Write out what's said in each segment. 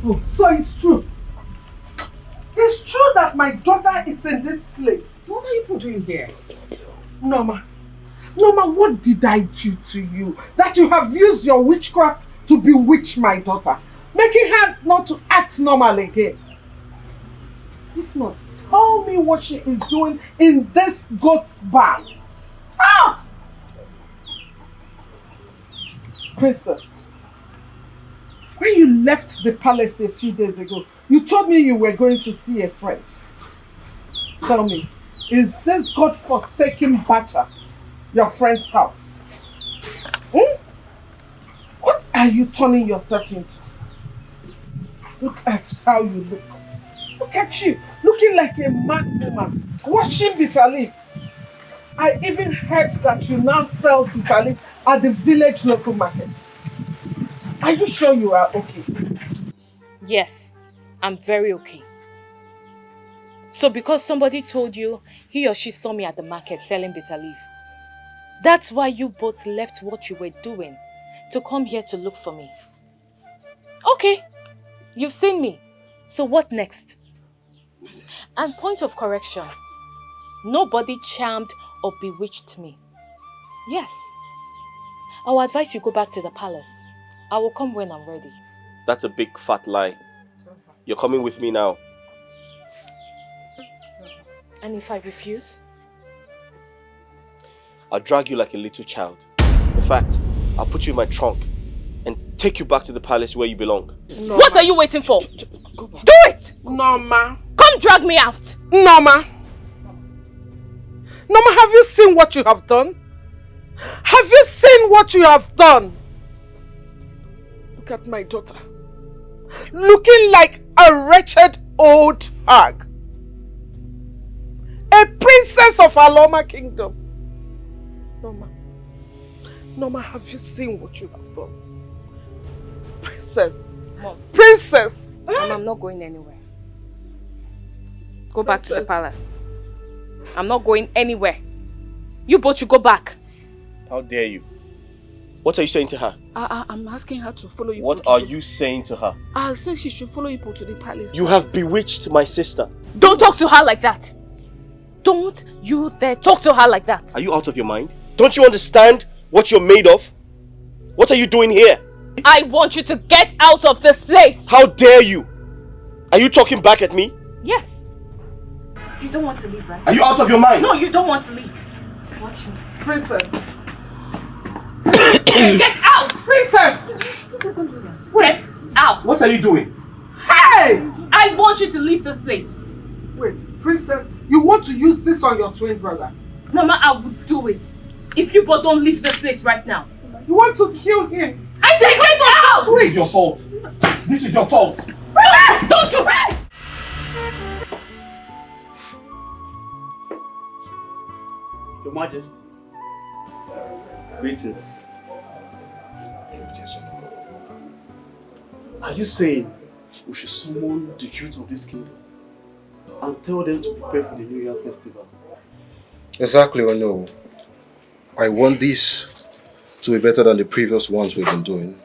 Oh, so it's true. It's true that my daughter is in this place. What are you doing here? Norma. Norma, what did I do to you? That you have used your witchcraft to bewitch my daughter, making her not to act normal again. If not, tell me what she is doing in this goat's barn. Ah! Princess, when you left the palace a few days ago, you told me you were going to see a friend. Tell me, is this God-forsaken Bacha your friend's house? What are you turning yourself into? Look at how you look. Look at you, looking like a mad woman, washing bitter leaf. I even heard that you now sell bitter leaf at the village local market. Are you sure you are okay? Yes, I'm very okay. So because somebody told you he or she saw me at the market selling bitter leaf, that's why you both left what you were doing to come here to look for me. Okay, you've seen me. So what next? And point of correction, nobody charmed or bewitched me. Yes. I will advise you go back to the palace. I will come when I'm ready. That's a big fat lie. You're coming with me now. And if I refuse? I'll drag you like a little child. In fact, I'll put you in my trunk and take you back to the palace where you belong. Norma. What are you waiting for? Go back. Do it! Norma. Come drag me out! Norma. Norma, have you seen what you have done? Have you seen what you have done? Look at my daughter. Looking like a wretched old hag. A princess of Aloma Kingdom. Norma. Norma, have you seen what you have done? Princess. Mom. Princess. Mom, I'm not going anywhere. Go back to the palace. I'm not going anywhere. You both should go back. How dare you? What are you saying to her? I'm asking her to follow you. What are you saying to her? I said she should follow you to the palace. You have bewitched my sister. Don't talk to her like that. Don't you dare talk to her like that. Are you out of your mind? Don't you understand what you're made of? What are you doing here? I want you to get out of this place. How dare you? Are you talking back at me? Yes. You don't want to leave, right? Are you out of your mind? No, you don't want to leave. Watch me. Princess. Get out! Princess! Get out! What are you doing? Hey! I want you to leave this place. Wait, Princess, you want to use this on your twin brother? Mama, I would do it. If you both don't leave this place right now. You want to kill him? I said get out! This is your fault. This is your fault. Relax! Don't you rest! Your Majesty. Greetings. Are you saying we should summon the youth of this kingdom and tell them to prepare for the New Year festival? Exactly, I know. I want this to be better than the previous ones we've been doing.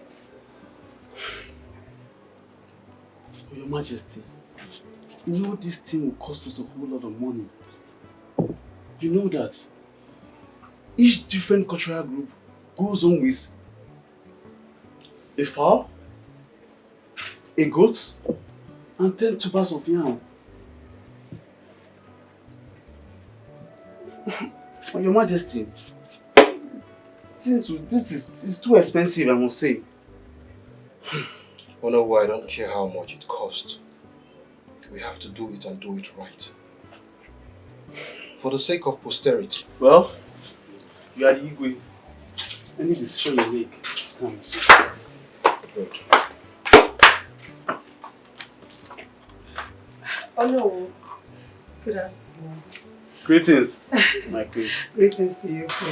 Your Majesty, you know this thing will cost us a whole lot of money. You know that each different cultural group goes on with a fowl, a goat, and 10 tubers of yam. Your Majesty, this is too expensive, I must say. Oh no, I don't care how much it costs. We have to do it and do it right. For the sake of posterity. Well, you are the Igwe. Any decision you make, stands. Good. Oh no. Good afternoon. Greetings, my queen. Greetings to you too.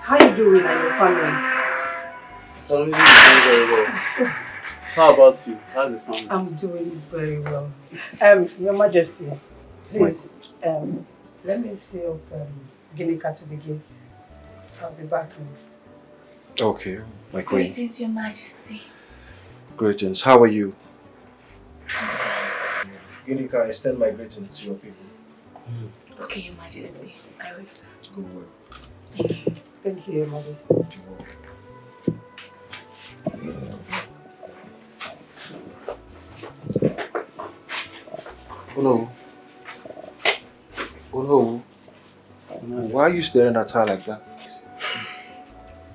How you doing and your family? Family is doing very well. How about you? How's the family? I'm doing very well. Your Majesty, please, let me see up Guinea cat to the gates. I'll be back. Okay, my queen. Greetings, Your Majesty. Greetings. How are you? Ginika, extend my greetings to your people. Okay, Your Majesty. I will, sir. Go well. Thank you. Thank you, Your Majesty. Oh no. Oh no. Why are you staring at her like that?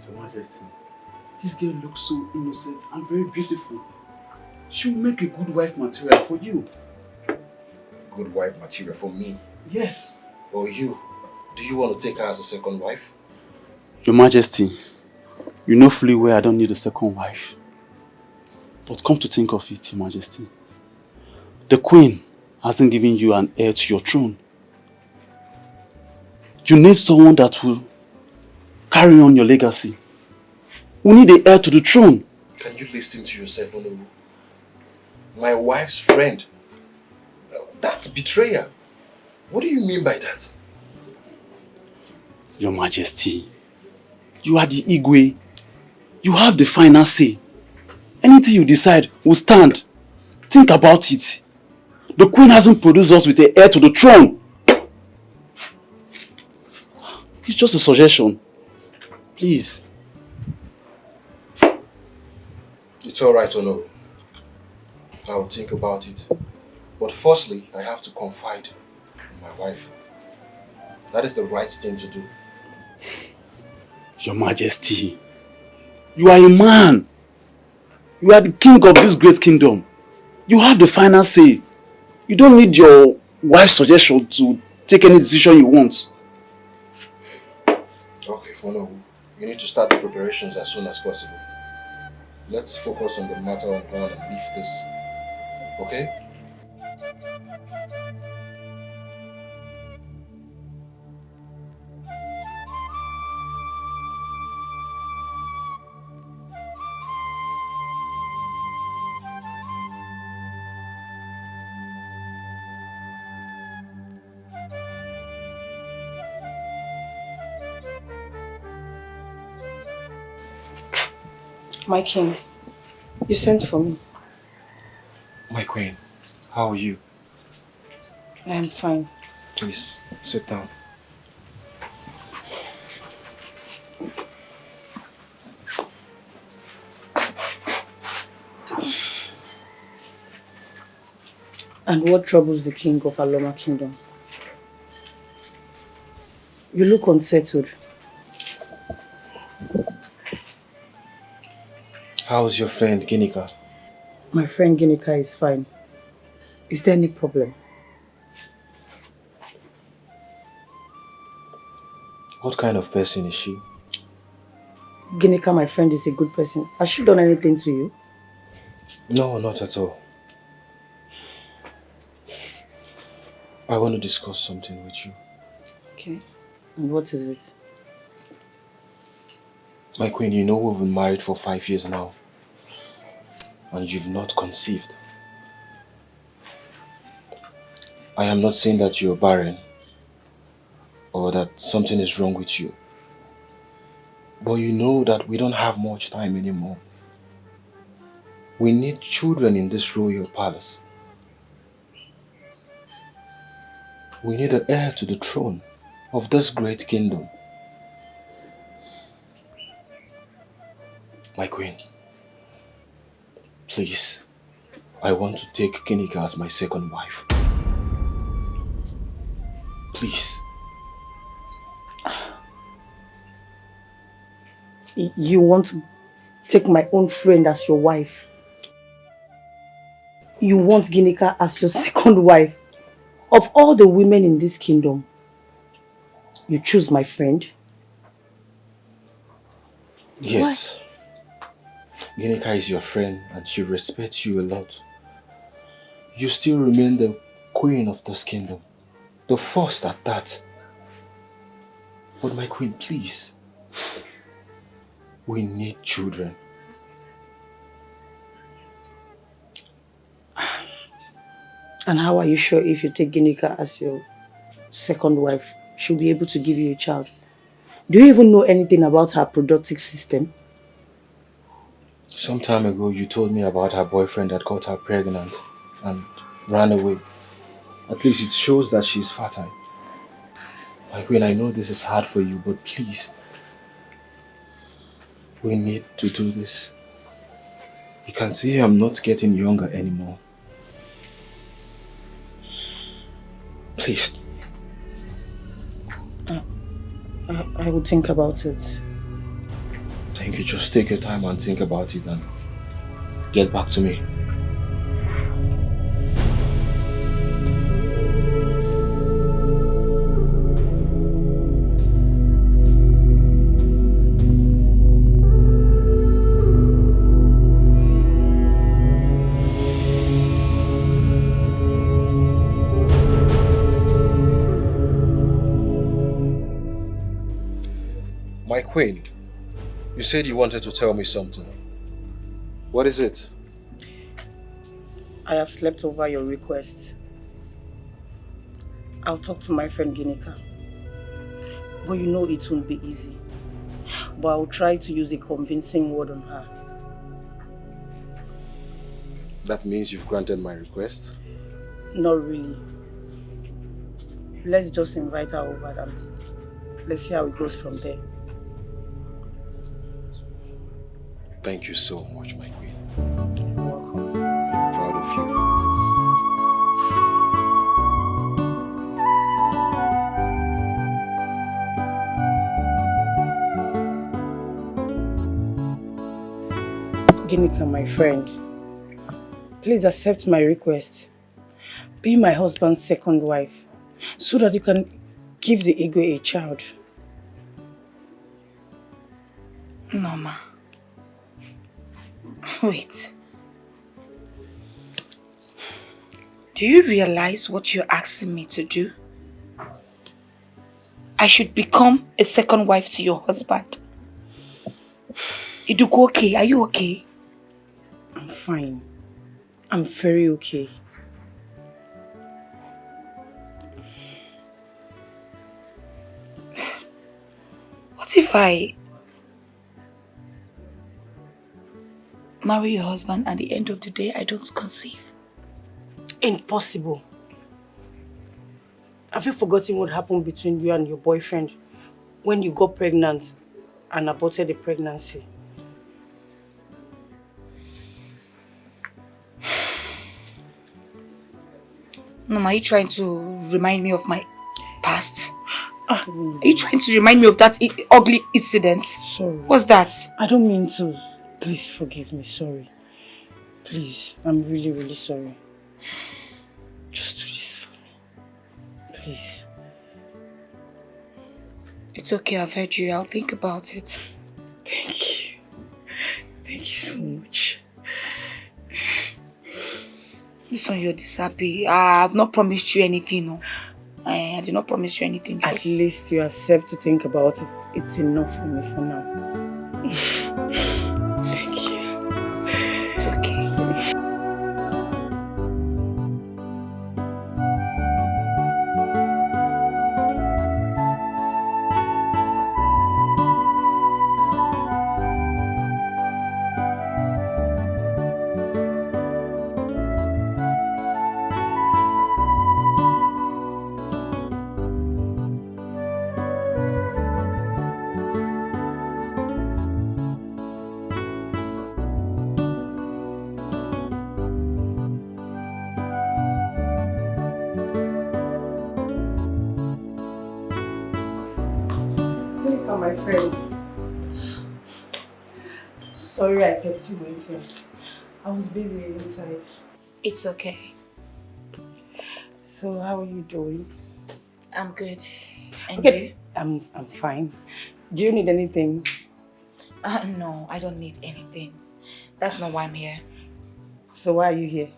Your Majesty, this girl looks so innocent and very beautiful. She will make a good wife material for you. Good wife material for me? Yes. Or you? Do you want to take her as a second wife? Your Majesty, you know fully well I don't need a second wife. But come to think of it, Your Majesty, the Queen hasn't given you an heir to your throne. You need someone that will carry on your legacy. We need an heir to the throne. Can you listen to yourself, Onowu? My wife's friend. That's betrayal. What do you mean by that? Your Majesty, you are the Igwe. You have the final say. Anything you decide will stand. Think about it. The Queen hasn't produced us with an heir to the throne. It's just a suggestion. Please. It's alright, Onowu. I will think about it. But firstly, I have to confide in my wife. That is the right thing to do. Your Majesty, you are a man. You are the king of this great kingdom. You have the final say. You don't need your wife's suggestion to take any decision you want. Okay, Onowu, you need to start the preparations as soon as possible. Let's focus on the matter on hand and leave this. Okay? My king, you sent for me. My queen, how are you? I am fine. Please, sit down. And what troubles the king of Aloma Kingdom? You look unsettled. How's your friend Ginika? My friend Ginika is fine. Is there any problem? What kind of person is she? Ginika, my friend, is a good person. Has she done anything to you? No, not at all. I want to discuss something with you. Okay. And what is it? My queen, you know we've been married for 5 years now. And you've not conceived. I am not saying that you're barren or that something is wrong with you. But you know that we don't have much time anymore. We need children in this royal palace. We need an heir to the throne of this great kingdom. My queen, please, I want to take Ginika as my second wife. Please. You want to take my own friend as your wife? You want Ginika as your second wife? Of all the women in this kingdom, you choose my friend? Yes. Ginika is your friend and she respects you a lot. You still remain the queen of this kingdom. The first at that. But my queen, please. We need children. And how are you sure if you take Ginika as your second wife, she'll be able to give you a child? Do you even know anything about her reproductive system? Some time ago, you told me about her boyfriend that got her pregnant and ran away. At least it shows that she is fertile. My queen, I know this is hard for you, but please, we need to do this. You can see I'm not getting younger anymore. Please. I will think about it. Thank you. Just take your time and think about it and get back to me. My queen, you said you wanted to tell me something. What is it? I have slept over your request. I'll talk to my friend Ginika. But you know it won't be easy. But I'll try to use a convincing word on her. That means you've granted my request? Not really. Let's just invite her over and let's see how it goes from there. Thank you so much, my queen. You're welcome. I'm proud of you. Ginika, my friend, please accept my request. Be my husband's second wife so that you can give the Igwe a child. Norma. Wait. Do you realize what you're asking me to do? I should become a second wife to your husband. Iduku, okay? Are you okay? I'm fine. I'm very okay. What if I marry your husband and at the end of the day I don't conceive? Impossible. Have you forgotten what happened between you and your boyfriend when you got pregnant and aborted the pregnancy? Norma, are you trying to remind me of my past? Are you trying to remind me of that ugly incident? Sorry. What's that? I don't mean to. Please forgive me. Sorry. Please. I'm really, really sorry. Just do this for me. Please. It's okay, I've heard you. I'll think about it. Thank you. Thank you so much. This one you're this happy. I've not promised you anything, no. I did not promise you anything. Just... At least you accept to think about it. It's enough for me for now. Thank you. It's okay. My friend. Sorry I kept you waiting. I was busy inside. It's okay. So how are you doing? I'm good. And okay. you? I'm fine. Do you need anything? No, I don't need anything. That's not why I'm here. So why are you here?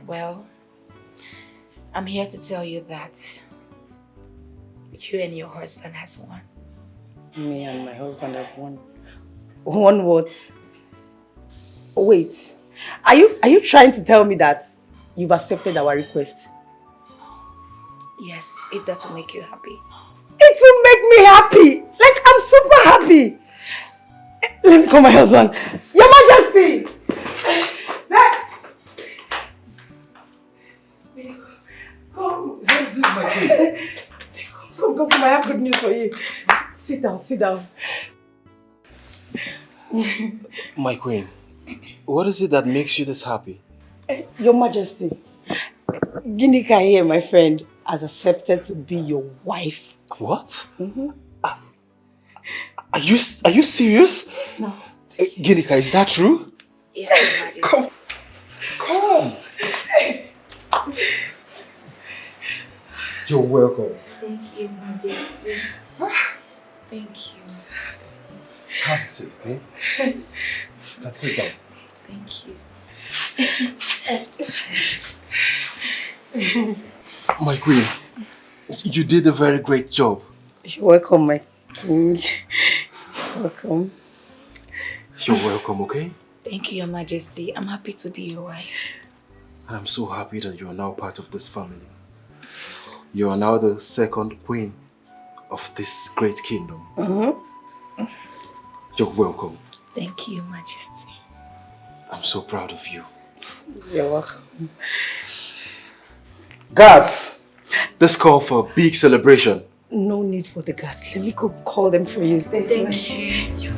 Well, I'm here to tell you that you and your husband has won. Me and my husband have won. Won what? Wait. Are you trying to tell me that you've accepted our request? Yes, if that will make you happy. It will make me happy! Like, I'm super happy! Let me call my husband. Your Majesty! good news for you. Sit down, sit down. My queen, what is it that makes you this happy? Your Majesty, Ginika here, my friend, has accepted to be your wife. What? Are you serious? Yes, no. Ginika, is that true? Yes, Your Majesty. Come. You're welcome. Thank you, Majesty. Thank you. Have a seat, okay? Let's sit down. Thank you. My queen, you did a very great job. You're welcome, my king. Welcome. You're welcome, okay? Thank you, Your Majesty. I'm happy to be your wife. And I'm so happy that you are now part of this family. You are now the second queen of this great kingdom. You're welcome. Thank you, Your Majesty. I'm so proud of you. You're welcome. Guards! Let's call for a big celebration. No need for the guards. Let me go call them for you. Thank you.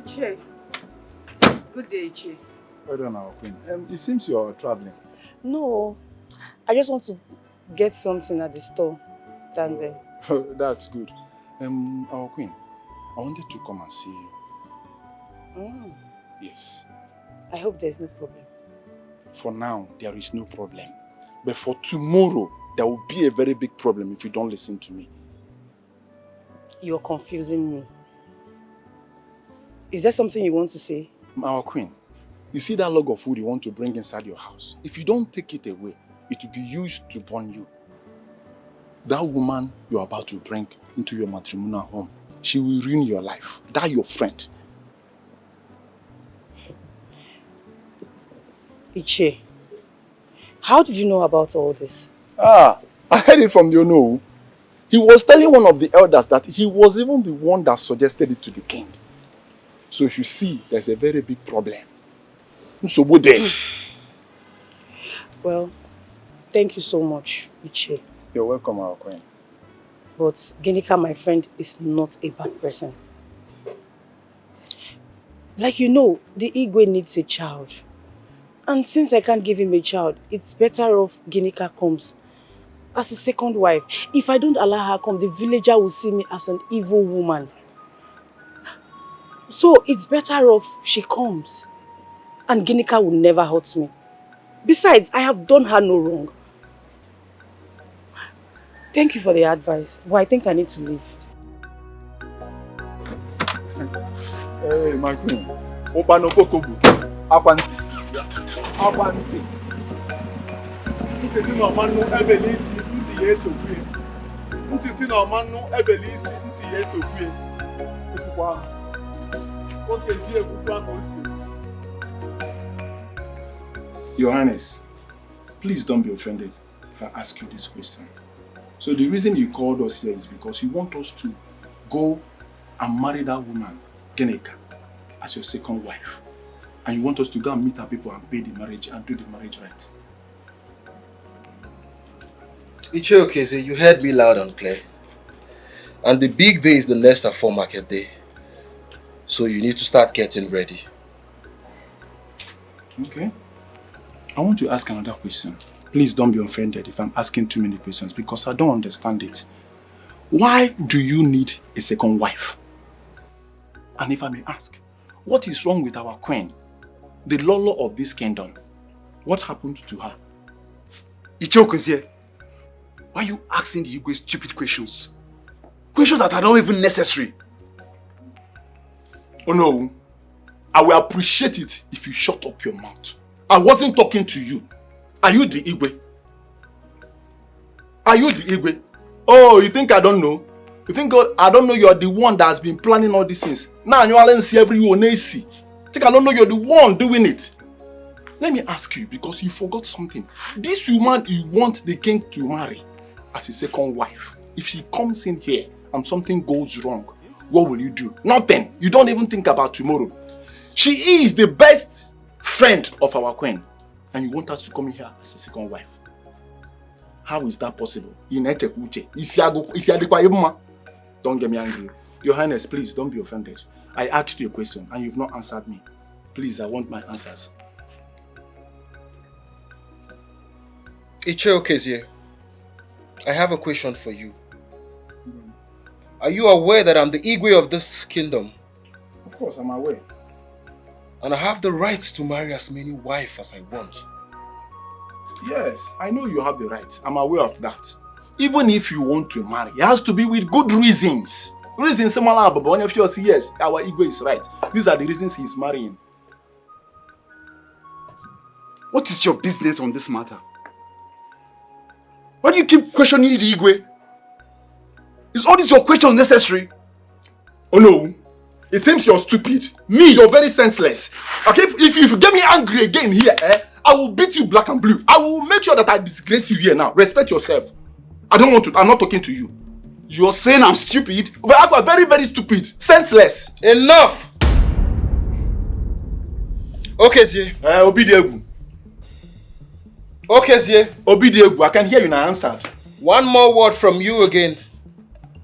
Iche. Good day, Iche. Well done, our queen. It seems you are traveling. No, I just want to get something at the store. Down there. That's good. Our queen, I wanted to come and see you. Yes. I hope there's no problem. For now, there is no problem. But for tomorrow, there will be a very big problem if you don't listen to me. You're confusing me. Is there something you want to say? Our queen, you see that log of wood you want to bring inside your house? If you don't take it away, it will be used to burn you. That woman you're about to bring into your matrimonial home, she will ruin your life. That your friend. Iche, how did you know about all this? I heard it from the Ono. He was telling one of the elders that he was even the one that suggested it to the king. So you see, there's a very big problem. So what then? Well, thank you so much, Iche. You're welcome, our queen. But Ginika, my friend, is not a bad person. Like you know, the Igwe needs a child. And since I can't give him a child, it's better off Ginika comes as a second wife. If I don't allow her come, the villager will see me as an evil woman. So it's better off she comes. And Ginika will never hurt me. Besides, I have done her no wrong. Thank you for the advice, but I think I need to leave. Hey, my queen. Open up Okobu. Apanti. Apanti. Ntisi no manu ebelisi nti yeso kwe. Ntisi no manu ebelisi nti yeso kwe. Okukwa. Okezi ekukwa konsi. Your Highness, please don't be offended if I ask you this question. So the reason you called us here is because you want us to go and marry that woman, Ginika, as your second wife. And you want us to go and meet our people and pay the marriage and do the marriage right. Iche, you heard me loud and clear. And the big day is the next Afo market day. So you need to start getting ready. Okay. I want to ask another question. Please don't be offended if I'm asking too many questions because I don't understand it. Why do you need a second wife? And if I may ask, what is wrong with our queen, the Lolo of this kingdom? What happened to her? Ichokozie, why are you asking the Igwe stupid questions? Questions that are not even necessary. Oh no, I will appreciate it if you shut up your mouth. I wasn't talking to you. Are you the Igwe? Are you the Igwe? Oh, you think I don't know? You think I don't know you're the one that has been planning all these things? Now you all see everyone see. Think I don't know you're the one doing it? Let me ask you, because you forgot something. This woman you want the king to marry, as a second wife. If she comes in here and something goes wrong, what will you do? Nothing. You don't even think about tomorrow. She is the best friend of our queen, and you want us to come in here as a second wife. How is that possible? Don't get me angry. Your Highness, please don't be offended. I asked you a question and you've not answered me. Please, I want my answers. Iche Okezie, I have a question for you. Are you aware that I'm the Igwe of this kingdom? Of course, I'm aware. And I have the right to marry as many wives as I want. Yes, I know you have the right. I'm aware of that. Even if you want to marry, it has to be with good reasons. Reasons similar, but one of you say yes, our Igwe is right. These are the reasons he's marrying. What is your business on this matter? Why do you keep questioning the Igwe? Is all these your questions necessary? Oh no, it seems you're stupid. Me, you're very senseless. Okay, if you get me angry again here, I will beat you black and blue. I will make sure that I disgrace you here now. Respect yourself. I don't want to. I'm not talking to you. You're saying I'm stupid? But I'm very, very stupid. Senseless. Enough! Okezie. Obidiegu. Okezie. Obidiegu. I can hear you now answered. One more word from you again,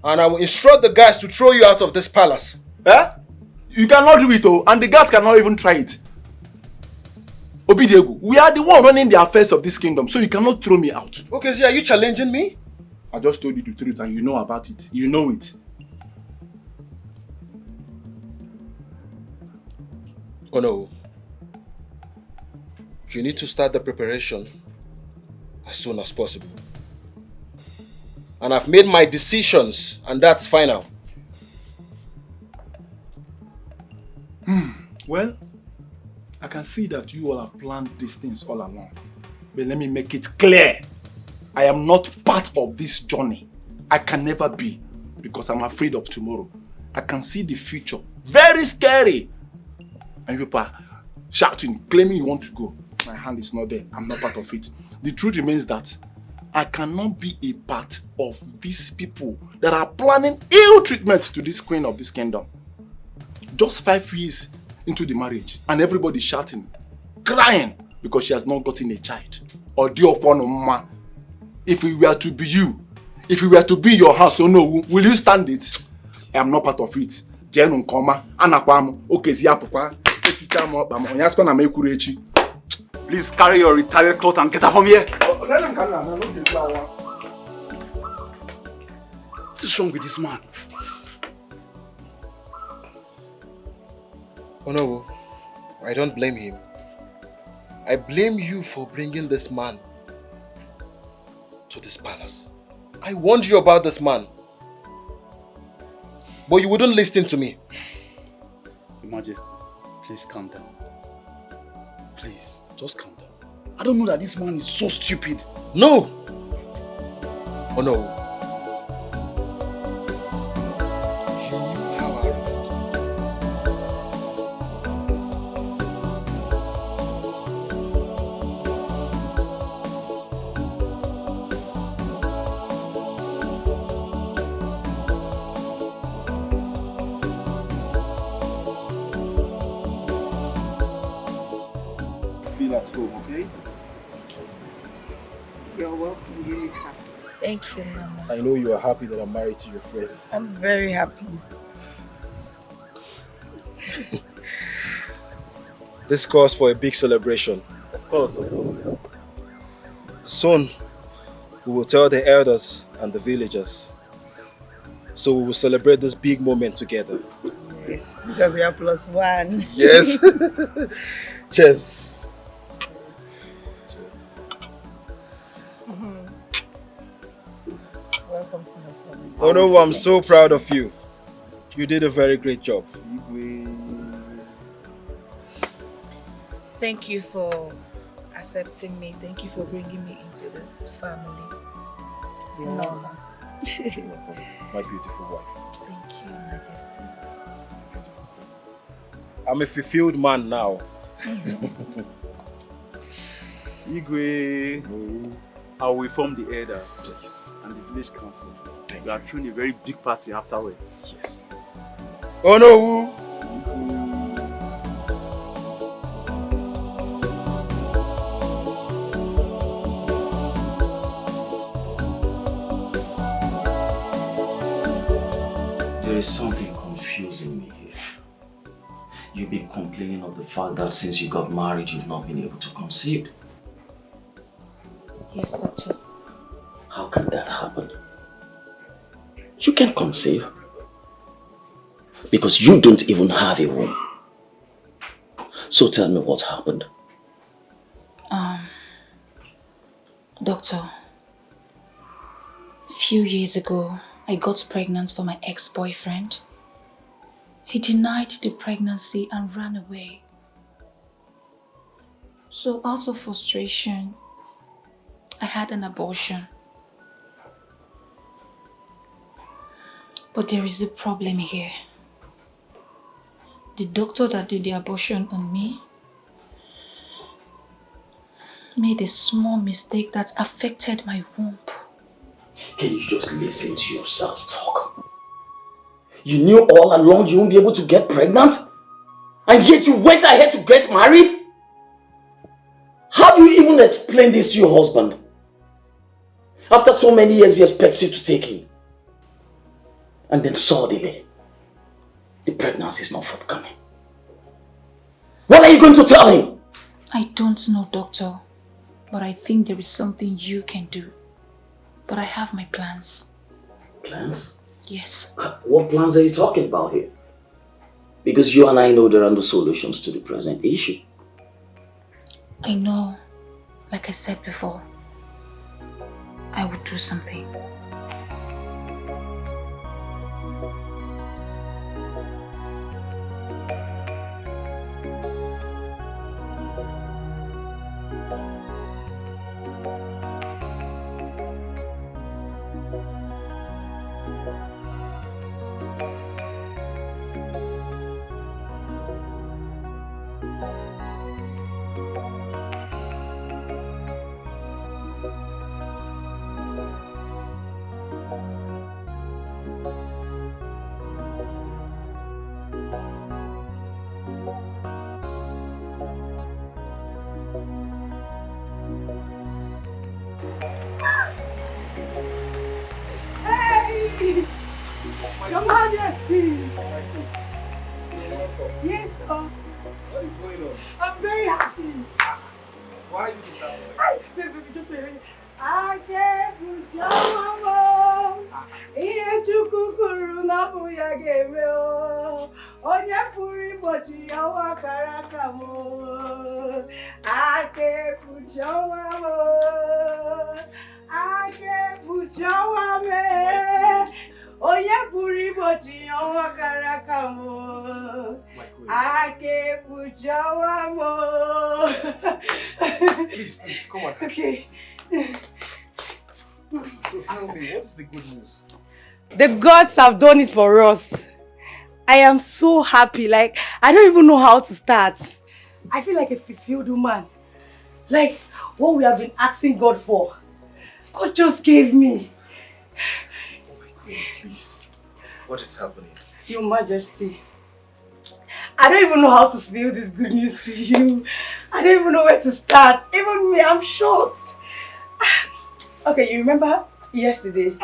and I will instruct the guys to throw you out of this palace. You cannot do it, oh, and the guards cannot even try it. Obidiegu, we are the one running the affairs of this kingdom, so you cannot throw me out. Okezie, are you challenging me? I just told you the truth and you know about it. You know it. Oh no. You need to start the preparation as soon as possible. And I've made my decisions, and that's final. Well, I can see that you all have planned these things all along. But let me make it clear. I am not part of this journey. I can never be, because I'm afraid of tomorrow. I can see the future. Very scary. And people are shouting, claiming you want to go. My hand is not there. I'm not part of it. The truth remains that I cannot be a part of these people that are planning ill treatment to this queen of this kingdom. Just 5 years into the marriage, and everybody shouting, crying, because she has not gotten a child. Or dear upon Norma. If we were to be you, if we were to be your house, oh no, will you stand it? I am not part of it. Please carry your retired cloth and get up from here. What is wrong with this man? Oh no, I don't blame him. I blame you for bringing this man to this palace. I warned you about this man, but you wouldn't listen to me. Your Majesty, please calm down. Please, just calm down. I don't know that this man is so stupid. No! Oh no. You knew how I wrote. Feel at home, okay? You're welcome, Unica. Thank you, Norma. I know you are happy that I'm married to your friend. I'm very happy. This calls for a big celebration. Of course, of course. Soon, we will tell the elders and the villagers. So we will celebrate this big moment together. Yes, because we are +1. Yes. Cheers. Welcome to my family. Oh no, I'm so proud of you. You did a very great job. Thank you for accepting me. Thank you for bringing me into this family. Norma. My beautiful wife. Thank you, Majesty. I'm a fulfilled man now. Igwe, I will inform the elders. Please. and the village council. We are throwing a very big party afterwards. Yes. Oh no! There is something confusing me here. You've been complaining of the fact that since you got married, you've not been able to conceive. Yes, doctor. How can that happen? You can conceive. Because you don't even have a womb. So tell me what happened. Doctor, a few years ago, I got pregnant for my ex-boyfriend. He denied the pregnancy and ran away. So out of frustration, I had an abortion. But there is a problem here. The doctor that did the abortion on me made a small mistake that affected my womb. Can you just listen to yourself talk? You knew all along you won't be able to get pregnant? And yet you went ahead to get married? How do you even explain this to your husband? After so many years he expects you to take him. And then suddenly, the pregnancy is not forthcoming. What are you going to tell him? I don't know, doctor. But I think there is something you can do. But I have my plans. Plans? Yes. What plans are you talking about here? Because you and I know there are no solutions to the present issue. I know, like I said before, I would do something. Your Majesty! Yes, sir. What is going on? I'm very happy. Why are you sound Baby, just wait. I can't put your mama. Iye kukuru na buya game o. Onye puri bochi yawa karaka mo. I can't put your mama. I can't put your mama. Onye puri bochi yawa karaka mo. I can't put your mama. Please, come on. Okay. So tell me, what is the good news? The gods have done it for us. I am so happy. Like, I don't even know how to start. I feel like a fulfilled woman. Like, what we have been asking God for. God just gave me. Oh my queen, please. What is happening? Your Majesty. I don't even know how to spill this good news to you. I don't even know where to start. Even me, I'm shocked. Okay, you remember yesterday?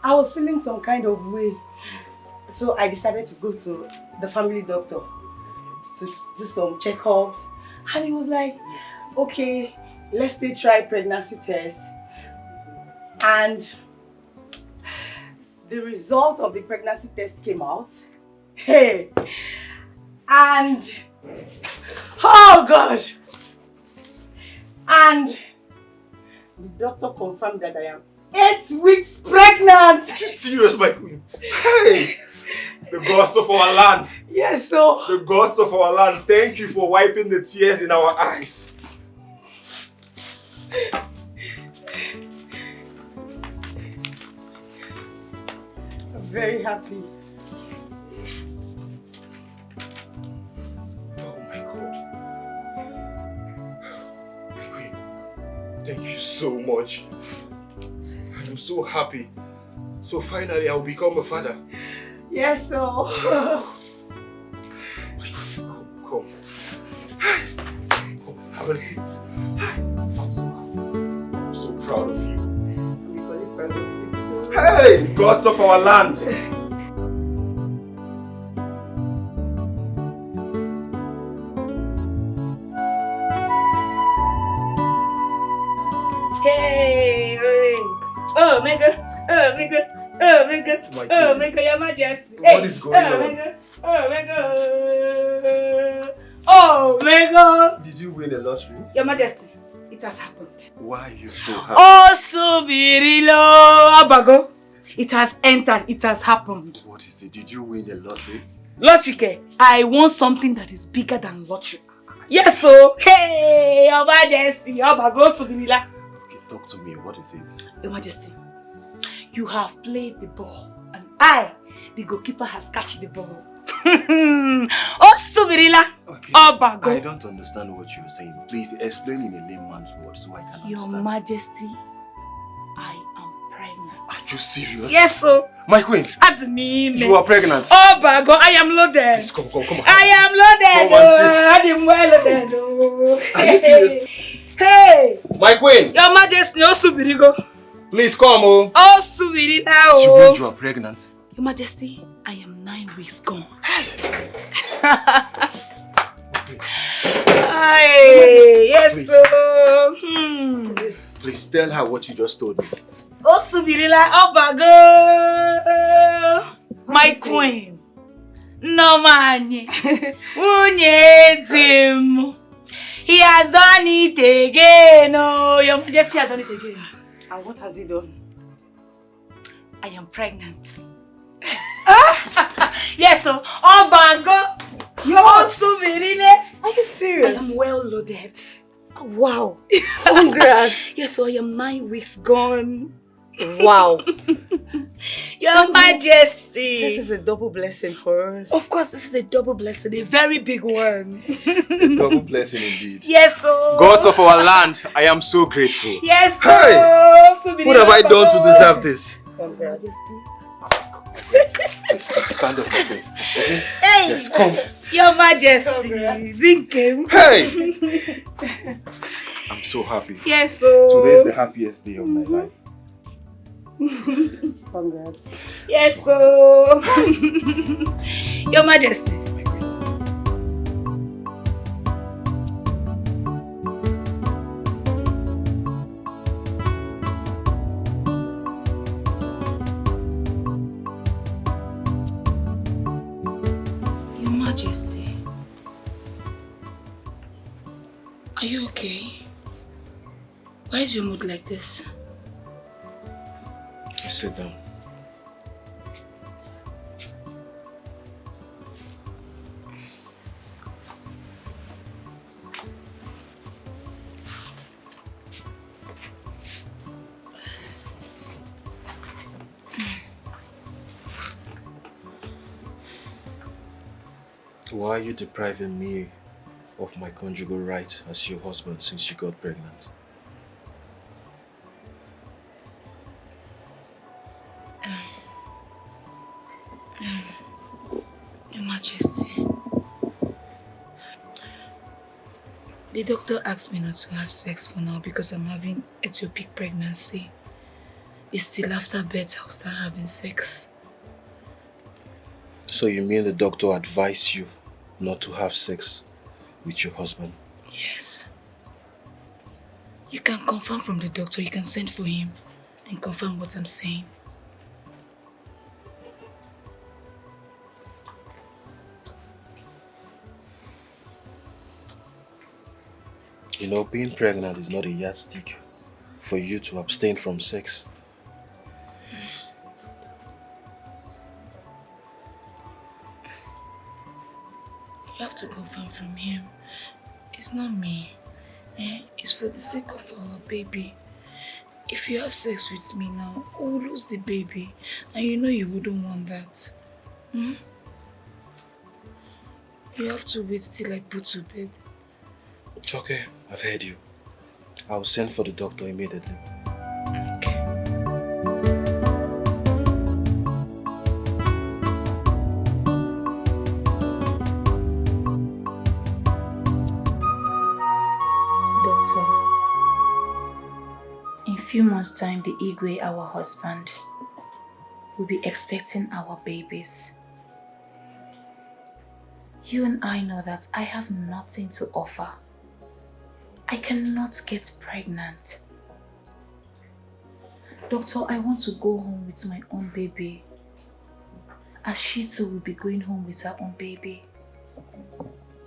I was feeling some kind of way. So I decided to go to the family doctor to do some checkups. And he was like, okay, let's still try pregnancy test. And the result of the pregnancy test came out. Hey! And, oh God! And the doctor confirmed that I am 8 weeks pregnant! Are you serious, my queen? Hey! The gods of our land! Yes, so... The gods of our land, thank you for wiping the tears in our eyes. I'm very happy. Oh my God. My queen, thank you so much. I am so happy. So finally I'll become a father. Yes, sir. Come. Have a seat. I'm so proud of you. Hey, gods of our land. Hey, hey. Oh my God. Oh my God. Oh my God. Oh my God, Your Majesty. What is going on? My God. Oh my God. Oh my God. Did you win a lottery? Your Majesty, it has happened. Why are you so happy? Oh, Subirilo Abago. It has entered. It has happened. What is it? Did you win a lottery? Lottery. I want something that is bigger than lottery. Yes, so. Hey, Your Majesty. Abago Subirila. Okay, talk to me. What is it? Your Majesty, you have played the ball and I, the goalkeeper, has catched the ball. Oh, Subirila. Okay. Abago. I don't understand what you're saying. Please explain in a layman's word so I can Your understand. Majesty, I am pregnant. Are you serious? Yes, sir. My queen, Admin. you are pregnant. Oh, Bago, I am loaded. Please come on. I am loaded. Come and sit. I am well loaded. Are you serious? Hey, My queen, Your Majesty, oh Subirigo. please come, oh. Oh Subiri now. You mean you are pregnant? Your Majesty, I am 9 weeks gone. Hey, yes, Please. sir. Please tell her what you just told me. Oh Subirila, oh Bago. My queen. Norma. Unyedim. He has done it again. Oh, Your Majesty has done it again. And what has he done? I am pregnant. Yes, so oh Bango. Oh Subirile. Are you serious? I am well loaded. Wow. Congrats. Yes, so I am 9 weeks gone. Wow. Your Majesty. This is a double blessing for us. Of course, this is a double blessing, a very big one. A double blessing indeed. Yes, so. Gods of our land, I am so grateful. Yes, so. Hey! Subirile, What have I done to deserve this? Congrats. Stand up, okay? Hey! Yes, come. Your Majesty. Zinkem. Hey! I'm so happy. Yes, so. Today is the happiest day of my life. Congrats. Yes, so. Your Majesty. Your Majesty. Are you okay? Why is your mood like this? Sit down. Why are you depriving me of my conjugal right as your husband since you got pregnant? Your Majesty, the doctor asked me not to have sex for now because I'm having ectopic pregnancy. It's still after birth I'll start having sex. So you mean the doctor advised you not to have sex with your husband? Yes. You can confirm from the doctor, you can send for him and confirm what I'm saying. You know, being pregnant is not a yardstick for you to abstain from sex. You have to confirm from him. It's not me. It's for the sake of our baby. If you have sex with me now, we'll lose the baby. And you know you wouldn't want that. Hmm? You have to wait till I put to bed. It's okay, I've heard you. I'll send for the doctor immediately. Okay. few months' time, the Igwe, our husband, will be expecting our babies. You and I know that I have nothing to offer. I cannot get pregnant. Doctor, I want to go home with my own baby. As she too will be going home with her own baby.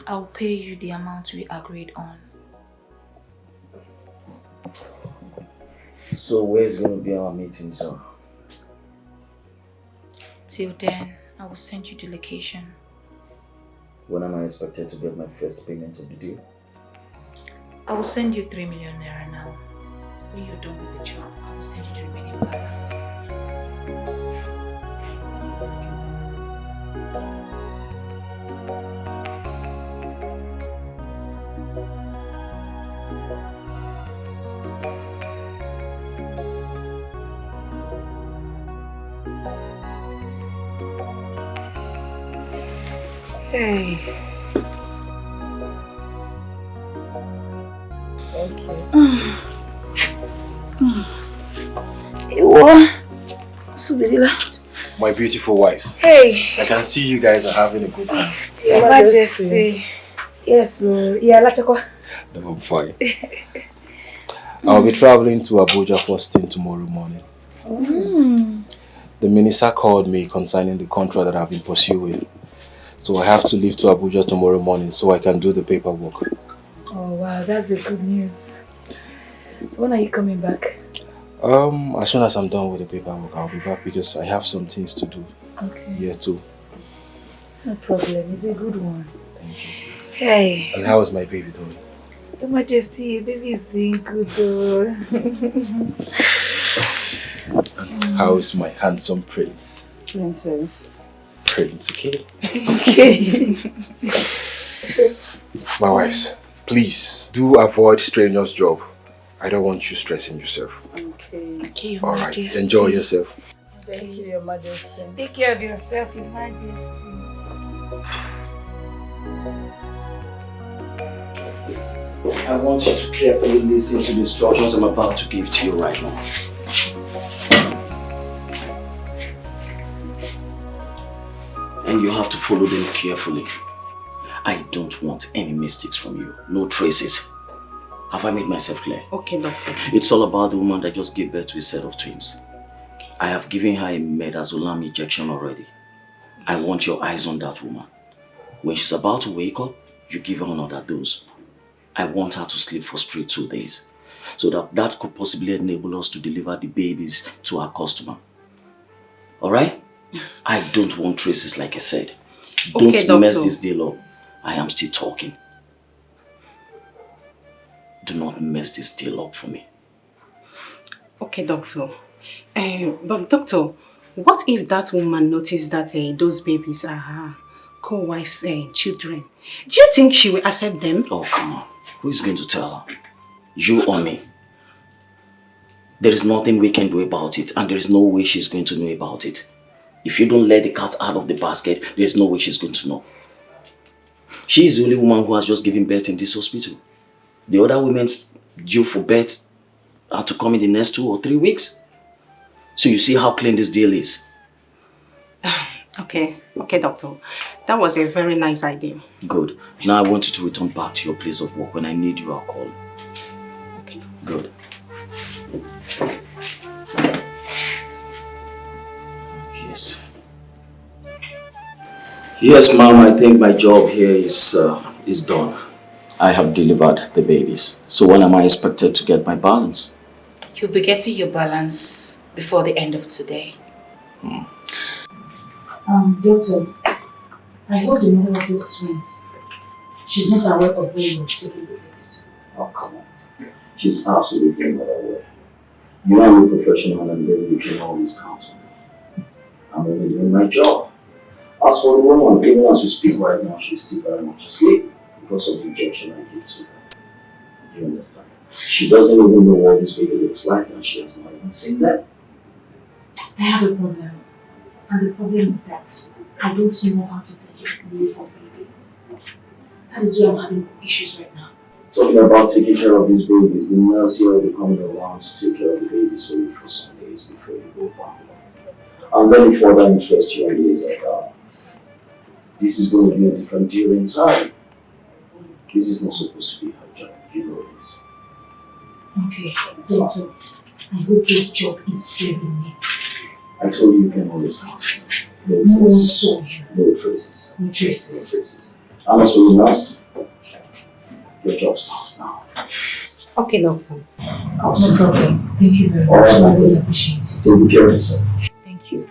I'll pay you the amount we agreed on. So where's going to be our meeting, sir? Till then, I will send you the location. When am I expected to get my first payment of the deal? I will send you 3 million naira now. When you're done with the job, I will send you the remaining balance. Hey. My beautiful wives. Hey. I can see you guys are having a good time. Your Majesty. Yes, yeah, Lachakwa. No, I'm fine. I'll be traveling to Abuja first thing tomorrow morning. The minister called me concerning the contract that I've been pursuing. So I have to leave to Abuja tomorrow morning so I can do the paperwork. Oh wow, that's a good news. So when are you coming back? As soon as I'm done with the paperwork, I'll be back because I have some things to do here too. No problem, it's a good one. Thank you. Hey. And how is my baby doing? Your Majesty, baby is doing good though. And how is my handsome prince? Princess. Prince, okay? Okay. My wives, please do avoid strangers' job. I don't want you stressing yourself. Okay, Your All right, Majesty. enjoy yourself. Thank you, Your Majesty. Take care of yourself, Your Majesty. I want you to carefully listen to the instructions I'm about to give to you right now. And you have to follow them carefully. I don't want any mistakes from you. No traces. Have I made myself clear? Okay, doctor. It's all about the woman that just gave birth to a set of twins. I have given her a midazolam injection already. I want your eyes on that woman. When she's about to wake up, you give her another dose. I want her to sleep for straight 2 days. So that could possibly enable us to deliver the babies to our customer. Alright? I don't want traces, like I said. Don't mess this deal up. I am still talking. Do not mess this deal up for me. Okay, doctor. But doctor, what if that woman noticed that those babies are her co-wife's children? Do you think she will accept them? Oh, come on. Who is going to tell her? You or me? There is nothing we can do about it, and there is no way she's going to know about it. If you don't let the cat out of the basket, there is no way she's going to know. She is the only woman who has just given birth in this hospital. The other women due for birth are to come in the next 2 or 3 weeks. So you see how clean this deal is. Okay, doctor. That was a very nice idea. Good. Now I want you to return back to your place of work. When I need you, I'll call. Okay. Good. Yes. Yes, ma'am, I think my job here is done. I have delivered the babies. So when am I expected to get my balance? You'll be getting your balance before the end of today. Doctor, I hope the mother of these twins, she's not aware of where you're taking the babies to. Oh, come on. She's absolutely not aware. You are a professional and then you can always count on me. I'm only doing my job. As for the woman, even as we speak right now, she's still very much asleep because of the injection I gave to her. You understand? She doesn't even know what this baby looks like and she has not even seen that. I have a problem. And the problem is that I don't know how to take care of newborn babies. That is where I'm having issues right now. Talking about taking care of these babies, the nurse here will be coming around to take care of the this for you for some days before you go back. And then if further interest you in this, this is going to be a different deal entirely. This is not supposed to be her job, you know this. Okay, Doctor. I hope this job is very neat. I told you can always help. No traces. No traces. No traces. And as for you, nurse, your job starts now. Okay, Doctor. No problem. Thank you very much. I really appreciate it. Take care of yourself. Thank you.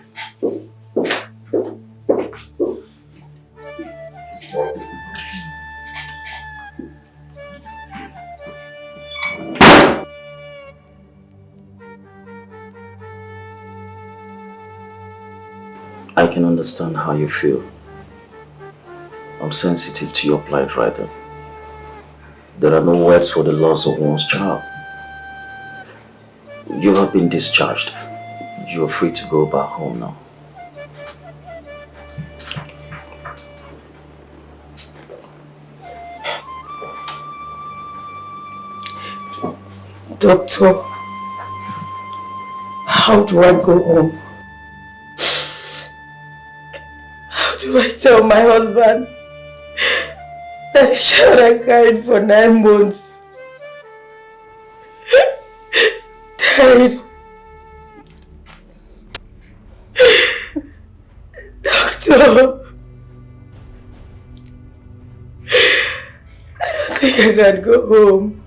I can understand how you feel. I'm sensitive to your plight, right? There are no words for the loss of one's child. You have been discharged. You are free to go back home now. Doctor, how do I go home? How do I tell my husband that the child I carried for 9 months died? Doctor, I don't think I can go home.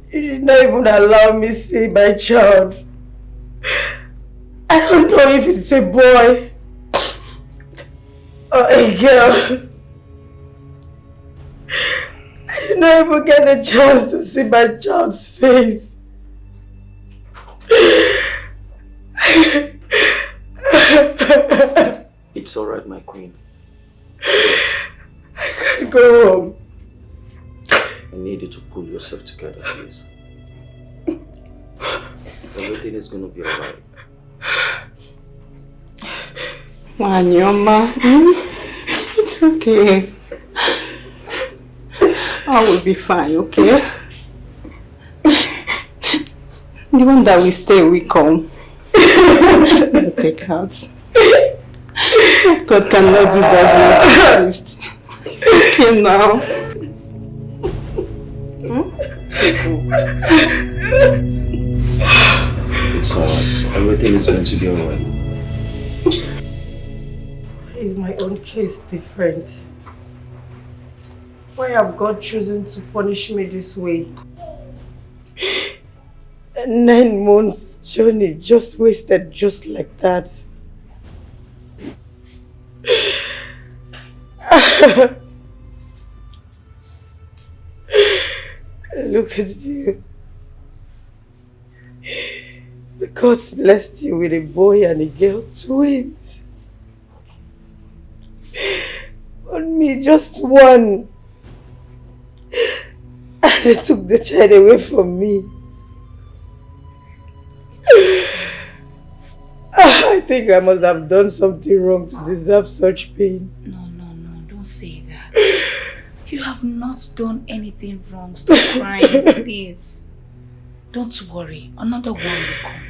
You did not even allow me to see my child. I don't know if it's a boy or a girl. I did not even get a chance to see my child's face. It's alright, my queen. I can't go home. I need you to pull yourself together, please. Everything is gonna be alright. Norma, it's okay. I will be fine, okay? The one that will stay will come. I'll take heart. God cannot do does not exist. It's okay now. It's alright. Everything is going to be alright. Why is my own case different? Why have God chosen to punish me this way? 9 months journey just wasted just like that. Look at you. The gods blessed you with a boy and a girl, twins. On me, just one. And they took the child away from me. I think I must have done something wrong to deserve such pain. No, don't say that. You have not done anything wrong. Stop crying, please. Don't worry, another one will come.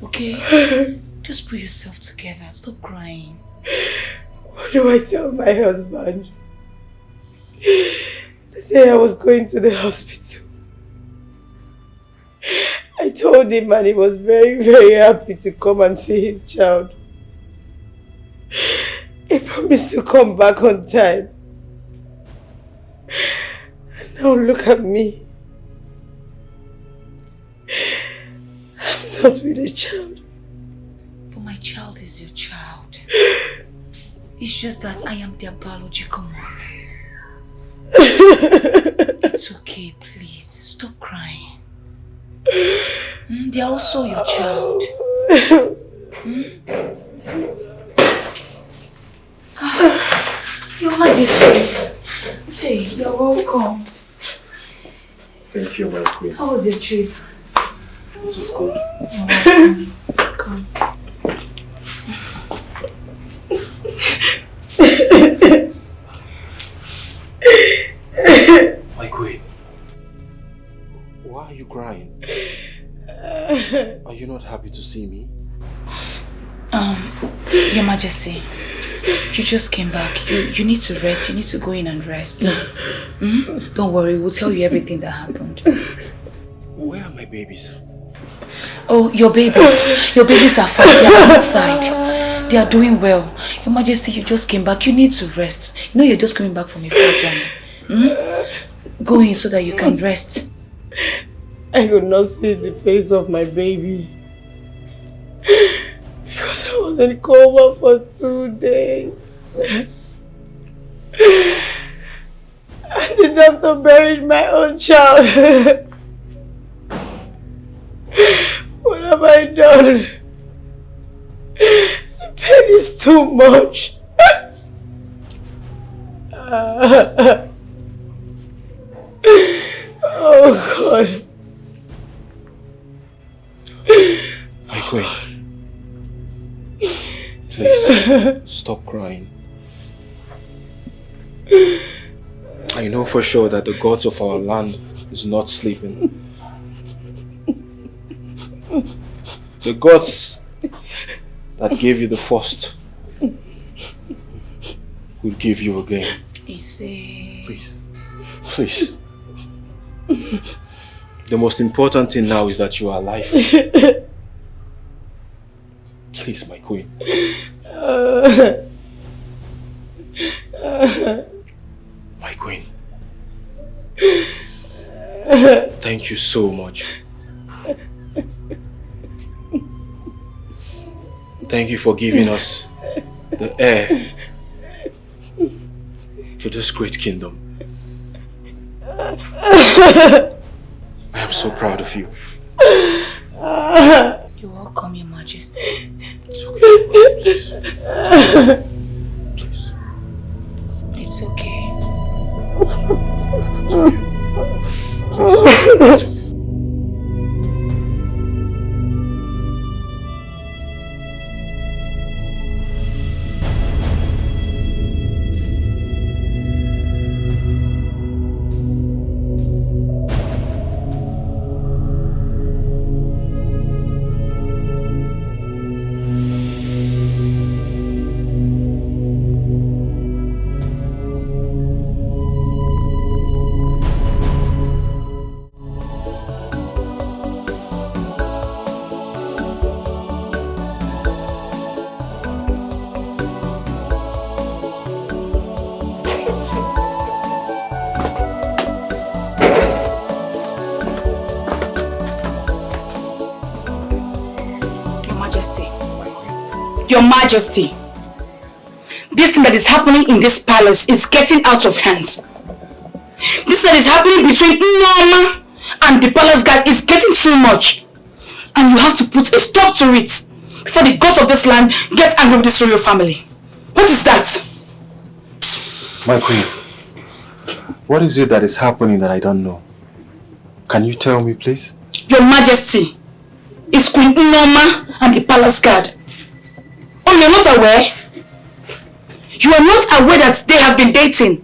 Okay? Just put yourself together. Stop crying. What do I tell my husband? The day I was going to the hospital, I told him and he was very, very happy to come and see his child. He promised to come back on time. And now look at me. I'm not with a child. But my child is your child. It's just that I am their biological mother. It's okay, please. Stop crying. They are also your child. Your Majesty. Hey, you're welcome. Thank you, my queen. How was your trip? It was good. Come. happy to see me? Your Majesty, you just came back. You need to rest. You need to go in and rest. Don't worry, we'll tell you everything that happened. Where are my babies? Oh, your babies. Your babies are fine. They are outside. They are doing well. Your Majesty, you just came back. You need to rest. You know you're just coming back from a far journey. Go in so that you can rest. I could not see the face of my baby. Because I was in coma for 2 days. And the doctor buried my own child. What have I done? The pain is too much. Oh God. My queen. Please, stop crying. I know for sure that the gods of our land is not sleeping. The gods that gave you the first will give you again. Please. Please. The most important thing now is that you are alive. Please, my queen. My queen. Thank you so much. Thank you for giving us the heir to this great kingdom. I am so proud of you. You're welcome, Your Majesty. It's okay. Please. Please. It's okay. It's okay. Please. Your Majesty, this thing that is happening in this palace is getting out of hands. This that is happening between Norma and the palace guard is getting too much. And you have to put a stop to it before the gods of this land get angry with this royal family. What is that? My queen, what is it that is happening that I don't know? Can you tell me, please? Your Majesty, it's Queen Norma and the palace guard. Oh, you're not aware? You are not aware that they have been dating?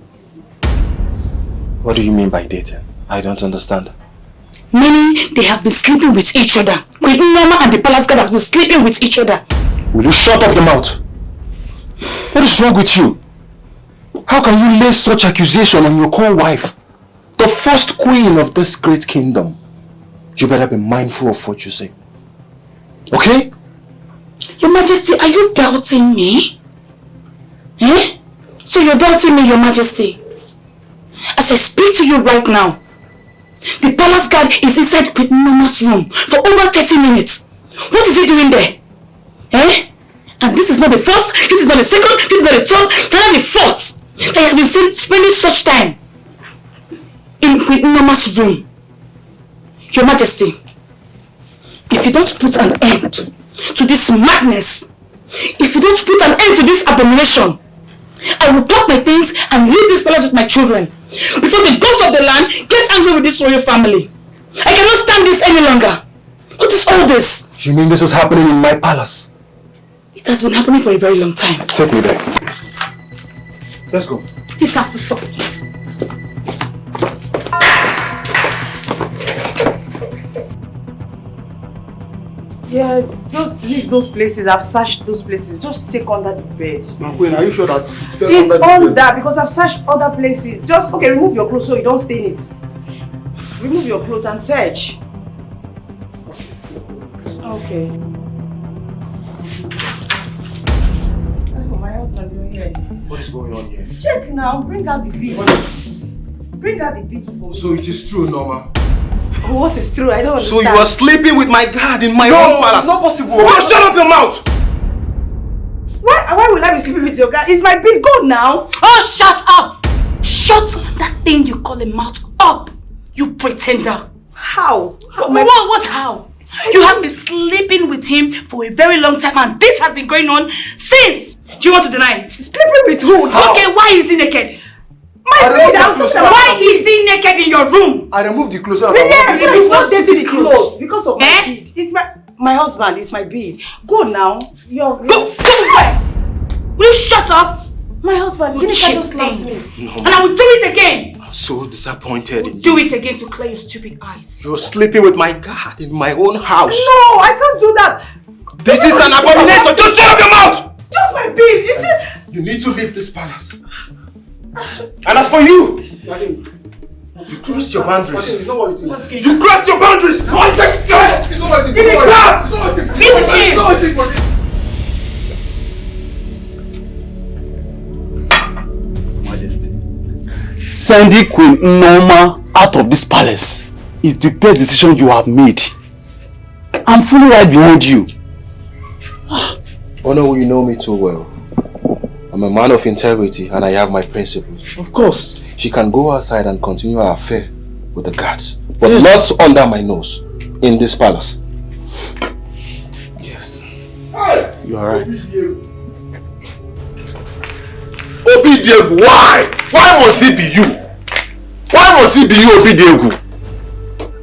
What do you mean by dating? I don't understand. Meaning they have been sleeping with each other. Queen Norma and the palace guard has been sleeping with each other. Will you shut up your mouth? What is wrong with you? How can you lay such accusation on your co-wife, the first queen of this great kingdom? You better be mindful of what you say. Okay? Your Majesty, are you doubting me? Eh? So you're doubting me, Your Majesty? As I speak to you right now, the palace guard is inside Queen Norma's room for over 30 minutes. What is he doing there? Eh? And this is not the first, this is not the second, this is not the third, not the fourth that he has been spending such time in Queen Norma's room. Your Majesty, if you don't put an end to this madness, if you don't put an end to this abomination, I will pack my things and leave this palace with my children before the gods of the land get angry with this royal family. I cannot stand this any longer. What is all this? You mean this is happening in my palace? It has been happening for a very long time. Take me there. Let's go. This has to stop. Yeah, just leave those places. I've searched those places. Just check under the bed. My queen, are you sure that it fell It's under the on bed? that because I've searched other places. Just, okay, remove your clothes so you don't stain it. Remove your clothes and search. Okay. Oh, my husband, you're here. What is going on here? Check now. Bring out the bead. Bring out the bead for me. So it is true, Norma. Oh, what is true? I don't understand. So you are sleeping with my guard in my own palace? It's not possible. Just shut up your mouth! Why will I be sleeping with your guy? It's my big goal now. Oh, shut up! Shut that thing you call a mouth up, you pretender. How? What's how? You have been sleeping with him for a very long time and this has been going on since. Do you want to deny it? Sleeping with who? How? Okay, why is he naked? Why is he naked in your room? I removed the clothes. Yeah, it's not dating the clothes because of my bead. It's my husband. It's my bead. Go now. Go where? Will you shut up? My husband. You just slapped me. And I will do it again. I'm so disappointed in you. Do it again to clear your stupid eyes. You're sleeping with my guard in my own house. No, I can't do that. This is an abomination. Just shut up your mouth! Just my bead. It's just... You need to leave this palace. And as for you, you crossed your boundaries. It's not what you think. You crossed your boundaries! It's not what you think. It's not what you think. Deal with him! Majesty, sending Queen Norma out of this palace is the best decision you have made. I'm fully right behind you. Honor, you know me too well. I'm a man of integrity and I have my principles. Of course. She can go outside and continue her affair with the guards, but not under my nose, in this palace. Yes. You are right. Obidiegu, why? Why must it be you? Why must it be you, Obidiegu?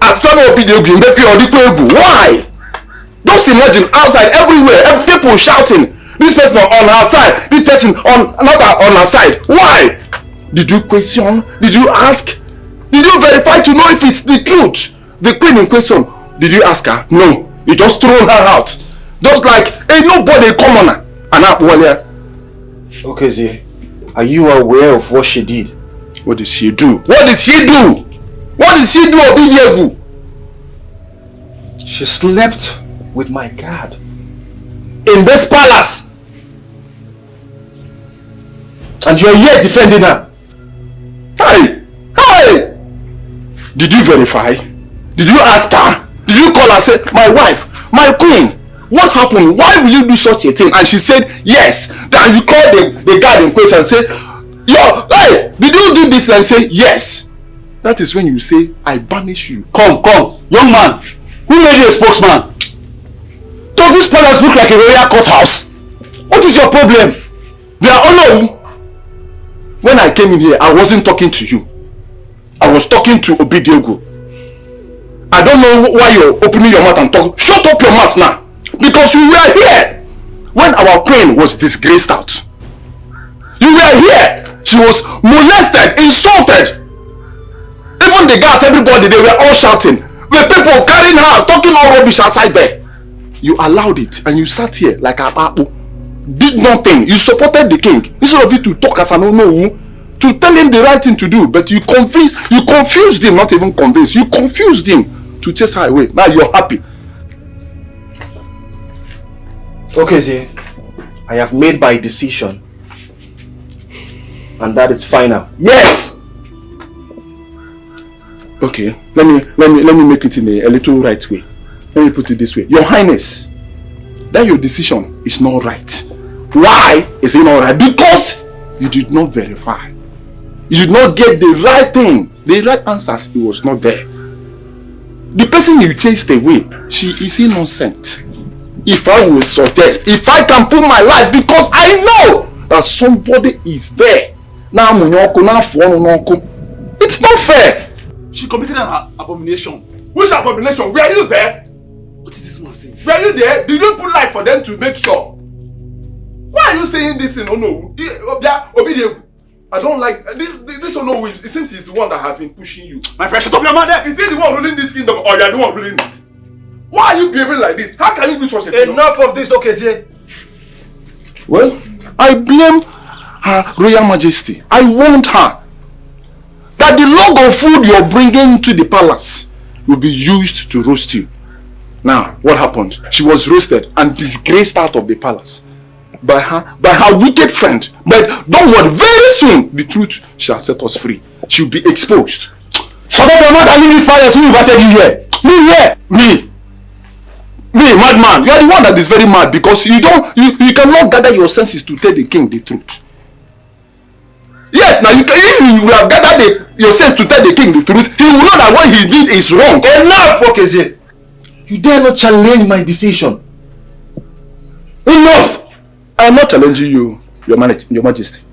As son of Obidiegu, you make your Obidiegu. Why? Just imagine outside everywhere, people shouting. This person on her side, this person on another on her side. Why? Did you question? Did you ask? Did you verify to know if it's the truth? The queen in question, did you ask her? No. You just throw her out. Just like ain't nobody commoner. And up well. Okay, Z. Are you aware of what she did? What did she do? What did she do? What did she do, Obidiegu? She slept with my guard. In this palace. And you're here defending her. Hey! Hey! Did you verify? Did you ask her? Did you call her and say, my wife, my queen, what happened? Why will you do such a thing? And she said, yes. Then you call the guard in question and say, hey, did you do this? And say, yes. That is when you say, I banish you. Come, young man. Who made you a spokesman? Does this palace look like a royal courthouse? What is your problem? Their honor. When I came in here, I wasn't talking to you. I was talking to Obidiegu. I don't know why you're opening your mouth and talking. Shut up your mouth now. Because you were here when our queen was disgraced out. You were here. She was molested, insulted. Even the guards, everybody, they were all shouting. The people carrying her, talking all rubbish outside there. You allowed it and you sat here like a papu. Did nothing. You supported the king. Instead of you to talk as an unknown, to tell him the right thing to do, but you confused him, not even convinced. You confused him to chase her away. Now you're happy. Okay, Z. I have made my decision. And that is final. Yes! Okay, let me make it in a little right way. Let me put it this way. Your Highness, that your decision is not right. Why is it not right? Because you did not verify. You did not get the right thing. The right answers, it was not there. The person you chased away, she is innocent. If I will suggest, if I can put my life, because I know that somebody is there. It's not fair. She committed an abomination. Which abomination? Were you there? What is this man saying? Were you there? Did you put light for them to make sure? Why are you saying this thing? Oh no. Obidiegu. I don't like this. Oh no. It seems he's the one that has been pushing you. My friend, shut up your mouth there. Is he the one ruling this kingdom or you are the one ruling it? Why are you behaving like this? How can you do such a thing? Enough of this, Okezie. Well, I blame Her Royal Majesty. I warned her that the log of food you're bringing to the palace will be used to roast you. Now, what happened? She was roasted and disgraced out of the palace by her wicked friend. But don't worry, very soon the truth shall set us free. She'll be exposed. Shut up your mouth and leave this palace. Who invited you here? Me here? Me, madman. You are the one that is very mad because you cannot gather your senses to tell the king the truth. Yes, now if you will have gathered your sense to tell the king the truth, he will know that what he did is wrong. Enough, Okezie. You dare not challenge my decision. Enough! I am not challenging you, your majesty.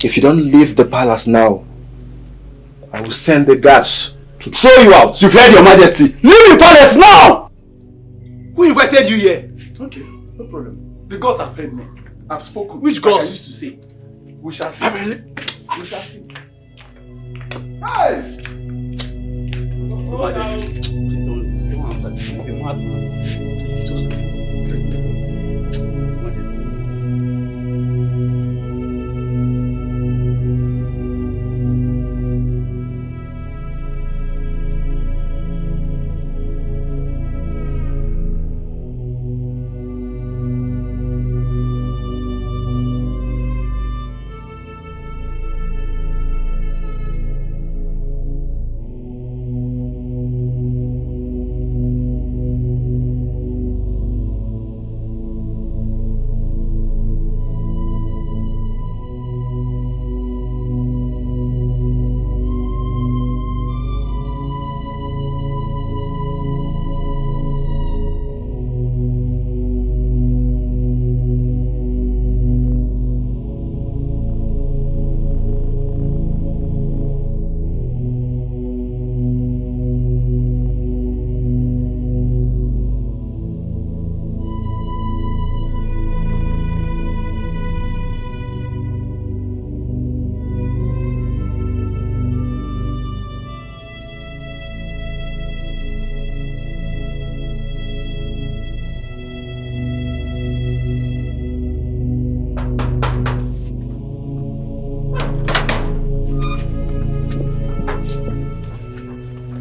If you don't leave the palace now, I will send the guards to throw you out. You've heard, your majesty. Leave the palace now! Who invited you here? Okay, no problem. The gods have heard me. I've spoken. Which gods? I used to say. We shall see. We shall see. Hey! Please don't answer. He's a madman. Please just Majesty.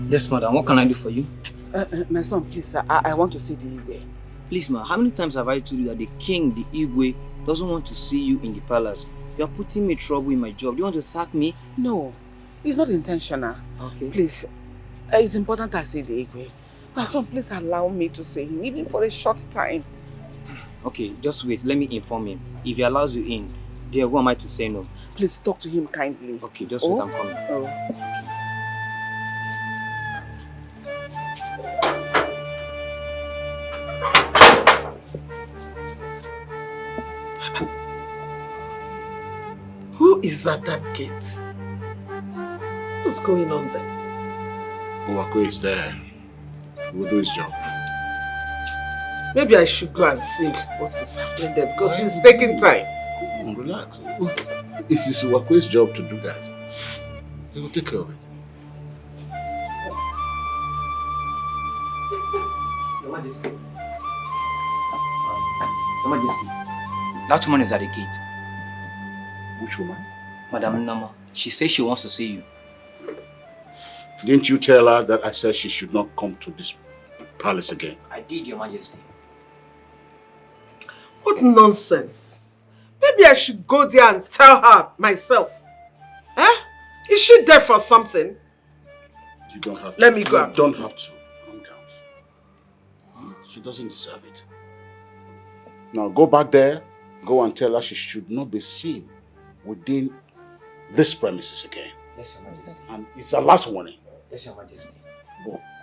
Yes, madam. What can I do for you? My son, please, I want to see the Igwe. Please, ma, how many times have I told you that the king, the Igwe, doesn't want to see you in the palace? You are putting me in trouble in my job. Do you want to sack me? No, it's not intentional. Okay. Please, it's important I see the Igwe. My son, please allow me to see him, even for a short time. Okay, just wait. Let me inform him. If he allows you in, dear, who am I to say no? Please talk to him kindly. Okay, just wait, I'm coming. Oh. Who is at that gate? What's going on there? Uwakwe is there. He will do his job. Maybe I should go and see what is happening there because it's taking time. Relax. It is Uwakwe's job to do that. He will take care of it. Your Majesty. Your Majesty. That woman is at the gate. Which woman? Madam Norma. She says she wants to see you. Didn't you tell her that I said she should not come to this palace again? I did, Your Majesty. What nonsense. Maybe I should go there and tell her myself. Eh? Is she there for something? You don't have to. Let me go. You don't have to. Calm down. She doesn't deserve it. Now go back there. Go and tell her she should not be seen within this premises again. Yes, Your Majesty. And it's her last warning. Yes, Your Majesty.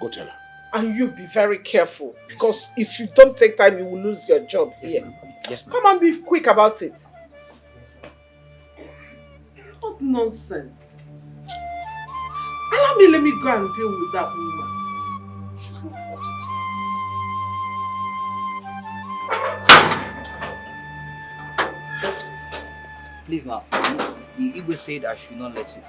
Go tell her. And you be very careful because if you don't take time, you will lose your job here. Yes, ma'am. Come and be quick about it. What nonsense. Let me go and deal with that woman. She's not important. Please, ma'am. The Igwe said I should not let you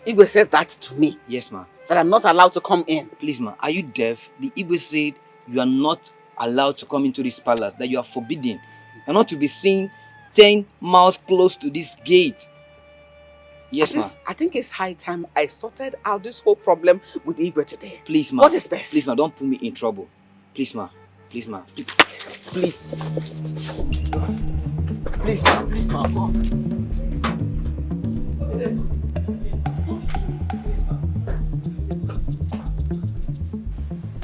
in. Igwe said that to me. Yes, ma'am. that I'm not allowed to come in. Please, ma, are you deaf? The Igwe said you are not allowed to come into this palace, that you are forbidden. You're not to be seen 10 miles close to this gate. Yes, ma. I think it's high time I sorted out this whole problem with Igwe today. Please, ma. What is this? Please, ma, don't put me in trouble. Please, ma. Please, ma. Please. Please, ma. Please, ma.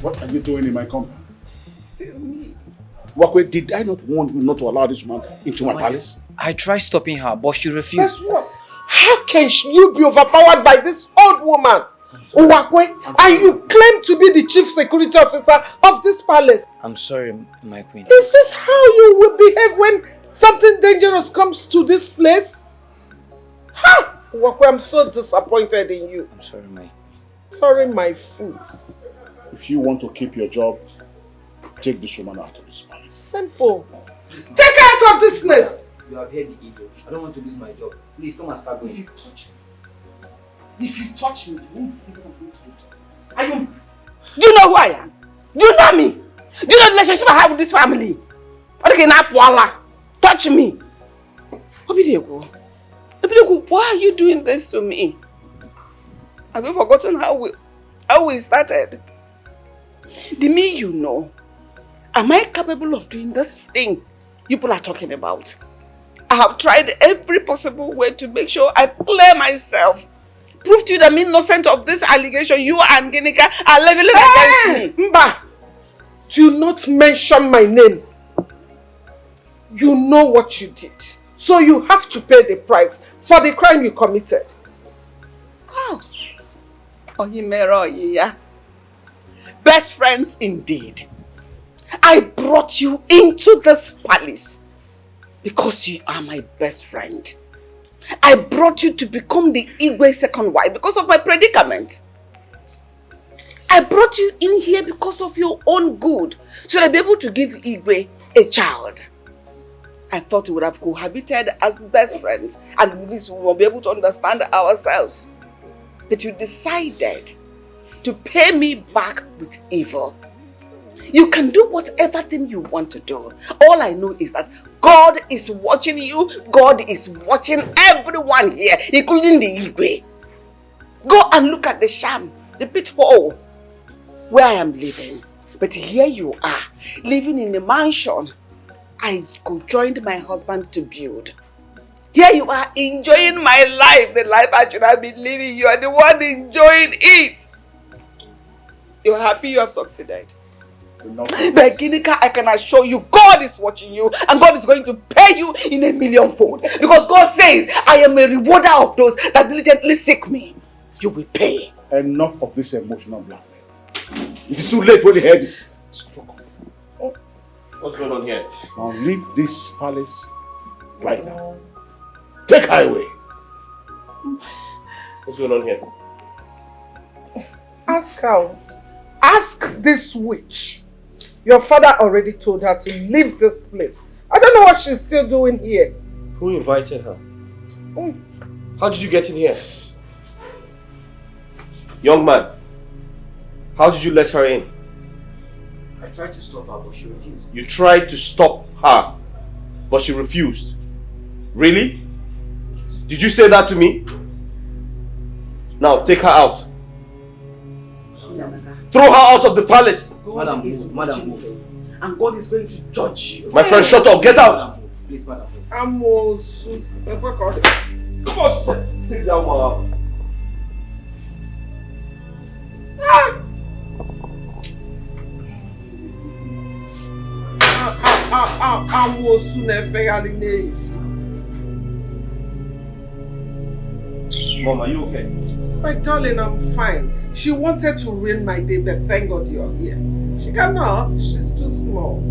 What are you doing in my compound? Still me. Wakwe, did I not warn you not to allow this woman into my palace? I tried stopping her, but she refused. Guess what? How can you be overpowered by this old woman, Uwakwe, and you claim to be the chief security officer of this palace? I'm sorry, my queen. Is this how you will behave when something dangerous comes to this place? Ha! Uwakwe, I'm so disappointed in you. I'm sorry, my queen. Sorry, my foot. If you want to keep your job, take this woman out of this palace. Simple. Take her out of this place! You have heard the ego. I don't want to lose my job. Please come and start going. If you touch me, you won't be able to do it. Do you know who I am? Do you know me? Do you know the relationship I have with this family? Touch me. Obidiego, why are you doing this to me? Have you forgotten how we started? The me you know, am I capable of doing this thing you people are talking about? I have tried every possible way to make sure I clear myself. Prove to you that I'm innocent of this allegation you and Ginika are leveling against me. Mba, do not mention my name. You know what you did. So you have to pay the price for the crime you committed. Oh. Oyimero, best friends indeed. I brought you into this palace because you are my best friend. I brought you to become the Igwe's second wife because of my predicament. I brought you in here because of your own good, so that I'll be able to give Igwe a child. I thought we would have cohabited as best friends and at least we will be able to understand ourselves. But you decided to pay me back with evil. You can do whatever thing you want to do. All I know is that God is watching you. God is watching everyone here, including the Igwe. Go and look at the sham, the pit hole where I am living. But here you are, living in a mansion I could join my husband to build. Here you are enjoying my life, the life I should have been living. You are the one enjoying it. You're happy you have succeeded. But Ginika, I can assure you, God is watching you and God is going to pay you in 1,000,000-fold. Because God says, I am a rewarder of those that diligently seek me. You will pay. Enough of this emotional blackmail. It is too late when the head is struck. What's going on here? Now leave this palace right now. Take her away. What's going on here? Ask her. Ask this witch. Your father already told her to leave this place. I don't know what she's still doing here. Who invited her? How did you get in here? Young man, how did you let her in? I tried to stop her, but she refused. You tried to stop her, but she refused. Really? Did you say that to me? Now take her out. Throw her out of the palace. God is watching you, and God is going to judge you. My friend, shut up. Get out. Please, madam. I'm also... Come on, sit down, madam. I'm also never. Mom, are you okay? My darling, I'm fine. She wanted to ruin my day, but thank God you're here. She cannot. She's too small.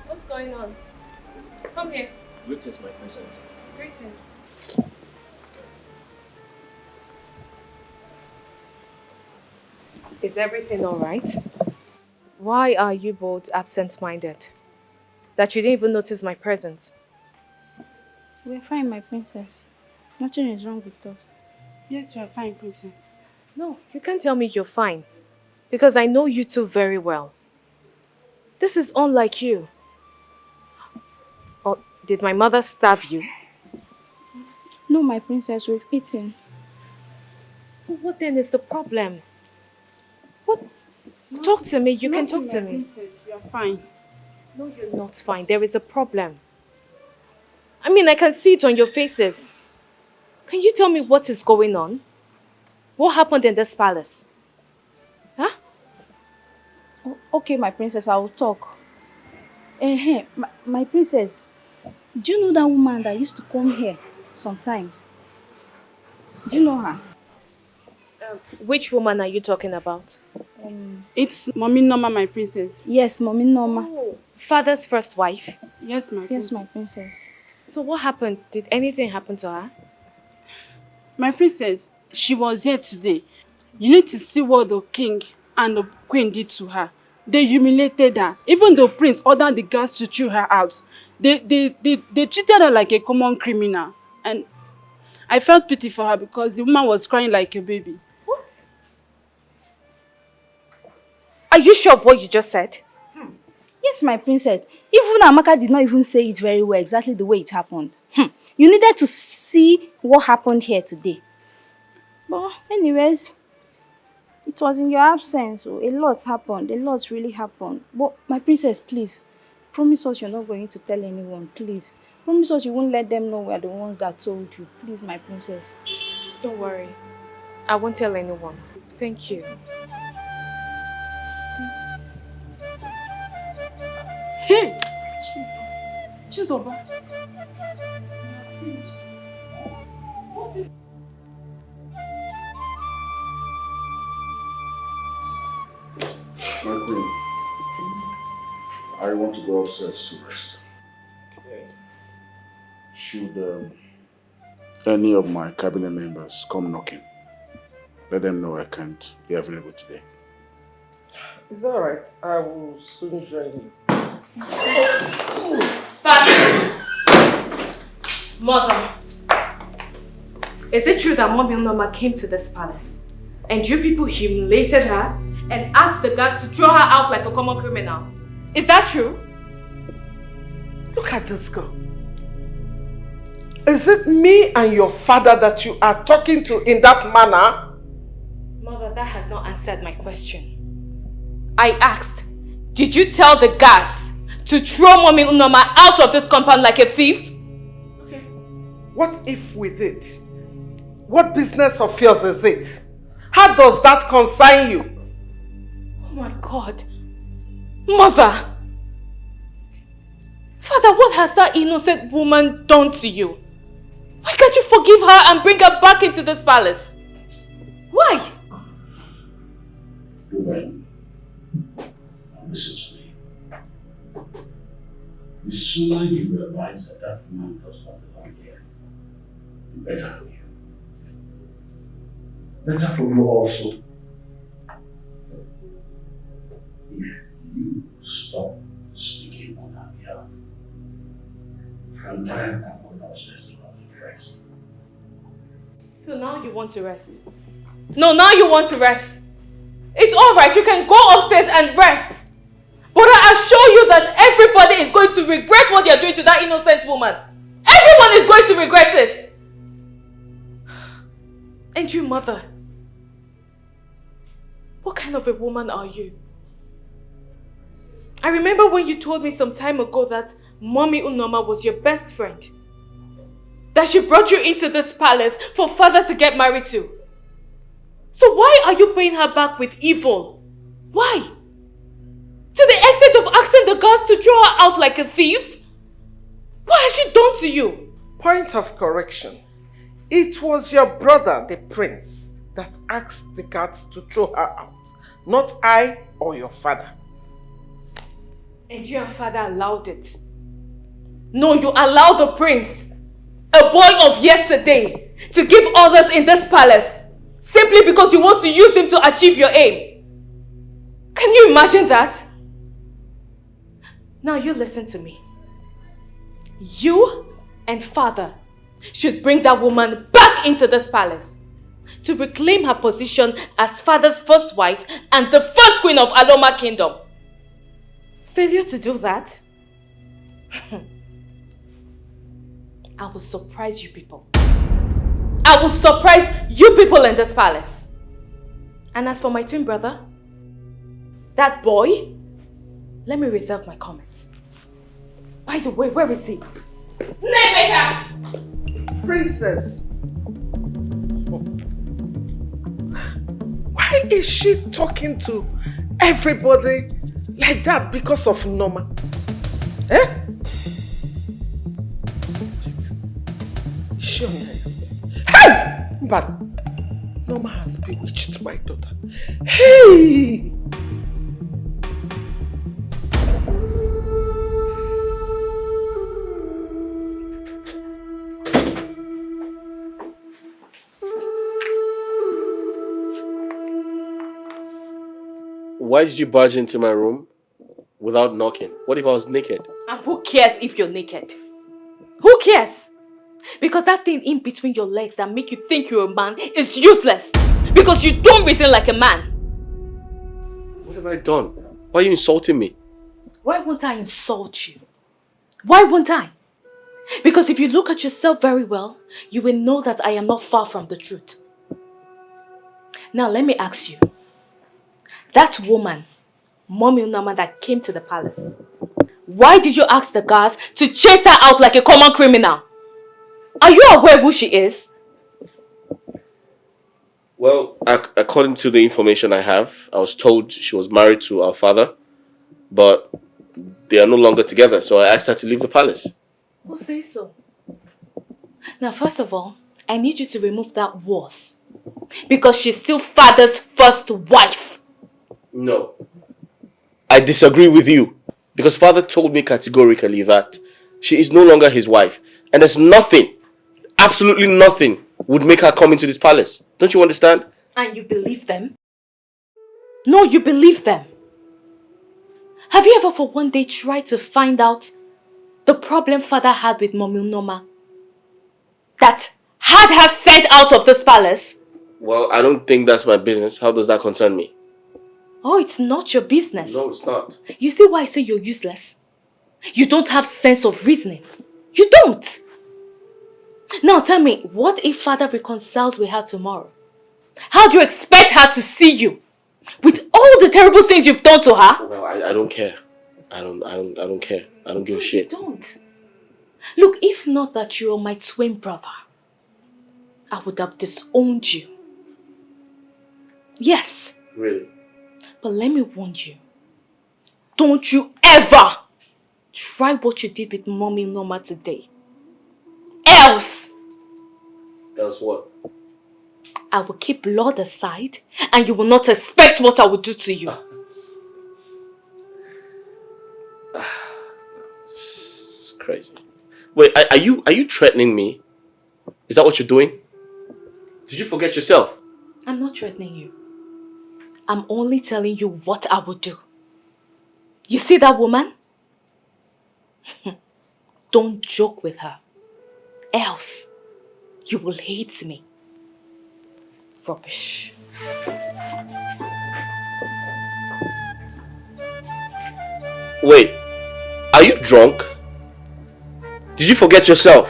What's going on? Come here. Greetings, my princess. Greetings. Is everything alright? Why are you both absent-minded? That you didn't even notice my presence? We're fine, my princess. Nothing is wrong with us. Yes, we're fine, princess. No, you can't tell me you're fine. Because I know you two very well. This is unlike you. Or did my mother starve you? No, my princess, we've eaten. So what then is the problem? What? Talk to me, you can talk to me. Princess, we are fine. No, you're not fine. There is a problem. I mean, I can see it on your faces. Can you tell me what is going on? What happened in this palace? Huh? Okay, my princess, I will talk. My princess, do you know that woman that used to come here sometimes? Do you know her? Which woman are you talking about? It's Mommy Norma, my princess. Yes, Mommy Norma. Oh, father's first wife? Yes, my princess. Yes, my princess. So what happened? Did anything happen to her? My princess, she was here today. You need to see what the king and the queen did to her. They humiliated her. Even the prince ordered the guards to throw her out. They treated her like a common criminal. And I felt pity for her because the woman was crying like a baby. What? Are you sure of what you just said? Yes, my princess. Even Amaka did not even say it very well, exactly the way it happened. You needed to see what happened here today. But anyways, it was in your absence. So a lot happened. A lot really happened. But my princess, please, promise us you're not going to tell anyone, please. Promise us you won't let them know we're the ones that told you. Please, my princess. Don't worry. I won't tell anyone. Thank you. Hey! Chizoba. My queen, I want to go upstairs to rest. Okay. Should any of my cabinet members come knocking, let them know I can't be available today. It's alright. I will soon join you. Father! Mother! Is it true that Mommy Norma came to this palace and you people humiliated her and asked the guards to throw her out like a common criminal? Is that true? Look at this girl. Is it me and your father that you are talking to in that manner? Mother, that has not answered my question. I asked, did you tell the guards to throw Mommy Norma out of this compound like a thief? Okay. What if we did? What business of yours is it? How does that concern you? Oh my God. Mother! Father, what has that innocent woman done to you? Why can't you forgive her and bring her back into this palace? Why? Ruben, listen to me. sooner you realize that that woman does not belong here, the better for you. Better for you also if you stop speaking on her behalf. I'm tired. I'm going upstairs to have to rest. So now you want to rest? No, now you want to rest. It's alright, you can go upstairs and rest. But I assure you that everybody is going to regret what they're doing to that innocent woman. Everyone is going to regret it. And you, mother, what kind of a woman are you? I remember when you told me some time ago that Mommy Norma was your best friend. That she brought you into this palace for father to get married to. So why are you paying her back with evil? Why? To the extent of asking the guards to throw her out like a thief? What has she done to you? Point of correction. It was your brother, the prince, that asked the guards to throw her out. Not I or your father. And your father allowed it. No, you allowed the prince, a boy of yesterday, to give orders in this palace simply because you want to use him to achieve your aim. Can you imagine that? Now you listen to me. You and father should bring that woman back into this palace to reclaim her position as father's first wife and the first queen of Aloma Kingdom. Failure to do that? I will surprise you people. I will surprise you people in this palace. And as for my twin brother, that boy, let me reserve my comments. By the way, where is he? Naymaker! Princess! Why is she talking to everybody like that because of Norma? Eh? Wait. Is she on her explain? Hey! But Norma has bewitched my daughter. Hey! Why did you barge into my room without knocking? What if I was naked? And who cares if you're naked? Who cares? Because that thing in between your legs that make you think you're a man is useless. Because you don't reason like a man. What have I done? Why are you insulting me? Why won't I insult you? Why won't I? Because if you look at yourself very well, you will know that I am not far from the truth. Now let me ask you. That woman, Mommy Norma, that came to the palace, why did you ask the guards to chase her out like a common criminal? Are you aware who she is? Well, according to the information I have, I was told she was married to our father, but they are no longer together, so I asked her to leave the palace. Who says so? Now, first of all, I need you to remove that was, because she's still father's first wife. No. I disagree with you, because father told me categorically that she is no longer his wife, and there's nothing, absolutely nothing, would make her come into this palace. Don't you understand? And you believe them? No, you believe them. Have you ever for one day tried to find out the problem father had with Mommy Norma that had her sent out of this palace? Well, I don't think that's my business. How does that concern me? Oh, it's not your business. No, it's not. You see why I say you're useless? You don't have sense of reasoning. You don't. Now tell me, what if father reconciles with her tomorrow? How do you expect her to see you? With all the terrible things you've done to her? Well, I don't care. I don't care. I don't give a shit. Don't. Look, if not that you're my twin brother, I would have disowned you. Yes. Really? But let me warn you. Don't you ever try what you did with Mommy Norma today. Else what? I will keep Lord aside and you will not expect what I will do to you. Crazy. Wait, are you threatening me? Is that what you're doing? Did you forget yourself? I'm not threatening you. I'm only telling you what I would do. You see that woman? Don't joke with her. Else, you will hate me. Rubbish. Wait, are you drunk? Did you forget yourself?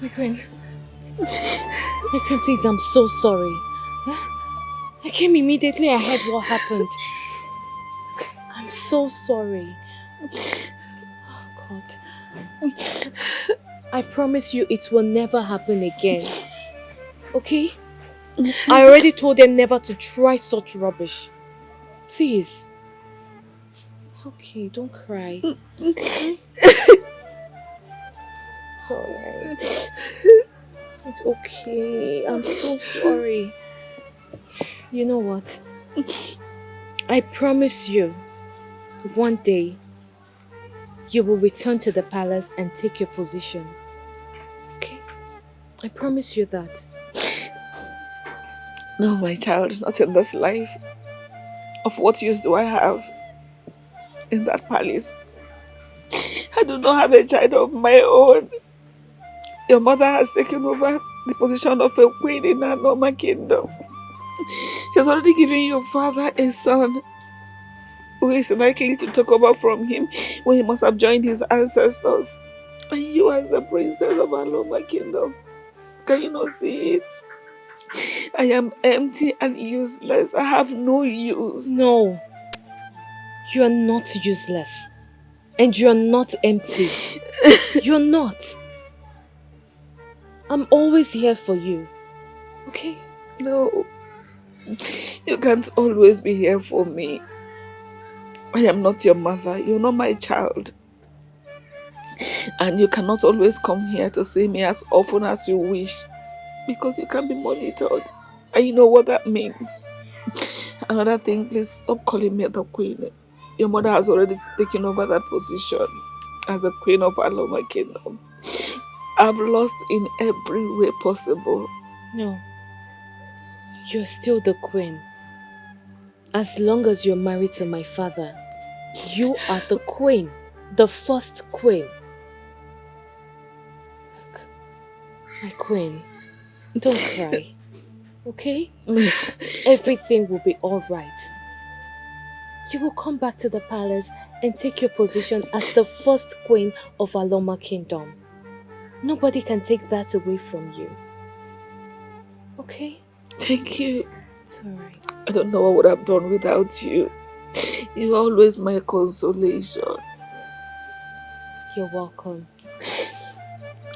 My queen. My queen, please, I'm so sorry. I came immediately. I heard what happened. I'm so sorry. Oh, God. I promise you it will never happen again. Okay? I already told them never to try such rubbish. Please. It's okay. Don't cry. It's alright. It's okay. I'm so sorry. You know what? I promise you, one day, you will return to the palace and take your position. Okay? I promise you that. No, my child, not in this life. Of what use do I have in that palace? I do not have a child of my own. Your mother has taken over the position of a queen in her Norma kingdom. She has already given your father a son who is likely to take over from him when he must have joined his ancestors. And you as the princess of our Norma kingdom, can you not see it? I am empty and useless. I have no use. No. You are not useless. And you are not empty. You're not. I'm always here for you. Okay? No. You can't always be here for me. I am not your mother. You're not my child. And you cannot always come here to see me as often as you wish. Because you can be monitored. And you know what that means. Another thing, please stop calling me the queen. Your mother has already taken over that position as the queen of Aloma Kingdom. I've lost in every way possible. No. You're still the queen. As long as you're married to my father, you are the queen. The first queen. Look, my queen, don't cry. Okay? Everything will be alright. You will come back to the palace and take your position as the first queen of Aloma Kingdom. Nobody can take that away from you. Okay? Thank you. It's alright. I don't know what I would have done without you. You're always my consolation. You're welcome.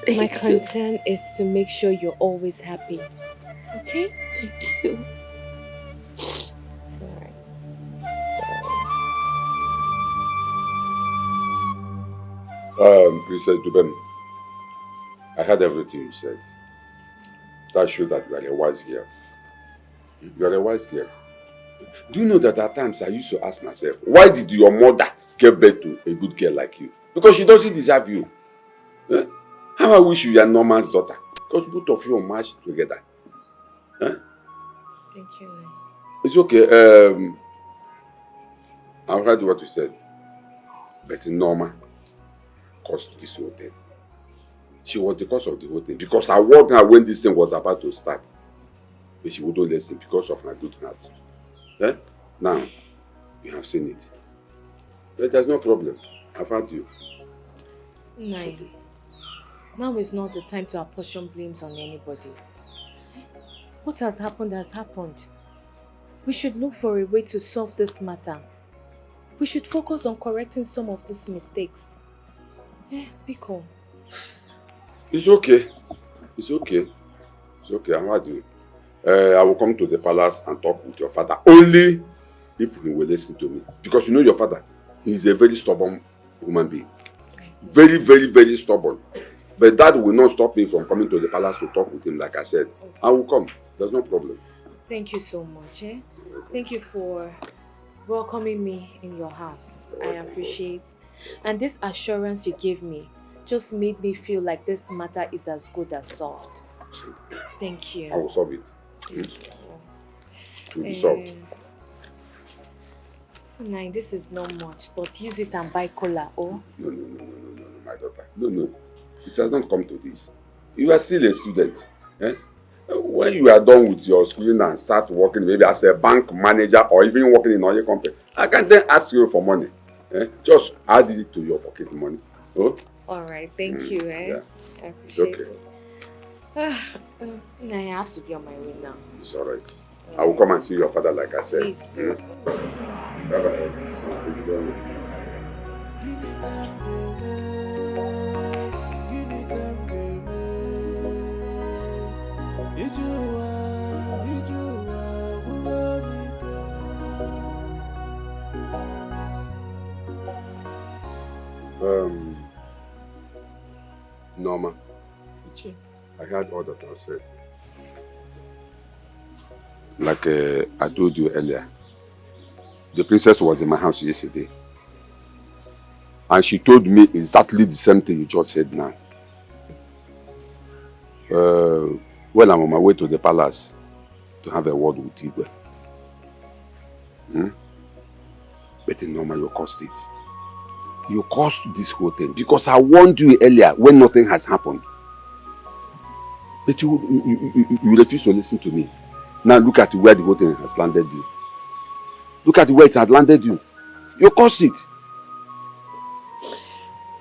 My concern is to make sure you're always happy. Okay? Thank you. It's alright. It's alright. Princess Dubem, I heard everything you said. That shows that you are a wise girl. You are a wise girl. Do you know that at times I used to ask myself, why did your mother give birth to a good girl like you? Because she doesn't deserve you. Eh? How I wish you were Norman's daughter. Because both of you are matched together. Eh? Thank you. It's okay. I heard what you said. But Norma caused this whole thing. She was the cause of the whole thing. Because I warned her when this thing was about to start. But she wouldn't listen because of my good heart. Eh? Now, you have seen it. But there's no problem. I've had you. Nine. Okay. Now is not the time to apportion blames on anybody. What has happened has happened. We should look for a way to solve this matter. We should focus on correcting some of these mistakes. Biko. It's okay. It's okay. It's okay. I've had you. I will come to the palace and talk with your father. Only if he will listen to me. Because you know your father, he is a very stubborn human being. Very, very, very stubborn. But that will not stop me from coming to the palace to talk with him, like I said. Okay. I will come. There's no problem. Thank you so much. Thank you for welcoming me in your house. I appreciate. And this assurance you gave me just made me feel like this matter is as good as solved. Thank you. I will solve it. Thank you. It will be solved. Nah, this is not much, but use it and buy cola, oh? No, my daughter. No. It has not come to this. You are still a student. When you are done with your schooling and start working maybe as a bank manager or even working in another company, I can then ask you for money. Just add it to your pocket money. Oh? Alright, thank you. Yeah. I appreciate it. I have to be on my way now. It's alright. I will come and see your father like I said. Please do. Bye-bye. Norma, I heard all that I said. Like I told you earlier, the princess was in my house yesterday. And she told me exactly the same thing you just said now. Well, I'm on my way to the palace to have a word with Igwe. But Norma, you caused it. You caused this whole thing because I warned you earlier when nothing has happened. But you refuse to listen to me. Now look at where the whole thing has landed you. Look at where it had landed you. You caused it.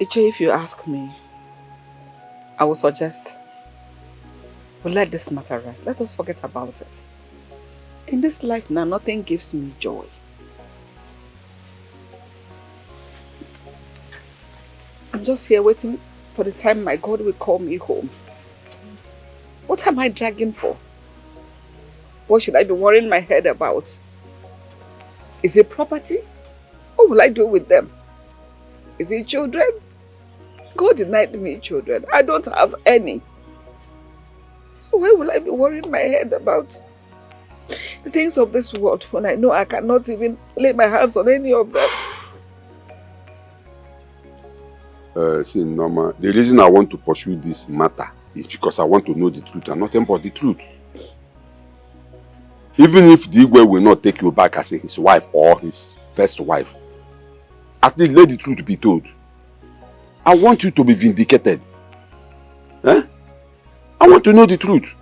UCHE, if you ask me, I will suggest we let this matter rest. Let us forget about it. In this life now, nothing gives me joy. I'm just here waiting for the time my God will call me home. What am I dragging for? What should I be worrying my head about? Is it property? What will I do with them? Is it children? God denied me children. I don't have any. So why will I be worrying my head about the things of this world when I know I cannot even lay my hands on any of them? See, Norma, the reason I want to pursue this matter is because I want to know the truth and nothing but the truth. Even if the Igwe will not take you back as his wife or his first wife, at least let the truth be told. I want you to be vindicated. I want to know the truth.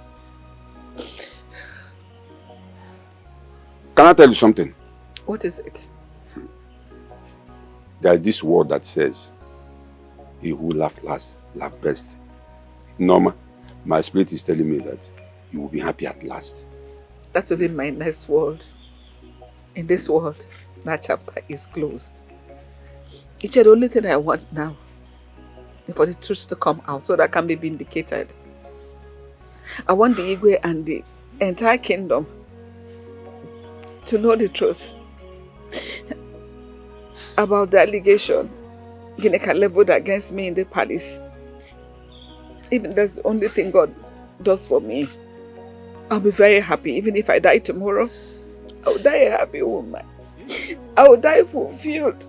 Can I tell you something? What is it? There is this word that says, he who laughs last, laughs best. Norma, my spirit is telling me that you will be happy at last. That will be my next word. In this world, that chapter is closed. UCHE, the only thing I want now is for the truth to come out so that I can be vindicated. I want the Igwe and the entire kingdom to know the truth about the allegation Gineka leveled against me in the palace. Even that's the only thing God does for me. I'll be very happy. Even if I die tomorrow, I'll die a happy woman. I will die fulfilled.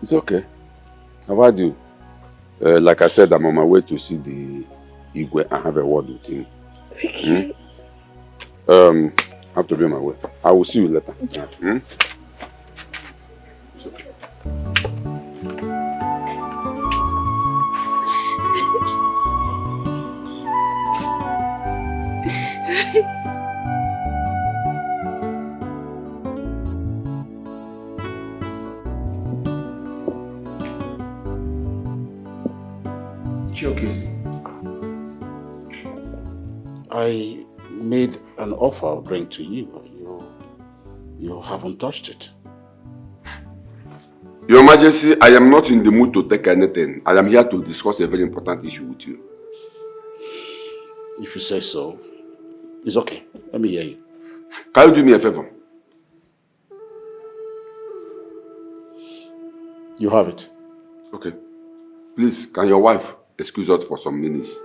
It's okay. How about you? Like I said, I'm on my way to see the Igwe and have a word with him. Thank you. I have to be on my way. I will see you later. Okay. It's okay. Okay. I made an offer of drink to you. You haven't touched it. Your Majesty, I am not in the mood to take anything. I am here to discuss a very important issue with you. If you say so, it's okay. Let me hear you. Can you do me a favor? You have it. Okay. Please, can your wife excuse us for some minutes?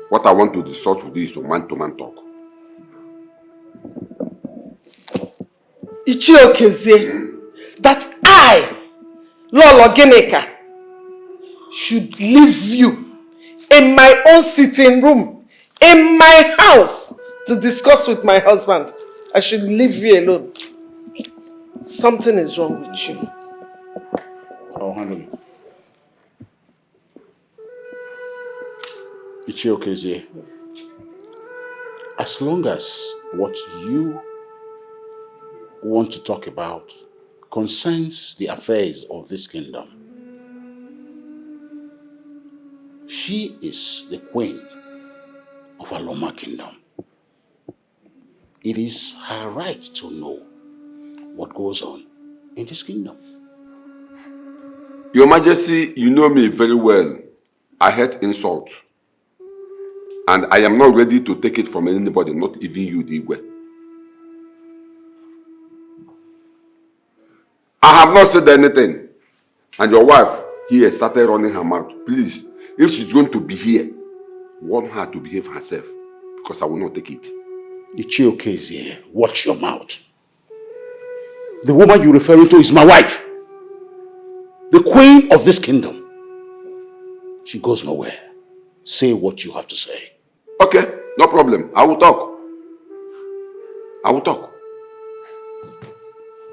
What I want to discuss with you is a man-to-man talk. Ichiokezie, that I, Lolo Gineka, should leave you in my own sitting room, in my house, to discuss with my husband. I should leave you alone. Something is wrong with you. I'll handle it. Ichiokezie, as long as what you want to talk about concerns the affairs of this kingdom, she is the queen of Aloma kingdom. It is her right to know what goes on in this kingdom. Your Majesty, you know me very well. I hate insult. And I am not ready to take it from anybody, not even you, Digwe. I have not said anything. And your wife here started running her mouth. Please, if she's going to be here, warn her to behave herself, because I will not take it. Ichiokezie, watch your mouth. The woman you're referring to is my wife. The queen of this kingdom. She goes nowhere. Say what you have to say. Okay, no problem. I will talk. I will talk.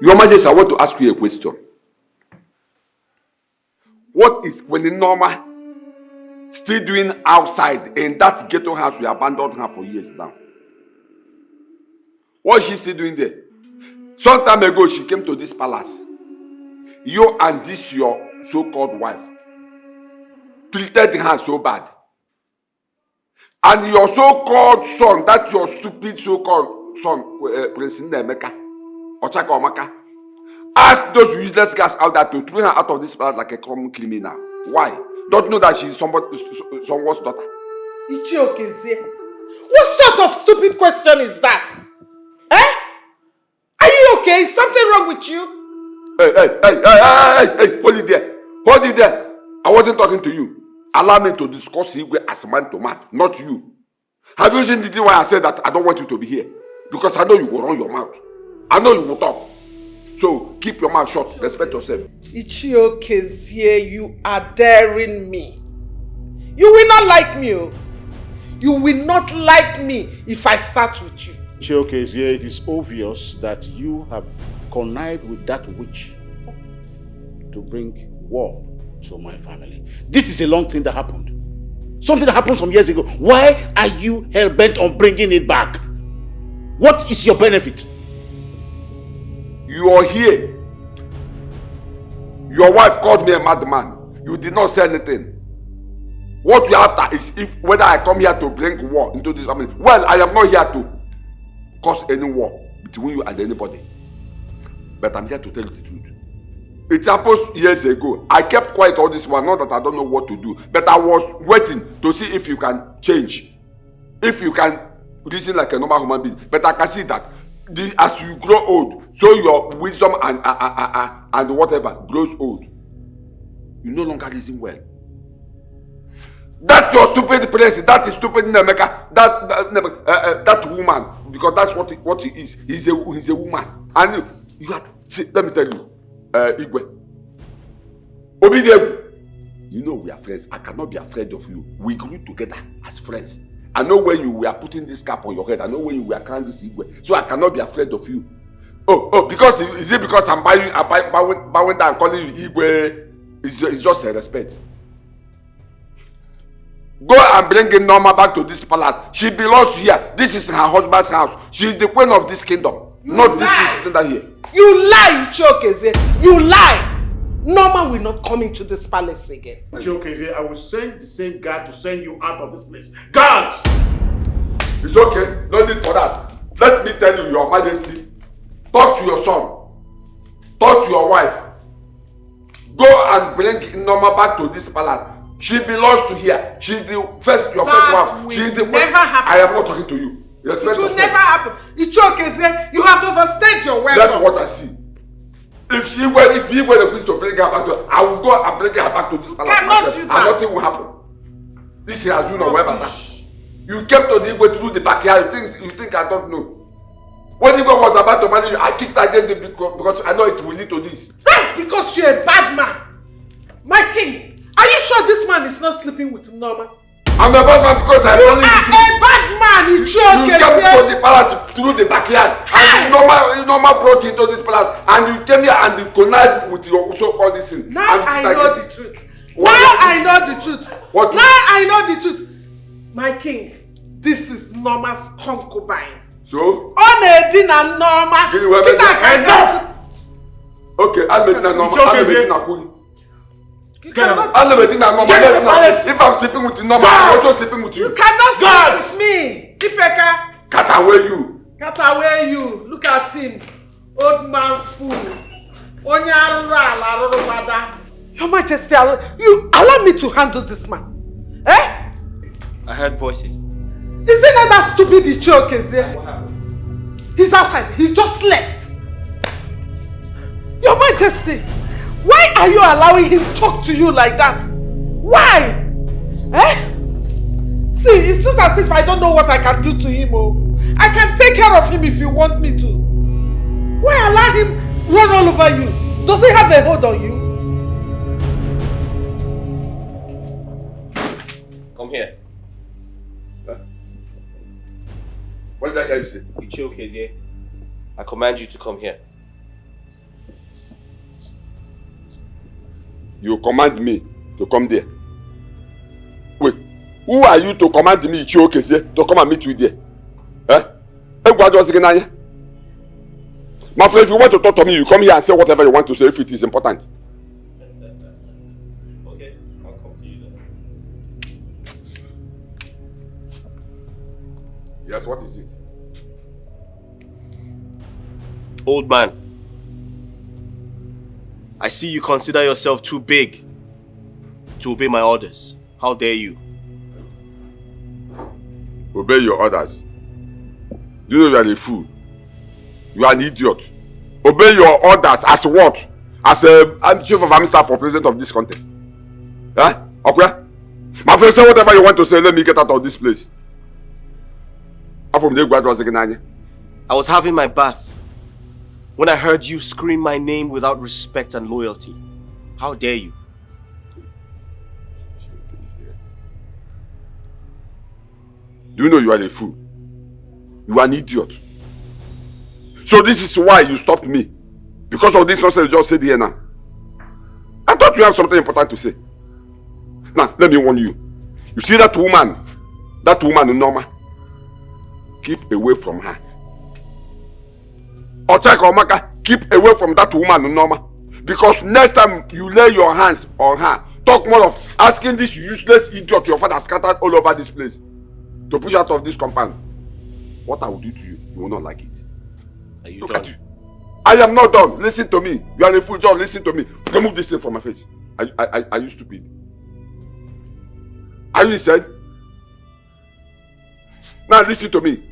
Your Majesty, I want to ask you a question. What is Queen Norma still doing outside in that ghetto house we abandoned her for years now? What is she still doing there? Some time ago, she came to this palace. You and this your so-called wife treated her so bad. And your so-called son, that your stupid so-called son, Prince Nemeka, Ochaka Omaka, asked those useless guys out there to throw her out of this palace like a common criminal. Why? Don't know that she's someone's daughter. Ichiokezie, what sort of stupid question is that? Eh? Are you okay? Is something wrong with you? Hey, hold it there. Hold it there. I wasn't talking to you. Allow me to discuss Igwe as man to man, not you. Have you seen the reason why I said that I don't want you to be here? Because I know you will run your mouth. I know you will talk. So keep your mouth shut. Respect yourself. Ichiokezie, you are daring me. You will not like me. You will not like me if I start with you. Ichiokezie, it is obvious that you have connived with that witch to bring war to my family. This is a long thing that happened. Something that happened some years ago. Why are you hell-bent on bringing it back? What is your benefit? You are here. Your wife called me a madman. You did not say anything. What we are after is whether I come here to bring war into this family. Well, I am not here to cause any war between you and anybody. But I'm here to tell you the truth. It happened years ago. I kept quiet all this while, not that I don't know what to do. But I was waiting to see if you can change. If you can reason like a normal human being. But I can see that as you grow old, so your wisdom and whatever grows old. You no longer reason well. That's your stupid place. That is stupid Nemeka. That woman, because that's what he is. He's a woman. And you have, see, let me tell you, Igwe. Obidegu. You know we are friends. I cannot be afraid of you. We grew together as friends. I know when you were putting this cap on your head. I know when you were carrying this Igwe. So I cannot be afraid of you. Because is it because I'm bowing down and calling you Igwe? It's just a respect. Go and bring in Norma back to this palace. She belongs here. This is her husband's house. She is the queen of this kingdom. Not this thing here. You lie, Ichiokezie. You lie. Norma will not come into this palace again. Ichiokezie, I will send the same guard to send you out of this place. Guards! It's okay. No need for that. Let me tell you, Your Majesty. Talk to your son. Talk to your wife. Go and bring Norma back to this palace. She belongs to here. She's your first wife. She's the never happen. I am not talking to you. Respect it will yourself. never happen. Ichiokezie, you have overstayed your welcome. That's what I see. If he were the priest to bring her back to, I will go and bring her back to this palace myself, and nothing will happen. This has you know where better. You kept on the way through the backyard. You think I don't know? When Igwe was about to marry you, I kicked against it because I know it will lead to this. That's because you're a bad man. My king, are you sure this man is not sleeping with Norma? I'm a bad man because I You are a bad man, You came to the palace through the backyard, and Norma brought you into this palace, and you came here and you connived with your so-called this thing. Now I know the truth. Now I know the truth. What? Now I know the truth. My king, this is Norma's concubine. So? Onedina Norma. Enough! Okay, I'll make Norma. I'll make Norma. If I'm sleeping with Norma, I'm also sleeping with you. You cannot sleep with me. Ipeka. Cut away you. Cut away you. Look at him. Old man fool. Your Majesty, you allow me to handle this man. Eh? I heard voices. Is it not that stupid Ichiokezie? What happened? He's outside. He just left. Your Majesty, why are you allowing him to talk to you like that? Why? Eh? See, it's not as if I don't know what I can do to him. Oh. I can take care of him if you want me to. Why allow him run all over you? Does he have a hold on you? Come here. Huh? What did I hear you say? Ichiokezie, I command you to come here. You command me to come there. Wait, who are you to command me, Ichiokezie, to come and meet you there? Eh? My friend, if you want to talk to me, you come here and say whatever you want to say if it is important. Okay, I'll come to you then. Yes, what is it? Old man, I see you consider yourself too big to obey my orders. How dare you? Obey your orders. You know you are a fool. You are an idiot. Obey your orders as what? As I'm chief of army staff for president of this country. Huh? Okay? My friend, say whatever you want to say. Let me get out of this place. I was having my bath when I heard you scream my name without respect and loyalty. How dare you? Do you know you are a fool? You are an idiot. So this is why you stopped me. Because of this nonsense you just said here now. I thought you have something important to say. Now, let me warn you. You see that woman Norma? Keep away from her. Ochaka Omaka, keep away from that woman Norma. Because next time you lay your hands on her, talk more of asking this useless idiot your father scattered all over this place to push out of this compound. What I will do to you, you will not like it. Are you Look done? at you. I am not done. Listen to me. You are a fool. Just listen to me. Remove this thing from my face. Are you stupid? Are you insane? Now listen to me.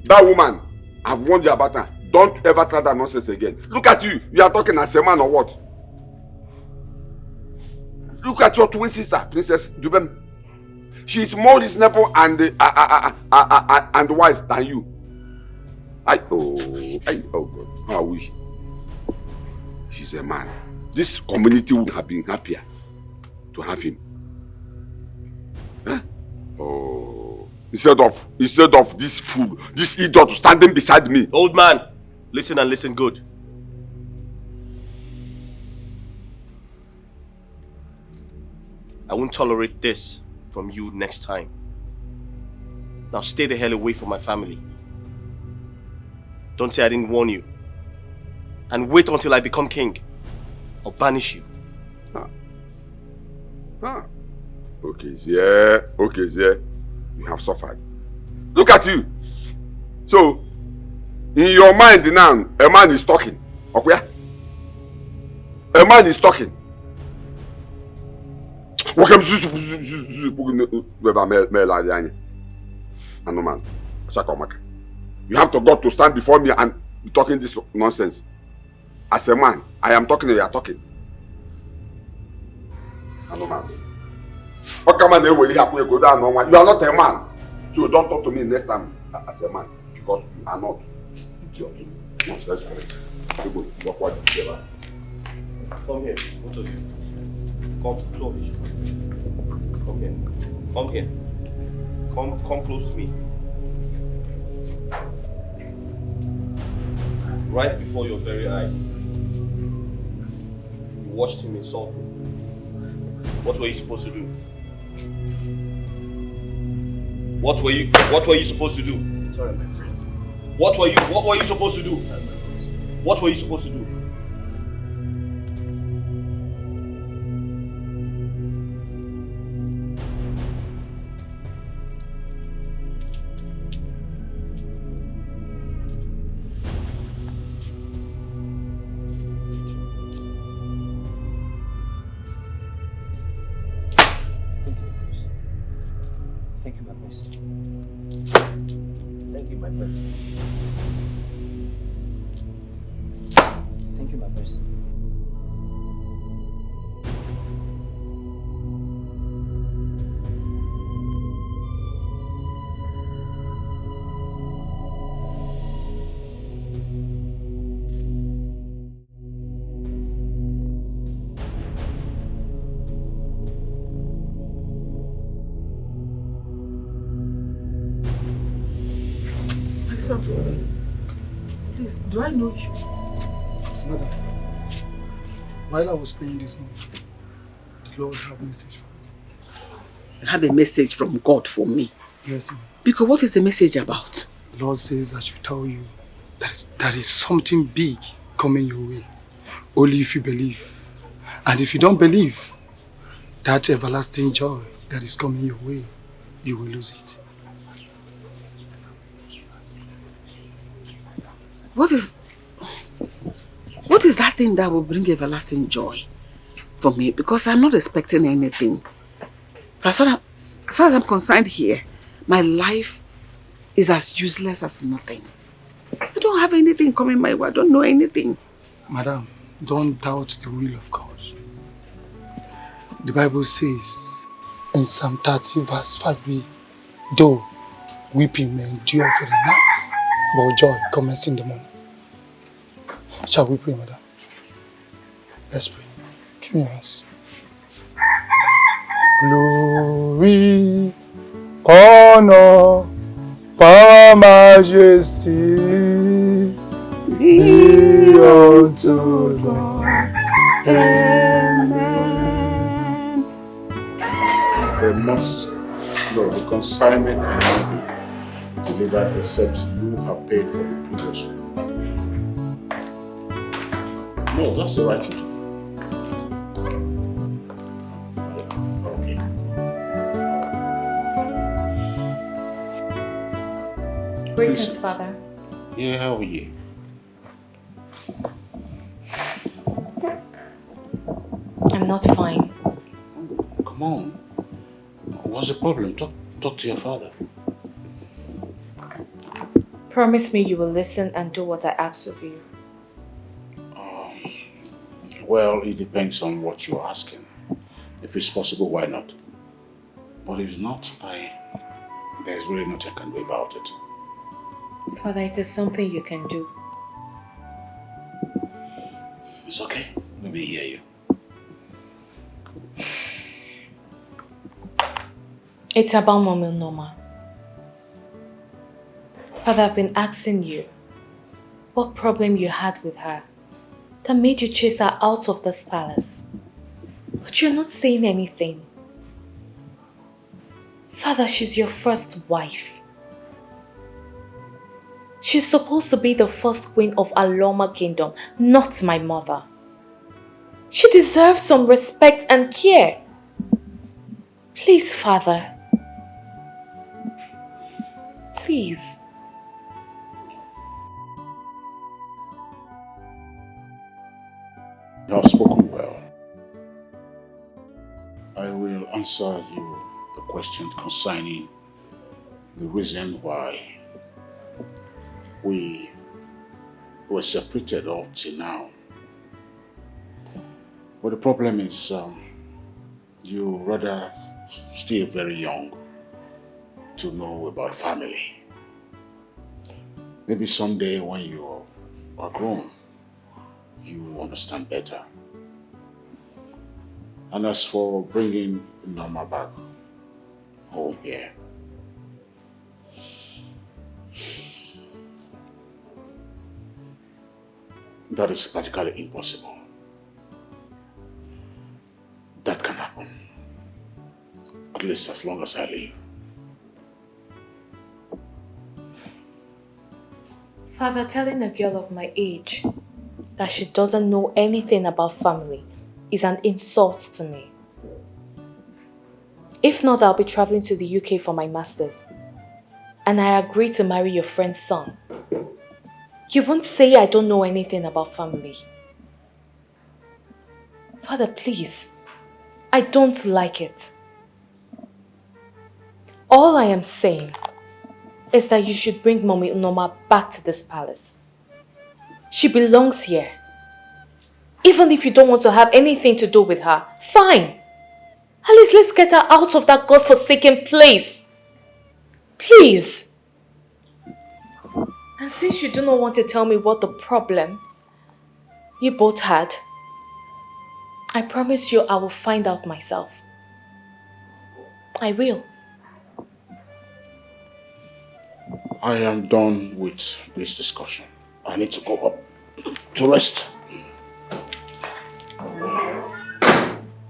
That woman, I've warned you about her. Don't ever try that nonsense again. Look at you. You are talking as a man or what? Look at your twin sister, Princess Dubem. She is more reasonable and wise than you. Oh God, how I wish. He's a man. This community would have been happier to have him. Huh? Oh, instead of this fool, this idiot standing beside me. Old man, listen and listen good. I won't tolerate this from you next time. Now stay the hell away from my family. Don't say I didn't warn you. And wait until I become king. I'll banish you. Okay, Zia. You have suffered. Look at you. So, in your mind now, a man is talking. Okay? A man is talking. Anoman, Chakomaka. You have to go to stand before me and be talking this nonsense. As a man, I am talking and you are talking. Anoman. You are not a man. So don't talk to me next time as a man. Because you are not. Idiot. Nonsense. Come here, both of you. Come, two of you. Come here. Come here. Come close to me. Right before your very eyes, you watched him insult me. What were you supposed to do? What were you supposed to do? Sorry, my prince. What were you supposed to do? Sorry, my prince. What were you supposed to do? Thank you, my prince. Thank you, my prince. Thank you, my prince. Please, do I know you? Madam, while I was praying this morning, the Lord have a message for me. You have a message from God for me? Yes, ma'am. Because what is the message about? The Lord says I should tell you that is something big coming your way. Only if you believe. And if you don't believe, that everlasting joy that is coming your way, you will lose it. What is that thing that will bring everlasting joy for me? Because I'm not expecting anything. As far as I'm concerned here, my life is as useless as nothing. I don't have anything coming my way. I don't know anything. Madam, don't doubt the will of God. The Bible says in Psalm 30 verse 5b, though weeping may endure for the night, but joy comes in the morning. Shall we pray, madam? Let's pray. Give me your hands. Glory, honor, power, majesty be unto God. Amen. The consignment cannot be delivered except you have paid for the previous one. No, that's the right thing. Okay. Greetings, Father. Yeah, how are you? I'm not fine. Come on. What's the problem? Talk to your father. Promise me you will listen and do what I ask of you. Well, it depends on what you're asking. If it's possible, why not? But if not, there's really nothing I can do about it. Father, it is something you can do. It's okay. Let me hear you. It's about Mommy Norma. Father, I've been asking you what problem you had with her that made you chase her out of this palace. But you're not saying anything. Father, she's your first wife. She's supposed to be the first queen of Aloma Kingdom, not my mother. She deserves some respect and care. Please, Father. Please. You have spoken well. I will answer you the question concerning the reason why we were separated up till now. But the problem is, you rather still very young to know about family. Maybe someday when you are grown, you will understand better. And as for bringing Norma back home here, that is practically impossible. That can happen, at least as long as I live. Father, telling a girl of my age that she doesn't know anything about family is an insult to me. If not, I'll be traveling to the UK for my master's. And I agree to marry your friend's son. You won't say I don't know anything about family. Father, please. I don't like it. All I am saying is that you should bring Mommy Norma back to this palace. She belongs here. Even if you don't want to have anything to do with her, fine. At least let's get her out of that godforsaken place. Please. And since you do not want to tell me what the problem you both had, I promise you I will find out myself. I will. I am done with this discussion. I need to go up to rest.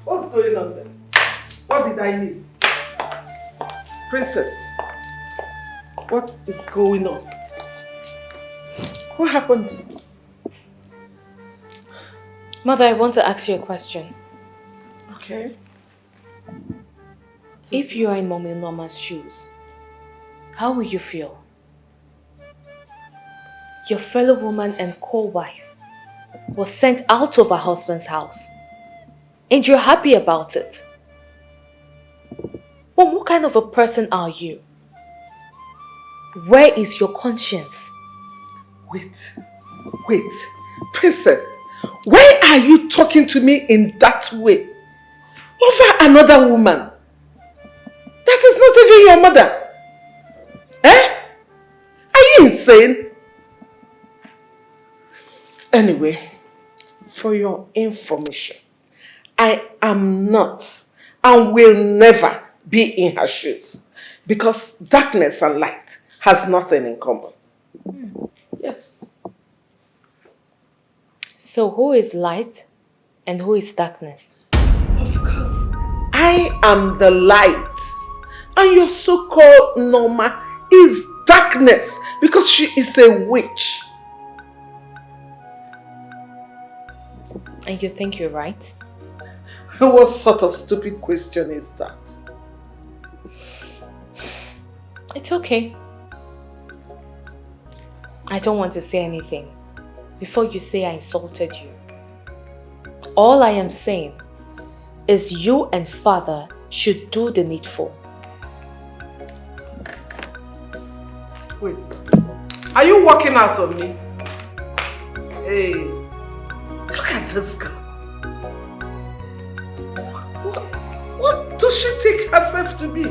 What's going on there? What did I miss? Princess, what is going on? What happened? Mother, I want to ask you a question. Okay. If you are in Mommy Norma's shoes, how will you feel? Your fellow woman and co-wife was sent out of her husband's house, and you're happy about it. Well, what kind of a person are you? Where is your conscience? Wait, Princess, why are you talking to me in that way? Over another woman? That is not even your mother. Eh? Are you insane? Anyway, for your information, I am not and will never be in her shoes because darkness and light has nothing in common. Yes. So who is light and who is darkness? Of course, I am the light and your so-called Norma is darkness because she is a witch. And you think you're right? What sort of stupid question is that? It's okay. I don't want to say anything before you say I insulted you. All I am saying is you and Father should do the needful. Wait, are you walking out on me? Hey, look at this girl. What does she take herself to be?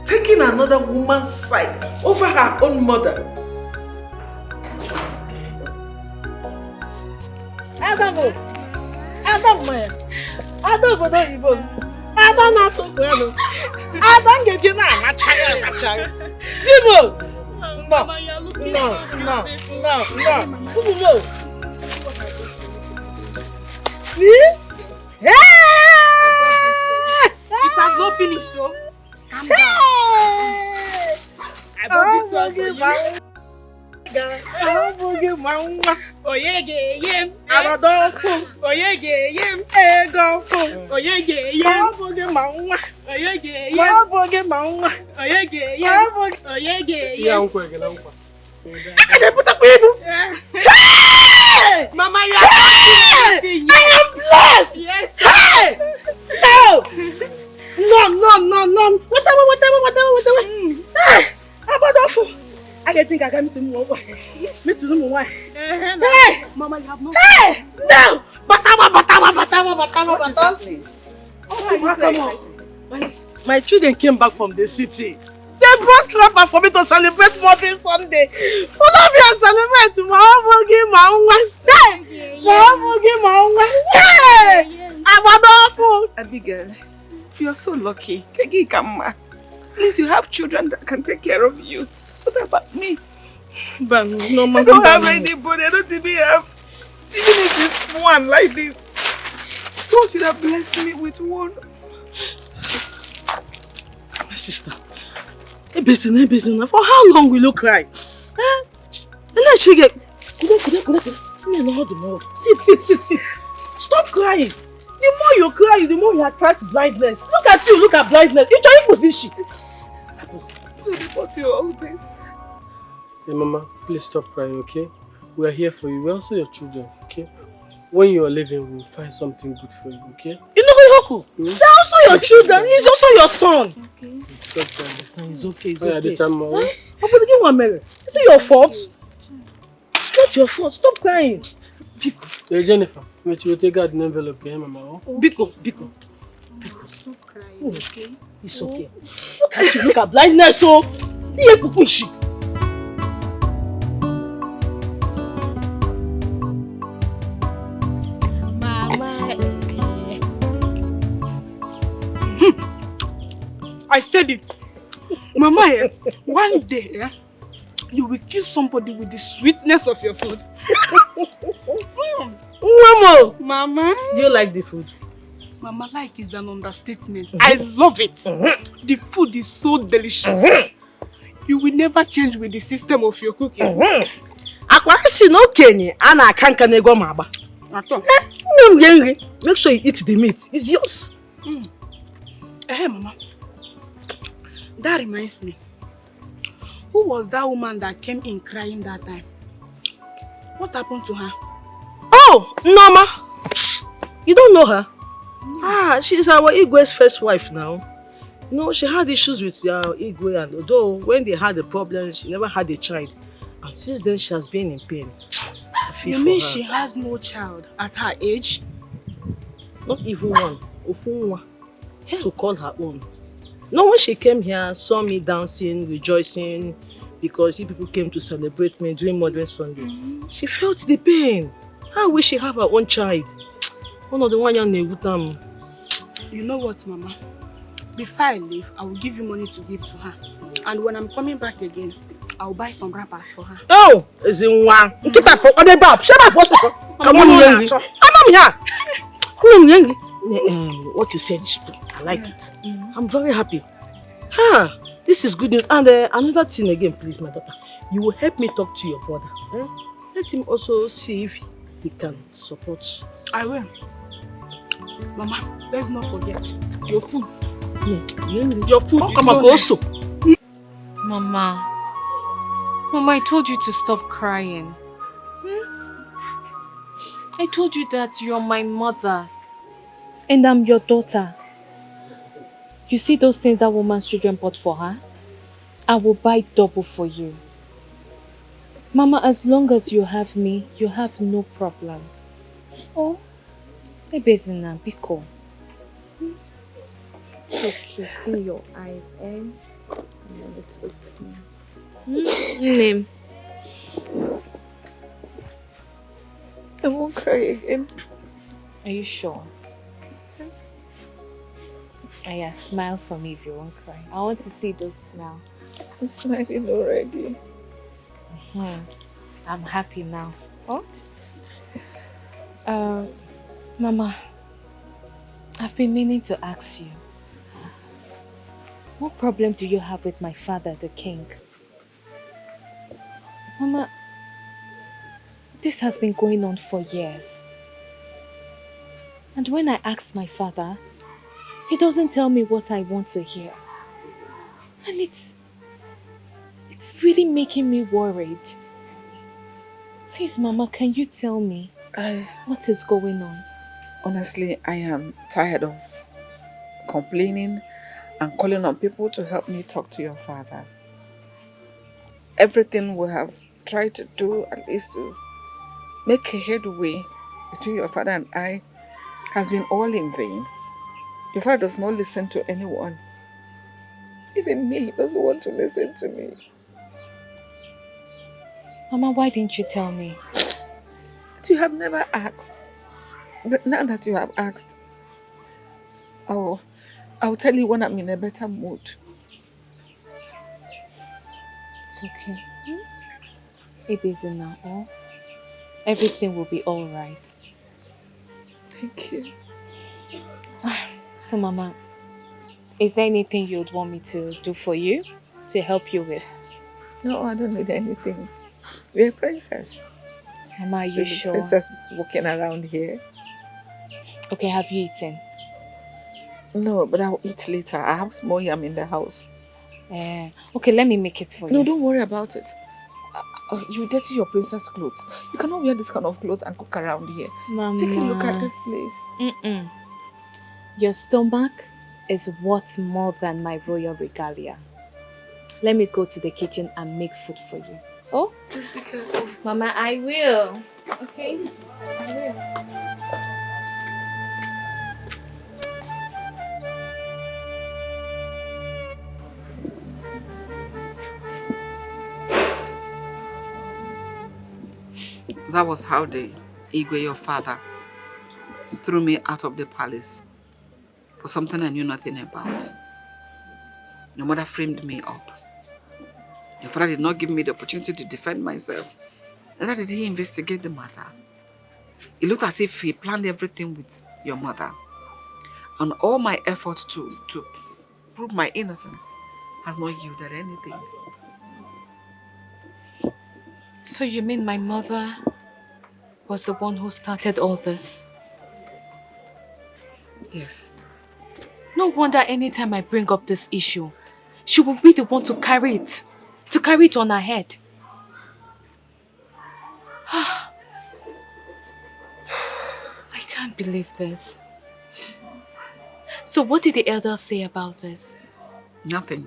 Taking another woman's side over her own mother. Adam, man. Adam, not so well. Adam, get you now. My child. No. It has not finished though. Calm down. I bought this one for you. Oyege yem. Abadofo. Oyege yem. Egofo. Oyege yem. Oyege yem. Oyege yem. Oyege yem. Mama, you are blessed. I am blessed. Yes. Hey! No. Whatever. Hey! Hey! Mama, you have no. Hey! No! Batawa. My children came back from the city. They brought rapper for me to celebrate Mother's Sunday. Follow me and celebrate my own wife. Hey! My own wife. Hey! I'm adorable. Abigail, you are so lucky. Kegi Kama. Please, you have children that can take care of you. What about me? But no, I don't have anybody. I don't even have. Even if it's one like this, God should have blessed me with one. My sister, Ebezina, for how long will you cry? Huh? And then she get. Sit. Stop crying. The more you cry, the more you attract blindness. Look at you, look at blindness. You try to position. What's your all this? Hey, Mama, please stop crying, okay? We are here for you. We're also your children, okay? When you are leaving, we'll find something good for you, okay? You know Yoku? They're also your children. He's also your son. Okay. It's okay. It's okay. Huh? I'm gonna give one minute. Is it your fault? It's not your fault. Stop crying. Hey, Jennifer, wait, you take out an envelope, okay, Mama? Biko. Stop crying, okay? It's okay. Look at you, look at blindness, so. I said it. Mama, one day, you will kill somebody with the sweetness of your food. Mama, do you like the food? Mama, like is an understatement. I love it. The food is so delicious. You will never change with the system of your cooking. Make sure you eat the meat. It's yours. Hey, Mama. That reminds me. Who was that woman that came in crying that time? What happened to her? Oh, Norma. You don't know her? No. She's our Igwe's first wife now. You know, she had issues with Igwe, and although when they had a problem, she never had a child. And since then, she has been in pain. You mean she has no child at her age? Not even one. Ofunwa. To call her own. No, when she came here, saw me dancing, rejoicing, because you people came to celebrate me during Mother's Sunday. She felt the pain. I wish she had her own child. One of the one young Negutam. You know what, Mama? Before I leave, I will give you money to give to her. And when I'm coming back again, I'll buy some wrappers for her. Oh, is in one. Shut up, come on, here. What you said is true. I like it. I'm very happy. This is good news. And another thing again, please, my daughter. You will help me talk to your brother. Let him also see if he can support. I will. Mama, let's not forget your food. Your food is so also. Mama, I told you to stop crying. I told you that you're my mother and I'm your daughter. You see those things that woman's children bought for her? I will buy double for you. Mama, as long as you have me, you have no problem. Oh, Ebezina, Biko. It's okay, clean your eyes, eh? It's okay. Name. I won't cry again. Are you sure? Yes. Yeah, smile for me if you won't cry. I want to see those smile. I'm smiling already. I'm happy now. Oh? Mama, I've been meaning to ask you. What problem do you have with my father, the king? Mama, this has been going on for years. And when I ask my father, he doesn't tell me what I want to hear. And it's really making me worried. Please, Mama, can you tell me what is going on? Honestly, I am tired of complaining and calling on people to help me talk to your father. everything we have tried to do, at least to make a headway between your father and I, has been all in vain. Your father does not listen to anyone. Even me, he doesn't want to listen to me. Mama, why didn't you tell me? But you have never asked. But now that you have asked, I'll tell you when I'm in a better mood. It's okay. Be busy now, oh? Everything will be alright. Thank you. So, Mama, is there anything you'd want me to do for you? To help you with? No, I don't need anything. You're a princess. Mama, are you sure? Princess walking around here. Okay, have you eaten? No, but I'll eat later. I have small yam in the house. Okay, let me make it for you. No, don't worry about it. You dirty your princess clothes. You cannot wear this kind of clothes and cook around here. Mama. Take a look at this place. Your stomach is worth more than my royal regalia. Let me go to the kitchen and make food for you. Oh? Please be careful. Mama, I will. Okay? I will. That was how the Igwe, your father, threw me out of the palace for something I knew nothing about. Your mother framed me up. Your father did not give me the opportunity to defend myself. Neither did he investigate the matter. It looked as if he planned everything with your mother. And all my efforts to prove my innocence has not yielded anything. So you mean my mother was the one who started all this? Yes. No wonder anytime I bring up this issue, she will be the one to carry it on her head. I can't believe this. So what did the elders say about this? Nothing.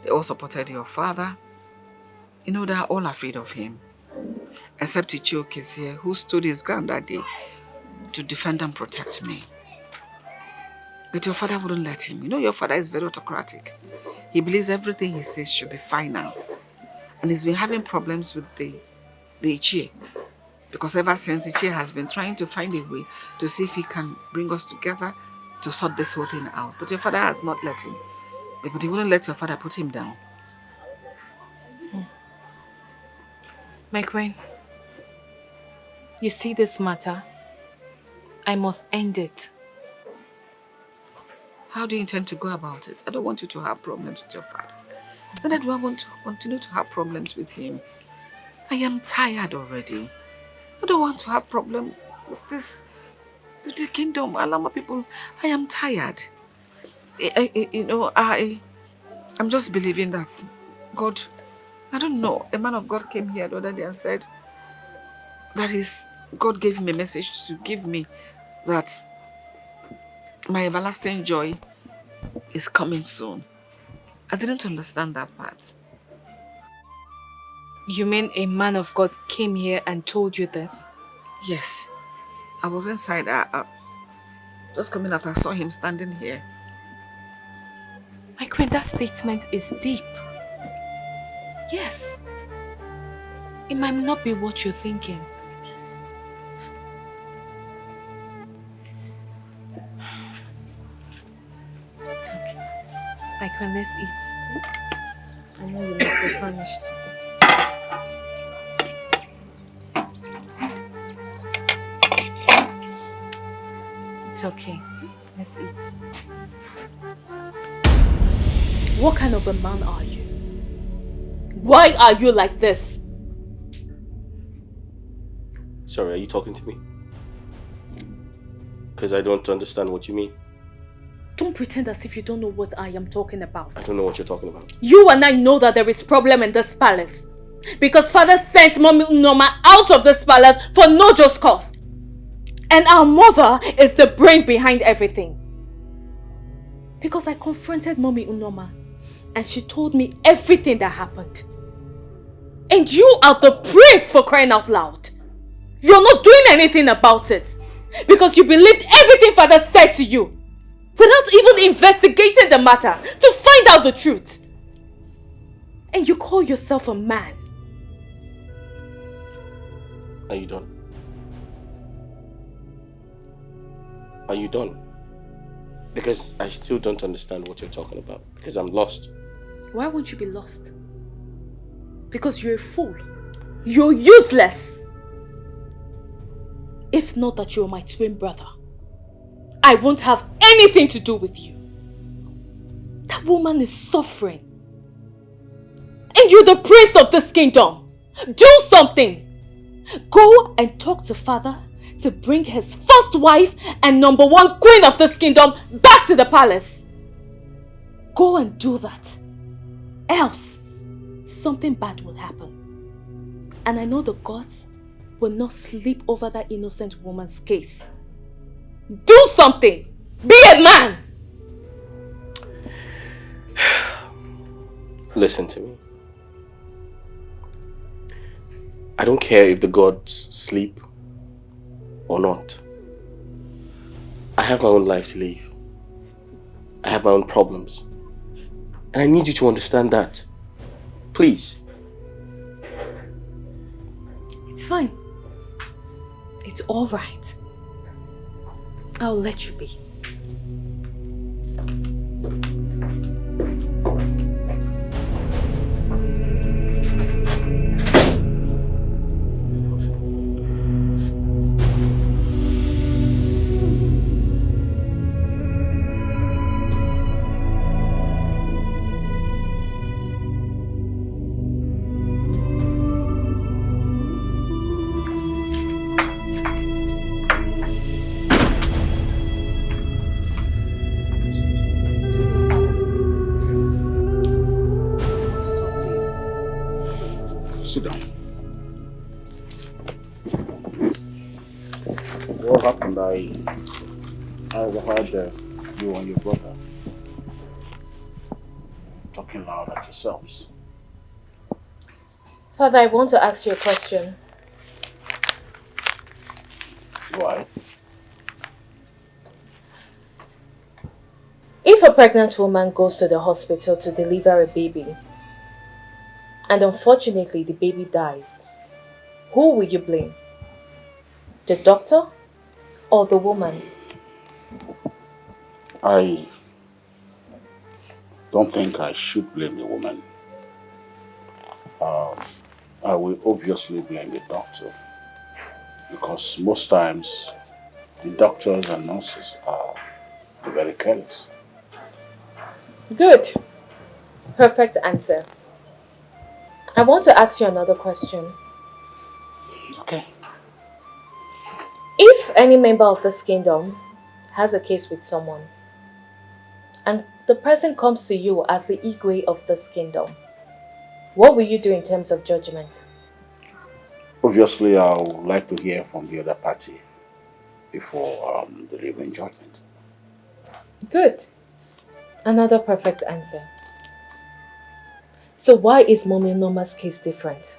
They all supported your father. You know, they are all afraid of him. Except UCHE, who stood his ground that day to defend and protect me. But your father wouldn't let him. You know, your father is very autocratic. He believes everything he says should be final. And he's been having problems with the UCHE. Because ever since, UCHE has been trying to find a way to see if he can bring us together to sort this whole thing out. But your father has not let him. But he wouldn't let your father put him down. My queen, you see this matter? I must end it. How do you intend to go about it? I don't want you to have problems with your father. Neither do I want to continue to have problems with him. I am tired already. I don't want to have problems with this, with the kingdom. Alama people, I am tired. I'm just believing that God, I don't know, a man of God came here the other day and said that God gave him a message to give me that my everlasting joy is coming soon. I didn't understand that part. You mean a man of God came here and told you this? Yes. I was inside. Just coming out, I saw him standing here. My queen, that statement is deep. Yes. It might not be what you're thinking. It's okay. My queen, let's eat. I know you must be famished. It's okay. Let's eat. What kind of a man are you? Why are you like this? Sorry, are you talking to me? Because I don't understand what you mean. Don't pretend as if you don't know what I am talking about. I don't know what you're talking about. You and I know that there is problem in this palace. Because father sent Mommy Norma out of this palace for no just cause. And our mother is the brain behind everything. Because I confronted Mommy Norma and she told me everything that happened. And you are the prince, for crying out loud. You're not doing anything about it. Because you believed everything father said to you. Without even investigating the matter to find out the truth. And you call yourself a man. Are you done? Are you done? Because I still don't understand what you're talking about. Because I'm lost. Why won't you be lost? Because you're a fool. You're useless. If not that you're my twin brother, I won't have anything to do with you. That woman is suffering. And you're the prince of this kingdom. Do something. Go and talk to father to bring his first wife and #1 queen of this kingdom back to the palace. Go and do that. Else, something bad will happen. And I know the gods will not sleep over that innocent woman's case. Do something! Be a man! Listen to me. I don't care if the gods sleep or not. I have my own life to live. I have my own problems. And I need you to understand that. Please. It's fine. It's all right. I'll let you be. Sit down. What happened? I overheard you and your brother talking loud at yourselves. Father, I want to ask you a question. Why? If a pregnant woman goes to the hospital to deliver a baby, and unfortunately the baby dies, who will you blame? The doctor or the woman? I don't think I should blame the woman. I will obviously blame the doctor, because most times the doctors and nurses are very careless. Good. Perfect answer. I want to ask you another question. It's okay. If any member of this kingdom has a case with someone, and the person comes to you as the Igwe of this kingdom, what will you do in terms of judgment? Obviously, I would like to hear from the other party before delivering judgment. Good. Another perfect answer. So why is Mommy Norma's case different?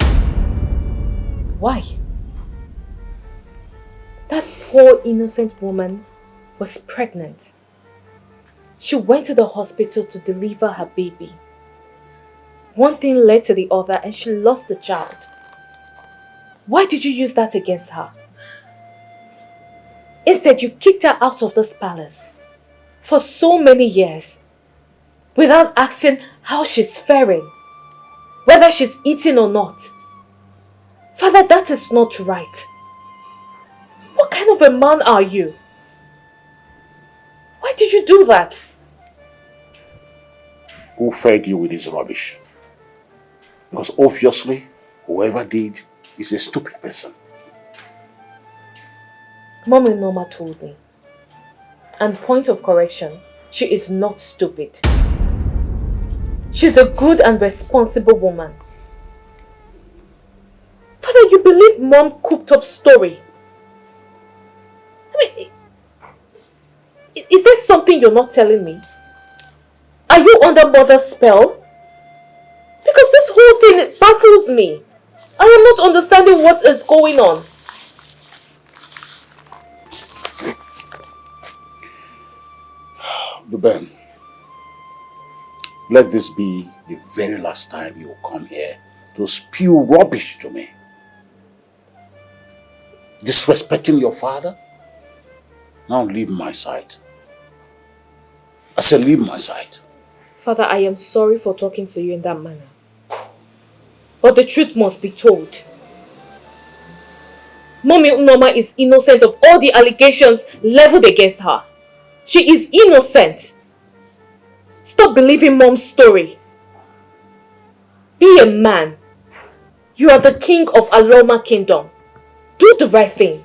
Why? That poor innocent woman was pregnant. She went to the hospital to deliver her baby. One thing led to the other and she lost the child. Why did you use that against her? Instead, you kicked her out of this palace for so many years without asking how she's faring, whether she's eating or not. Father, that is not right. What kind of a man are you? Why did you do that? Who fed you with this rubbish? Because obviously, whoever did is a stupid person. Mommy Norma told me. And point of correction, she is not stupid. She's a good and responsible woman. Father, you believe Mom cooked up story? I mean, is there something you're not telling me? Are you under mother's spell? Because this whole thing baffles me. I am not understanding what is going on. Ben, let this be the very last time you come here to spew rubbish to me. Disrespecting your father? Now leave my side. I said leave my side. Father, I am sorry for talking to you in that manner. But the truth must be told. Mommy Norma is innocent of all the allegations leveled against her. She is innocent. Stop believing Mom's story. Be a man. You are the king of Aloma Kingdom. Do the right thing.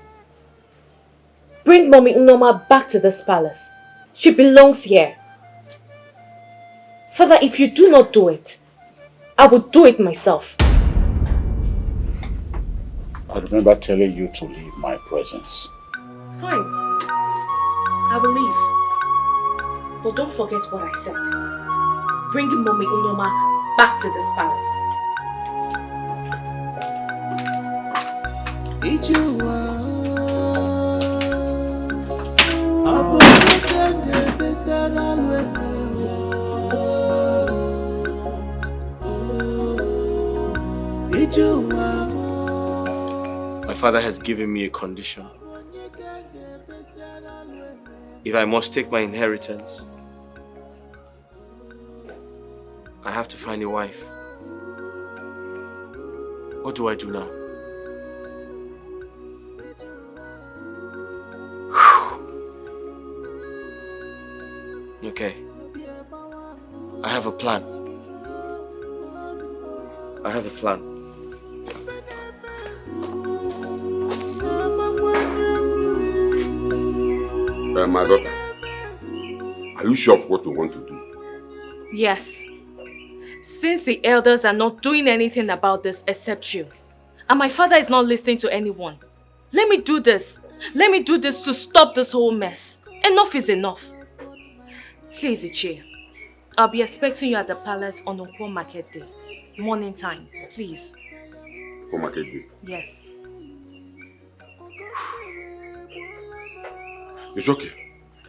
Bring Mommy Norma back to this palace. She belongs here. Father, if you do not do it, I will do it myself. I remember telling you to leave my presence. Fine. I will leave. But don't forget what I said. Bring Mommy Norma back to this palace. My father has given me a condition. If I must take my inheritance, I have to find a wife. What do I do now? Okay. I have a plan. I have a plan. My daughter, are you sure of what you want to do? Yes. Since the elders are not doing anything about this except you, and my father is not listening to anyone, let me do this. Let me do this to stop this whole mess. Enough is enough. Please, UCHE, I'll be expecting you at the palace on Okwo market day. Morning time, please. For market day? Yes. It's okay.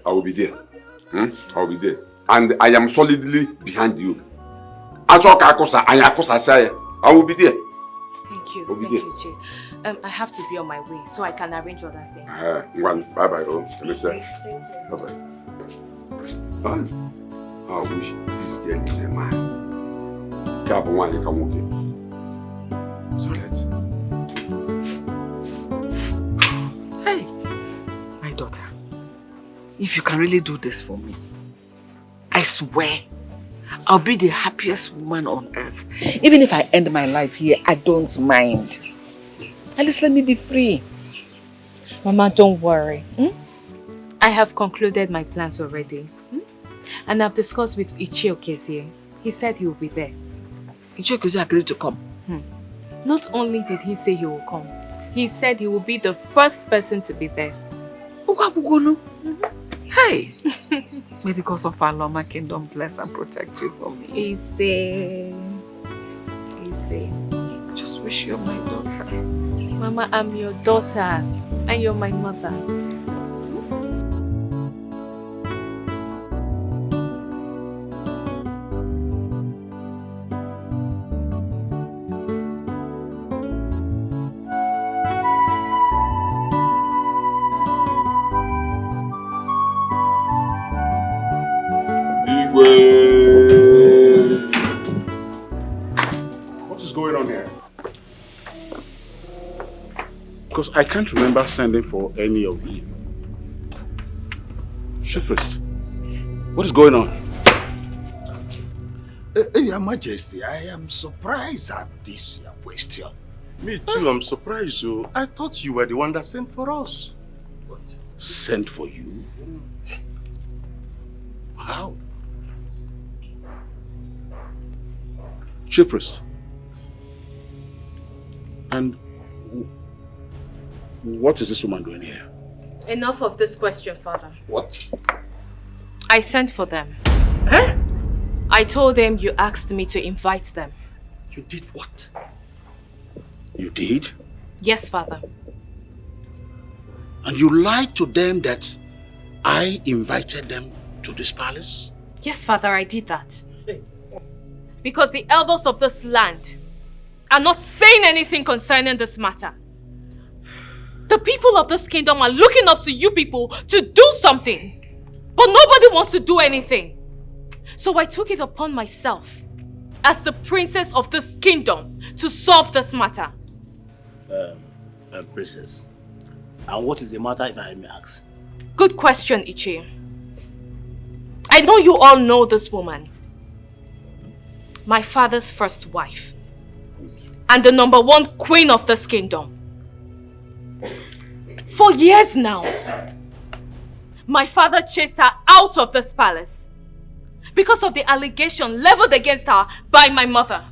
I will be there. I will be there. And I am solidly behind you. I will be there. Thank you. Thank you, UCHE. I have to be on my way so I can arrange other things. Bye-bye. Bye-bye. I wish this girl is a man. Hey, my daughter, if you can really do this for me, I swear I'll be the happiest woman on earth. Even if I end my life here, I don't mind. At least let me be free. Mama, don't worry. I have concluded my plans already. And I've discussed with UCHE Okezie. He said he will be there. UCHE Okezie agreed to come? Not only did he say he will come, he said he will be the first person to be there. Hey! May the gods of Aloma Kingdom bless and protect you for me. Easy. Just wish you're my daughter. Mama, I'm your daughter and you're my mother. What is going on here? Because I can't remember sending for any of you. Shepherd, what is going on? Your Majesty, I am surprised at this question. Me too, I'm surprised. So I thought you were the one that sent for us. What? Sent for you? How? Chief Priest. And what is this woman doing here? Enough of this question, Father. What? I sent for them. I told them you asked me to invite them. You did what? You did? Yes, Father. And you lied to them that I invited them to this palace? Yes, Father, I did that. Because the elders of this land are not saying anything concerning this matter. The people of this kingdom are looking up to you people to do something. But nobody wants to do anything. So I took it upon myself as the princess of this kingdom to solve this matter. Princess, and what is the matter if I may ask? Good question, UCHE. I know you all know this woman. My father's first wife. And the #1 queen of this kingdom. For years now, my father chased her out of this palace because of the allegation leveled against her by my mother.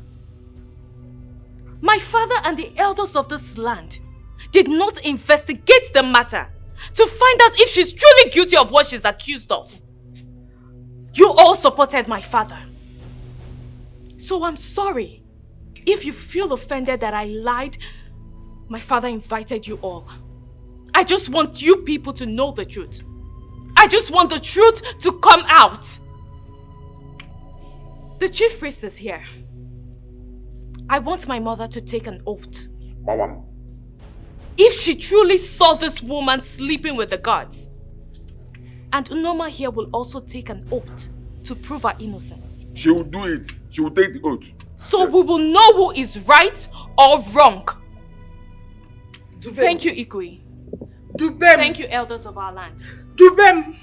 My father and the elders of this land did not investigate the matter to find out if she's truly guilty of what she's accused of. You all supported my father. So I'm sorry if you feel offended that I lied. My father invited you all. I just want you people to know the truth. I just want the truth to come out. The chief priest is here. I want my mother to take an oath. Mama. If she truly saw this woman sleeping with the gods. And Norma here will also take an oath to prove her innocence. She will do it. She will take the oath. So we will know who is right or wrong. Thank you, Ikwe. Thank you, elders of our land. Dubem,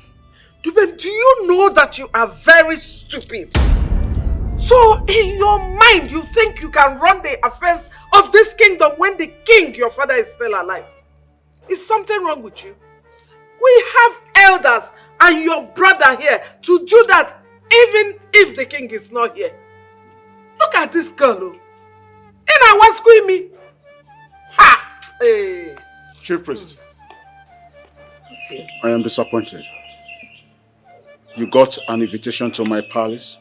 do you know that you are very stupid? So in your mind, you think you can run the affairs of this kingdom when the king, your father, is still alive? Is something wrong with you? We have elders and your brother here to do that even if the king is not here. Look at this girl. And I was screaming. Ha! Hey. Chief Priest, I am disappointed. You got an invitation to my palace.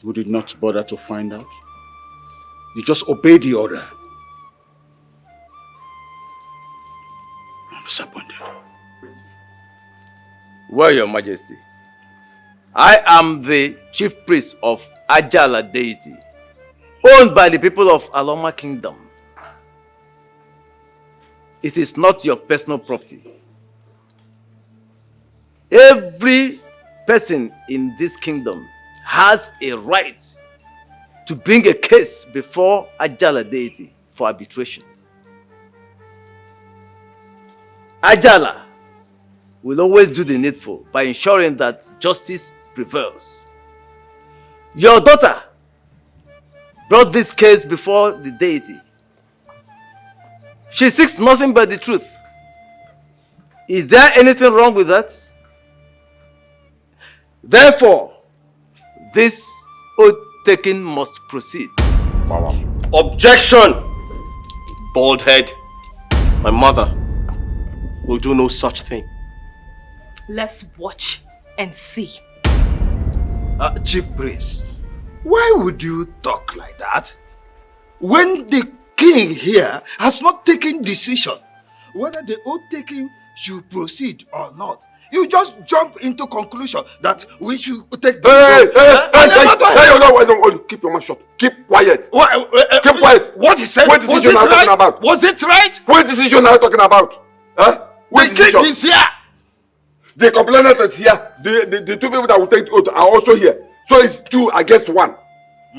You did not bother to find out. You just obeyed the order. I'm disappointed. Well, Your Majesty, I am the chief priest of Ajala deity, owned by the people of Aloma Kingdom. It is not your personal property. Every person in this kingdom has a right to bring a case before Ajala deity for arbitration. Ajala will always do the needful by ensuring that justice prevails. Your daughter brought this case before the deity. She seeks nothing but the truth. Is there anything wrong with that? Therefore, this oath-taking must proceed. Objection! Bald head. My mother will do no such thing. Let's watch and see. Chief Priest, why would you talk like that? When the king here has not taken decision whether the oath-taking should proceed or not, you just jump into conclusion that we should take the Keep your mouth shut. Keep quiet. Keep quiet. What he said, what decision are you talking about? Was it right? What decision are you talking about? Huh? What the king is here. The complainant is here. The two people that will take the oath are also here. So it's 2 against 1.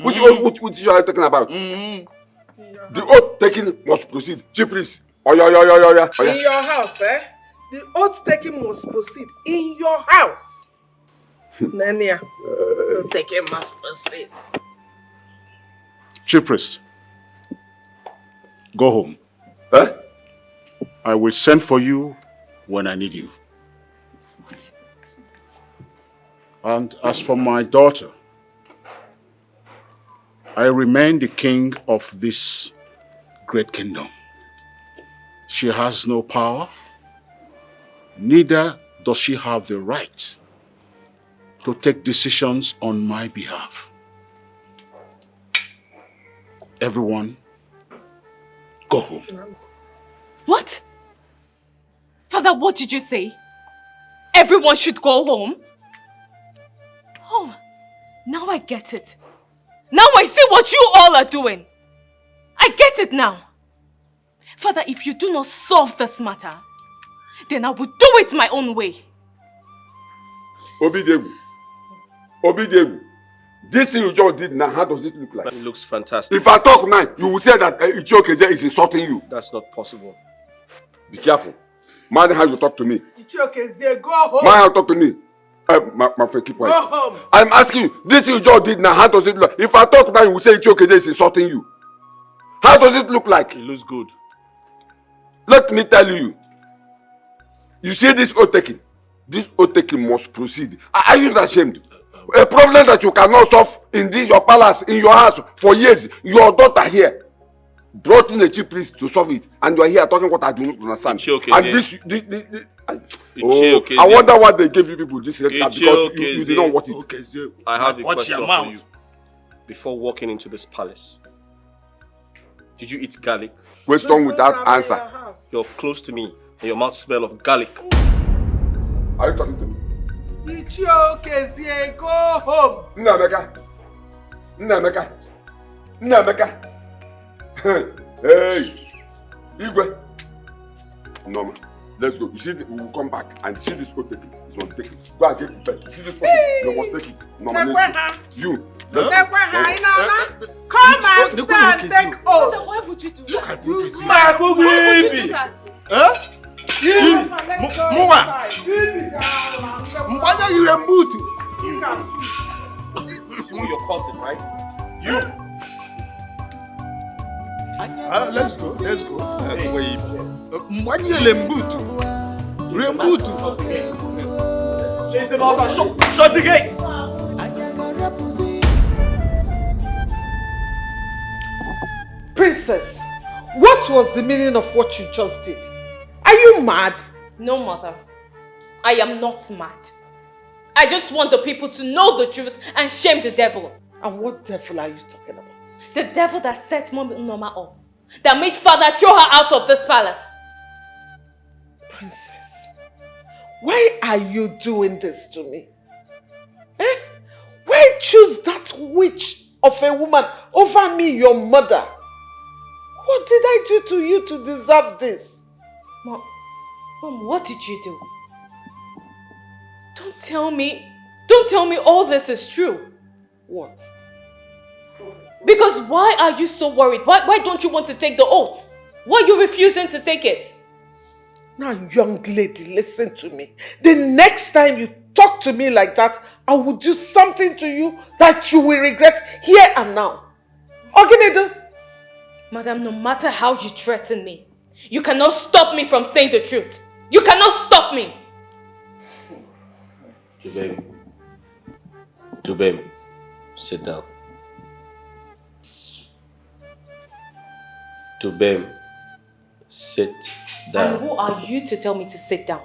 Which decision are you talking about? The oath taking must proceed. Chief Priest. In your house, eh? The oath taking must proceed in your house. Nenia, the taking must proceed. Chief Priest, go home. Huh? I will send for you when I need you. What? And as for my daughter, I remain the king of this great kingdom. She has no power, neither does she have the right to take decisions on my behalf. Everyone, Go home. What? Father, what did you say? Everyone should go home? Oh, now I get it. Now I see what you all are doing. I get it now. Father, if you do not solve this matter, then I will do it my own way. Obidegu. Obidegu. This thing you just did now, how does it look like? It looks fantastic. If I talk now, you will say that Ichioke is insulting you. That's not possible. Be careful. Mind how you talk to me. Ichioke, go home. Mind how you talk to me. My friend, keep quiet. Go home. I'm asking you, this thing you just did now, how does it look? If I talk now, you will say Ichioke is insulting you. How does it look like? It looks good. Let me tell you. You see this oath taking? This oath taking must proceed. Are you not ashamed? A problem that you cannot solve in this your palace, in your house for years. Your daughter here brought in a chief priest to solve it, and you are here talking what I do not understand. And this, I wonder why they gave you people this red card because you did not want it. Okay, I have a question for you. Before walking into this palace, did you eat garlic? Question without answer. You're close to me, and your mouth smells of garlic. Are you talking to me? Ichioke, go home. Nnameka. Hey, Igwe. Norma, let's go. You see, we will come back and see this oath taking. It's going to take it. Go and get prepared. You see this person? You must take it. Norma, let's go. You. Let's go. Come and stand, take oath. Why would you do Look that? at this. Why would you do that? Huh? Mwa. Mbanya yurembutu. It's your cousin, right? You. Let's go. Mbanya yurembutu. Rembutu. Chase them out and shut the gate. Princess, what was the meaning of what you just did? Are you mad? No, mother. I am not mad. I just want the people to know the truth and shame the devil. And what devil are you talking about? The devil that set Norma up. That made father throw her out of this palace. Princess, why are you doing this to me? Why choose that witch of a woman over me, your mother? What did I do to you to deserve this? Mom, what did you do? Don't tell me all this is true. What? Because why are you so worried? Why don't you want to take the oath? Why are you refusing to take it? Now, young lady, listen to me. The next time you talk to me like that, I will do something to you that you will regret here and now. Oginedu? Madam, no matter how you threaten me, you cannot stop me from saying the truth. You cannot stop me. Dubem, sit down. Dubem, sit down. And who are you to tell me to sit down?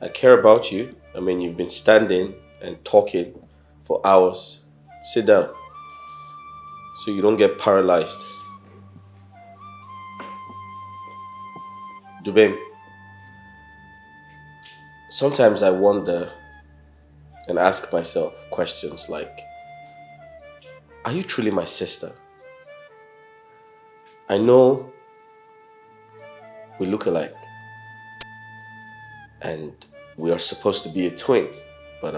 I care about you. I mean, you've been standing and talking for hours. Sit down so you don't get paralyzed. Dubem, sometimes I wonder and ask myself questions like, are you truly my sister? I know we look alike and we are supposed to be a twin, but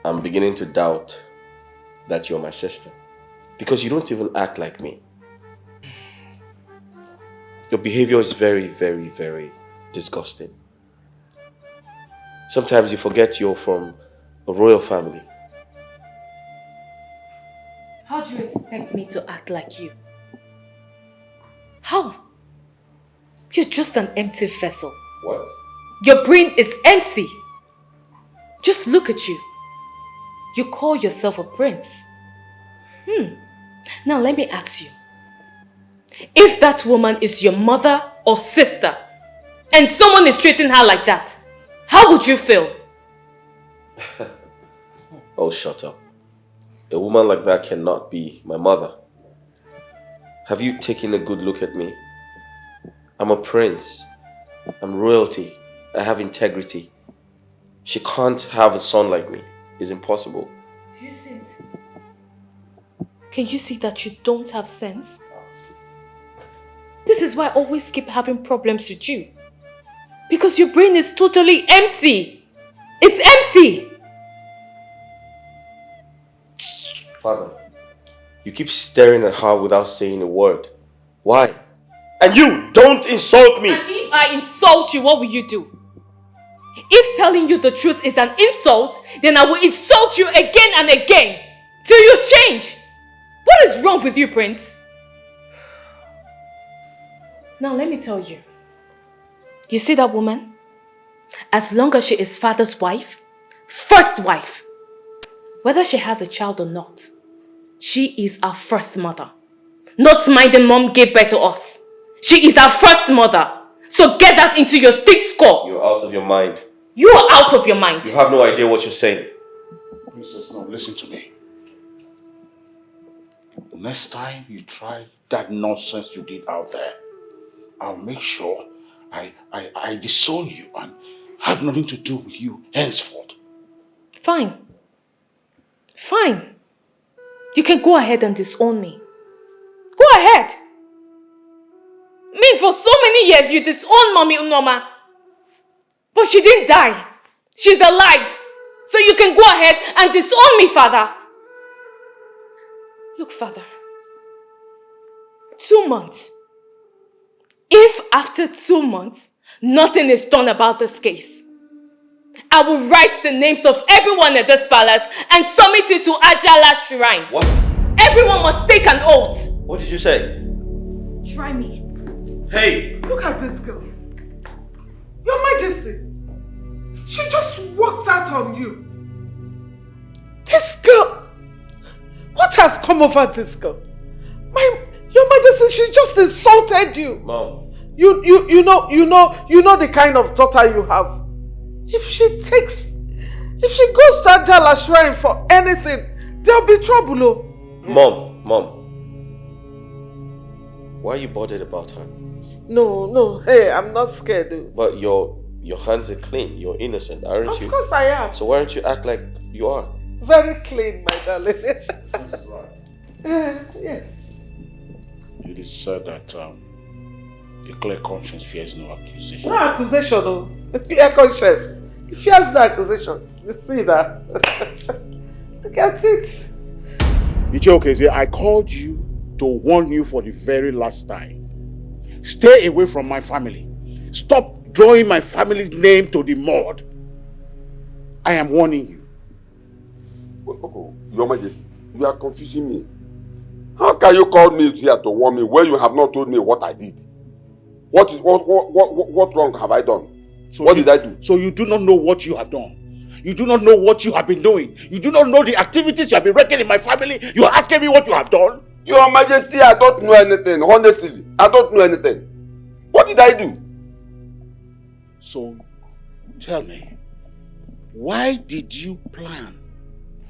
I'm beginning to doubt that you're my sister because you don't even act like me. Your behavior is very, very, very disgusting. Sometimes you forget you're from a royal family. How do you expect me to act like you? How? You're just an empty vessel. What? Your brain is empty. Just look at you. You call yourself a prince. Now let me ask you. If that woman is your mother or sister, and someone is treating her like that, how would you feel? Oh, shut up. A woman like that cannot be my mother. Have you taken a good look at me? I'm a prince. I'm royalty. I have integrity. She can't have a son like me. It's impossible. Dissent. Can you see that you don't have sense? This is why I always keep having problems with you. Because your brain is totally empty. It's empty. Father, you keep staring at her without saying a word. Why? And you, don't insult me! And if I insult you, what will you do? If telling you the truth is an insult, then I will insult you again and again till you change. What is wrong with you, Prince? Now let me tell you. You see that woman? As long as she is father's wife, first wife, whether she has a child or not, she is our first mother. Not minding mom gave birth to us. She is our first mother. So get that into your thick skull. You're out of your mind. You are out of your mind. You have no idea what you're saying. Princess, no, listen to me. Next time you try that nonsense you did out there, I'll make sure I disown you and have nothing to do with you henceforth. Fine. Fine. You can go ahead and disown me. Go ahead. I mean, for so many years you disowned Mommy Norma. But she didn't die. She's alive. So you can go ahead and disown me, Father. Look, Father. 2 months. If after 2 months, nothing is done about this case, I will write the names of everyone at this palace and submit it to Ajala's shrine. What? Everyone must take an oath. What did you say? Try me. Hey! Look at this girl. Your Majesty. She just walked out on you. This girl. What has come over this girl? Your Majesty, she just insulted you. Mom. You know the kind of daughter you have. If she goes to Ajala shrine for anything, there'll be trouble. Oh. Mom. Why are you bothered about her? No. Hey, I'm not scared. Dude. But your hands are clean. You're innocent, aren't you? Of course I am. So why don't you act like you are? Very clean, my darling. Yes. It is said that a clear conscience fears no accusation. No accusation, no. A clear conscience. It fears no accusation. You see that? Look at it. UCHE, I called you to warn you for the very last time. Stay away from my family. Stop drawing my family's name to the mud. I am warning you. Your Majesty, you are confusing me. How can you call me here to warn me when you have not told me what I did? What wrong have I done? So what did I do? So you do not know what you have done. You do not know what you have been doing. You do not know the activities you have been wrecking in my family. You are asking me what you have done? Your Majesty, I don't know anything. Honestly, I don't know anything. What did I do? So, tell me, why did you plan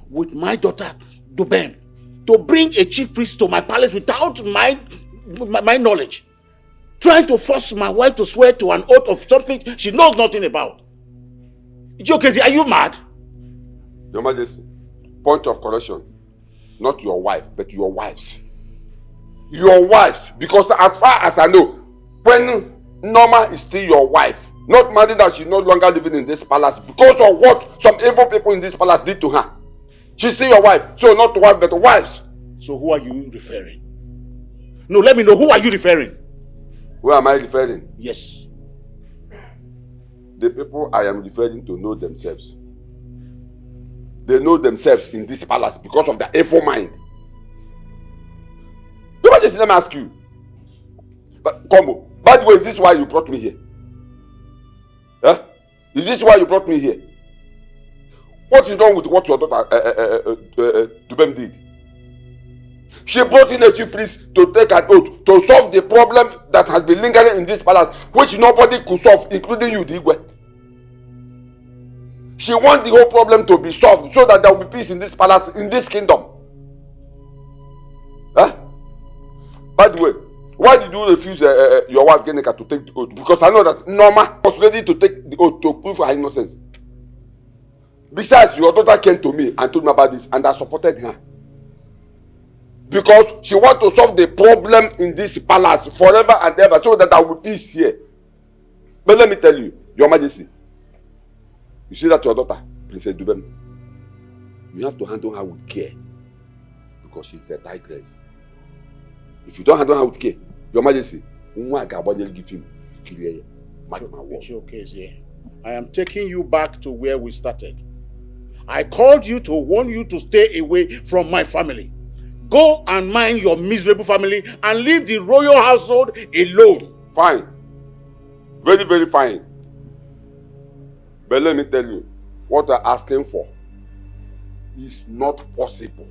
with my daughter, Dubem, to bring a chief priest to my palace without my knowledge? Trying to force my wife to swear to an oath of something she knows nothing about. UCHE, are you mad? Your Majesty, point of correction. Not your wife, but your wives. Your wives, because as far as I know, when Norma is still your wife, not minding that she's no longer living in this palace because of what some evil people in this palace did to her. She's still your wife, so not wife, but wives. So who are you referring? No, let me know, who are you referring? Who am I referring? Yes. The people I am referring to know themselves. They know themselves in this palace because of their evil mind. Your Majesty, let me ask you. But Combo, by the way, is this why you brought me here? Huh? Is this why you brought me here? What is wrong with what your daughter Dubem did? She brought in a chief priest to take an oath to solve the problem that has been lingering in this palace, which nobody could solve, including you, Digwe. She wants the whole problem to be solved so that there will be peace in this palace, in this kingdom. Huh? By the way, why did you refuse your wife Genika to take the oath? Because I know that Norma was ready to take the oath to prove her innocence. Besides, your daughter came to me and told me about this, and I supported her. Because she wants to solve the problem in this palace forever and ever, so that there will be peace here. But let me tell you, Your Majesty, you see that your daughter, Princess Dubem, you have to handle her with care. Because she's a tigress. If you don't handle her with care, Your Majesty, give him. It's okay, Zee. I am taking you back to where we started. I called you to warn you to stay away from my family. Go and mind your miserable family and leave the royal household alone. Fine. Very, very fine. But let me tell you, what I'm asking for is not possible.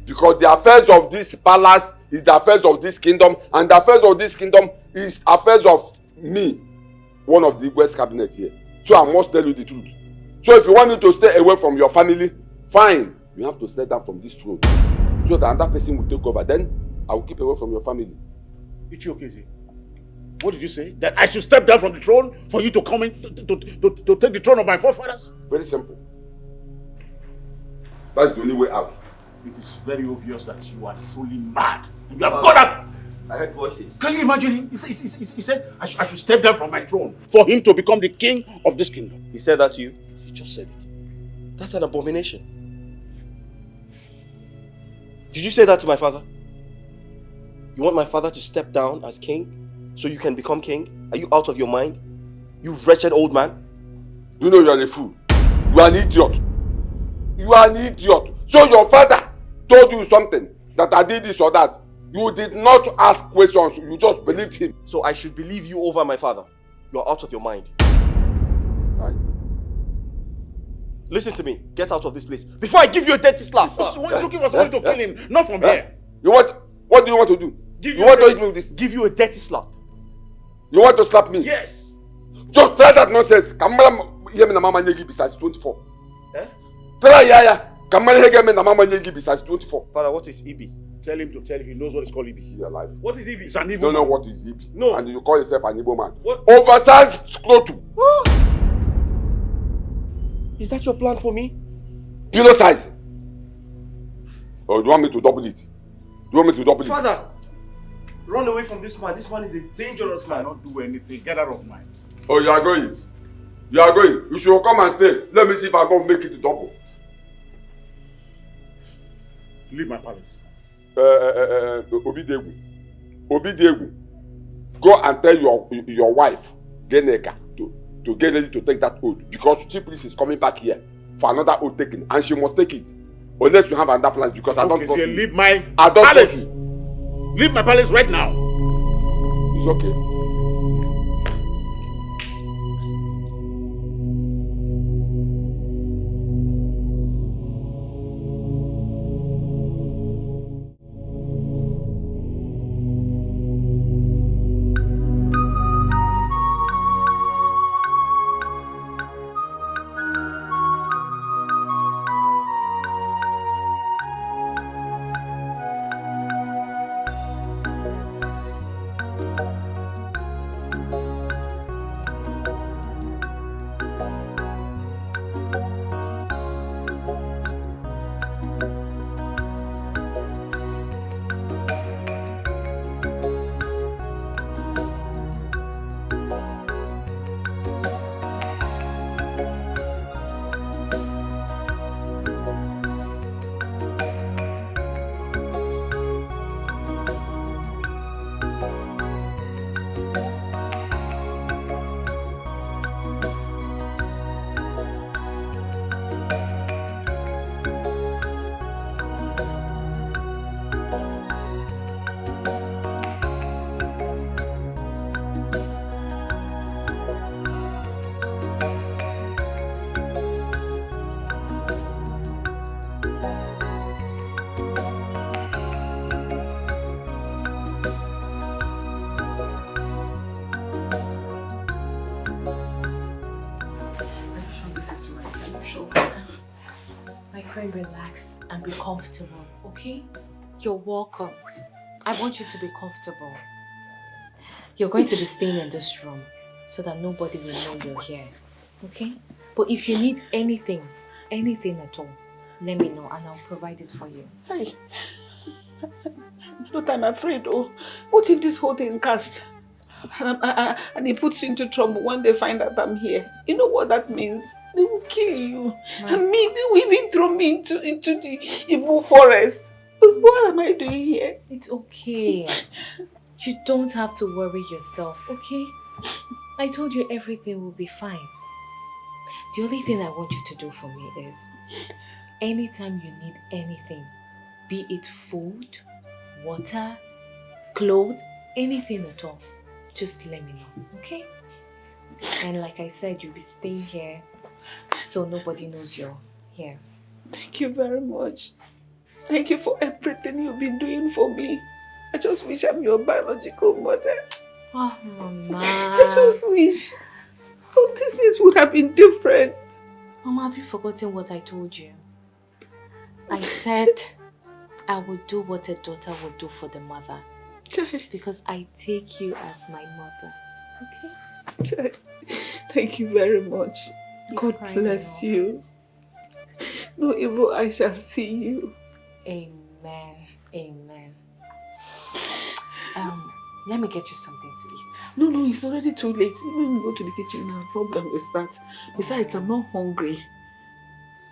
Because the affairs of this palace is the affairs of this kingdom, and the affairs of this kingdom is affairs of me, one of the West cabinet here. So I must tell you the truth. So if you want me to stay away from your family, fine. You have to step down from this throne. So that another person will take over. Then I will keep away from your family. It's okay, Zee. What did you say? That I should step down from the throne for you to come in to take the throne of my forefathers? Very simple. That's the only way out. It is very obvious that you are truly mad. You have got up. I heard voices. Can you imagine him? He said I should step down from my throne for him to become the king of this kingdom. He said that to you? He just said it. That's an abomination. Did you say that to my father? You want my father to step down as king so you can become king? Are you out of your mind? You wretched old man? You know you are a fool. You are an idiot. You are an idiot. So your father told you something, that I did this or that. You did not ask questions. You just believed him. So I should believe you over my father. You are out of your mind. Right. Listen to me. Get out of this place before I give you a dirty slap. Someone is looking for someone to kill him, not from here. You what? What do you want to do? You want to hit me with this? Give you a dirty slap. You want to slap me? Yes. Just try that nonsense. Kamala hear me na mama nyegi besides 24. Eh? Try ya. Kamala hear me na mama nyegi besides 24. Father, what is Ibi? Tell him to tell him he knows what is called Ibi. Your life. What is Ibi? It's an You evil don't know man. what is Ibi. No. And you call yourself an Igbo man. What? Oversized scrotum. Is that your plan for me? Pillow size. Or do you want me to double it? Do you want me to double it? Father, run away from this man. This man is a dangerous man. Cannot do anything. Get out of mine. Oh, you are going. You are going. You should come and stay. Let me see if I go make it double. Leave my palace. Obidegu. Obidegu. Go and tell your wife, Geneka, to get ready to take that oath. Because Chief Priest is coming back here for another oath taking. And she must take it. Unless you have another plan. Because I don't trust you. Leave my I don't palace. trust you. Leave my palace right now. It's okay. Relax and be comfortable, okay? You're welcome. I want you to be comfortable. You're going to be staying in this room so that nobody will know you're here. Okay? But if you need anything at all, let me know and I'll provide it for you. Hey, but I'm afraid, oh, what if this whole thing cast? And it puts you into trouble when they find out I'm here. You know what that means? They will kill you. And me, they will even throw me into the evil forest. What am I doing here? It's okay. You don't have to worry yourself, okay? I told you everything will be fine. The only thing I want you to do for me is, anytime you need anything, be it food, water, clothes, anything at all, just let me know, okay? And like I said, you'll be staying here so nobody knows you're here. Thank you very much. Thank you for everything you've been doing for me. I just wish I'm your biological mother. Oh, Mama. I just wish all these things would have been different. Mama, have you forgotten what I told you? I said I would do what a daughter would do for the mother. Because I take you as my mother. Okay? Thank you very much. God bless you. No evil I shall see you. Amen. Amen. Let me get you something to eat. No, it's already too late. When we go to the kitchen now, problem will start. Besides, I'm not hungry.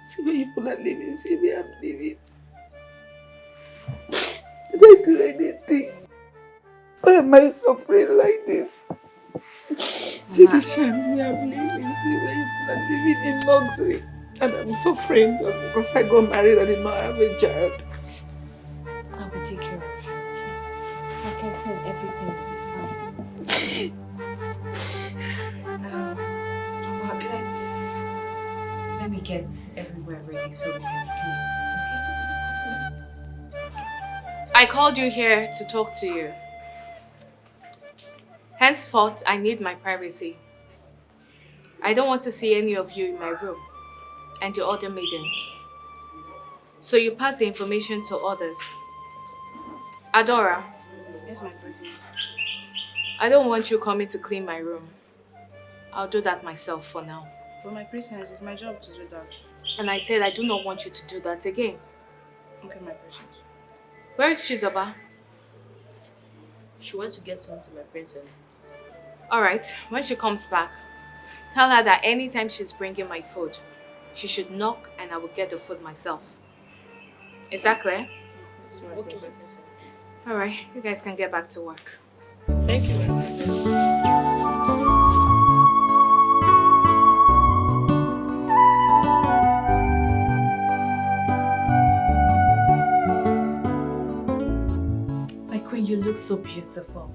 See where people are living, see where I'm living. Did I do anything? Why am I suffering like this? See the shine where I'm living, see where people are living in luxury. And I'm suffering just because I got married and did not have a child. I will take care of you. Like I said, everything will be fine. Mama, let me get everywhere ready so we can sleep. Okay? I called you here to talk to you. Henceforth, I need my privacy. I don't want to see any of you in my room and the other maidens. So you pass the information to others. Adora. Yes, my princess. I don't want you coming to clean my room. I'll do that myself for now. But my princess, it's my job to do that. And I said I do not want you to do that again. Okay, my princess. Where is Chizoba? She went to get something, my princess. Alright, when she comes back, tell her that anytime she's bringing my food, she should knock and I will get the food myself. Is that clear? Yes, my princess. Alright, you guys can get back to work. Thank you, my princess. My queen, you look so beautiful.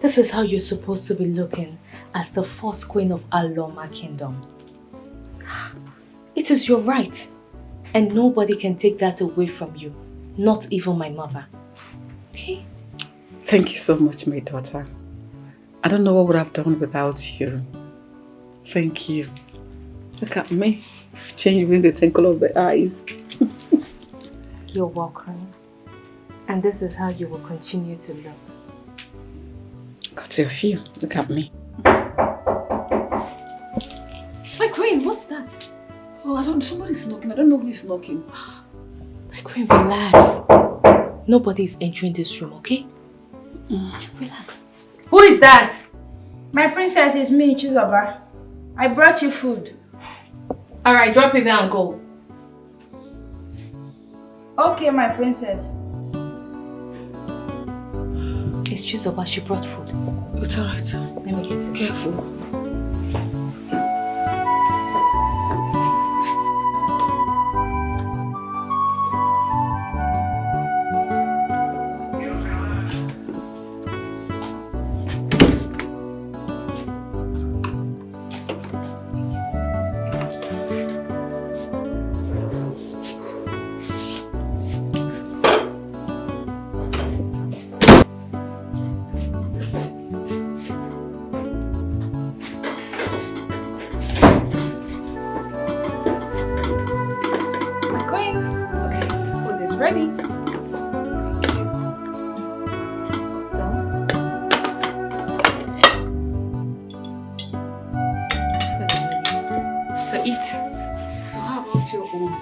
This is how you're supposed to be looking as the first queen of Aloma Kingdom. It is your right, and nobody can take that away from you, not even my mother. Okay? Thank you so much, my daughter. I don't know what would I have done without you. Thank you. Look at me, changing within the twinkle of the eyes. You're welcome. And this is how you will continue to look. Got of you. Look at me. My queen, what's that? Oh, I don't know. Somebody's knocking. I don't know who is knocking. My queen, relax. Nobody is entering this room, okay? Relax. Who is that? My princess, is me, Chizoba. I brought you food. Alright, drop it down and go. Okay, my princess. It's Chizoba, she brought food. It's alright. Let me get it. Careful. Ready? Thank you. So eat. So how about your own?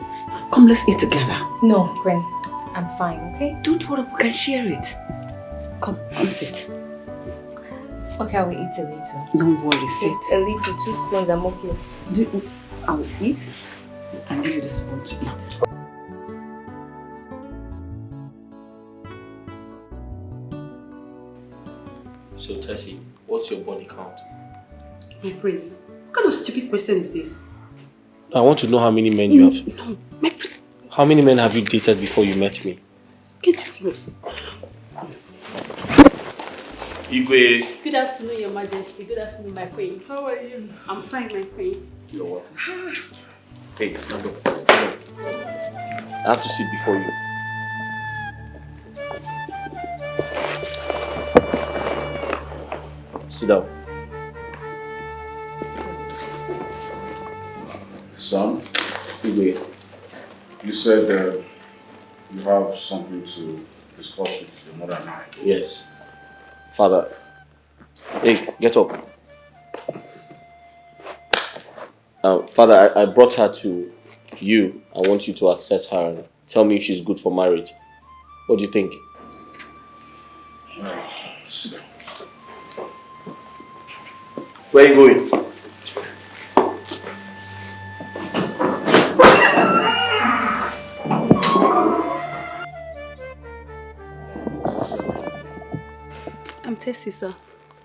Come, let's eat together. No, Gwen. I'm fine, okay? Don't worry, we can share it. Come sit. Okay, I will eat a little. Don't worry, sit. Just a little, 2 spoons, I'm okay. I will eat and give you the spoon to eat. So, Tessie, what's your body count? My prince, what kind of stupid question is this? I want to know how many men you have. No, my prince. How many men have you dated before you met me? Can't you see this? Igwe. Good afternoon, Your Majesty. Good afternoon, my queen. How are you? I'm fine, my queen. You're welcome. Hey, stand up. Stand up. I have to sit before you. Sit down. Son, Igwe. you said you have something to discuss with your mother and I. Yes. Father. Hey, get up. Father, I brought her to you. I want you to access her and tell me if she's good for marriage. What do you think? Sit down. Where are you going? I'm thirsty, sir.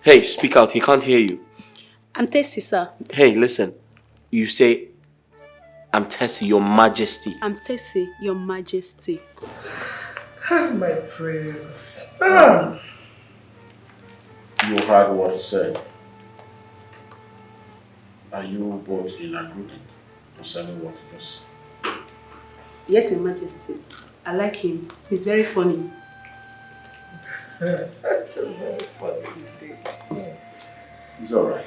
Hey, speak out. He can't hear you. I'm thirsty, sir. Hey, listen. You say, I'm Tessie, Your Majesty. I'm thirsty, Your Majesty. My prince. You heard what he said. Are you both in agreement concerning what you just said? Yes, Your Majesty. I like him. He's very funny. Very funny indeed. It's alright.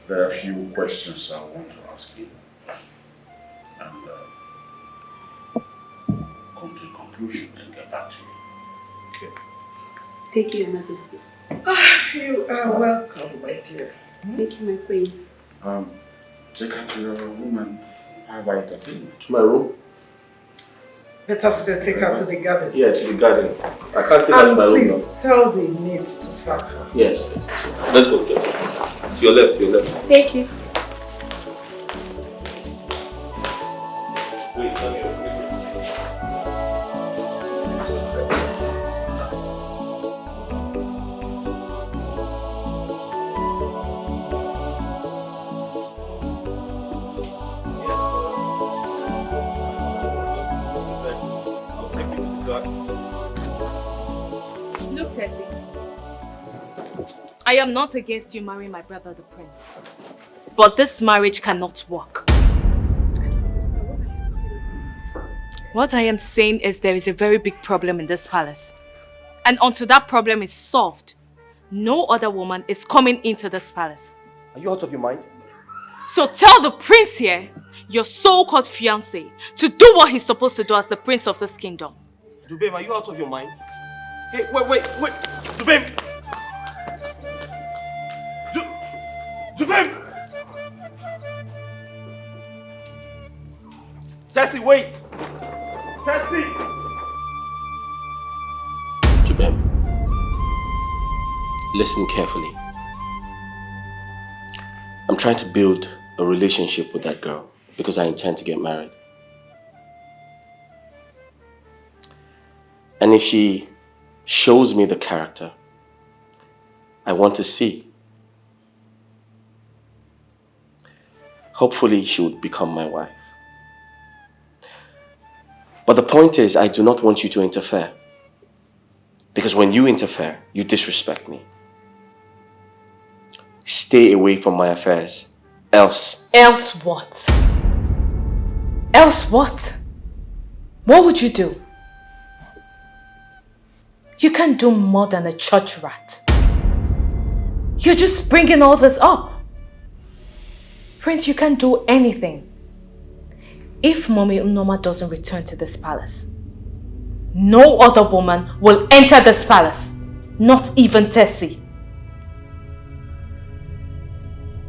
There are a few questions I want to ask you. And come to a conclusion and get back to you. Okay. Thank you, Your Majesty. You are welcome, my dear. Thank you, my queen. Take her to your room and have her entertainment. To my room? Better still take her to the garden. Yeah, to the garden. I can't take her to my room please now. tell the maids to serve her. Yes. Let's go. To your left, to your left. Thank you. Wait, let me open it. Look, Tessie. I am not against you marrying my brother, the prince. But this marriage cannot work. What I am saying is there is a very big problem in this palace. And until that problem is solved, no other woman is coming into this palace. Are you out of your mind? So tell the prince here, your so-called fiancé, to do what he's supposed to do as the prince of this kingdom. Dubem, are you out of your mind? Hey, wait! Dubem! Dubem! Tessie, wait! Tessie! Dubem, listen carefully. I'm trying to build a relationship with that girl because I intend to get married. And if she shows me the character I want to see, hopefully she would become my wife. But the point is, I do not want you to interfere. Because when you interfere, you disrespect me. Stay away from my affairs. Else. Else what? Else what? What would you do? You can't do more than a church rat. You're just bringing all this up. Prince, you can't do anything. If Mommy Norma doesn't return to this palace, no other woman will enter this palace. Not even Tessie.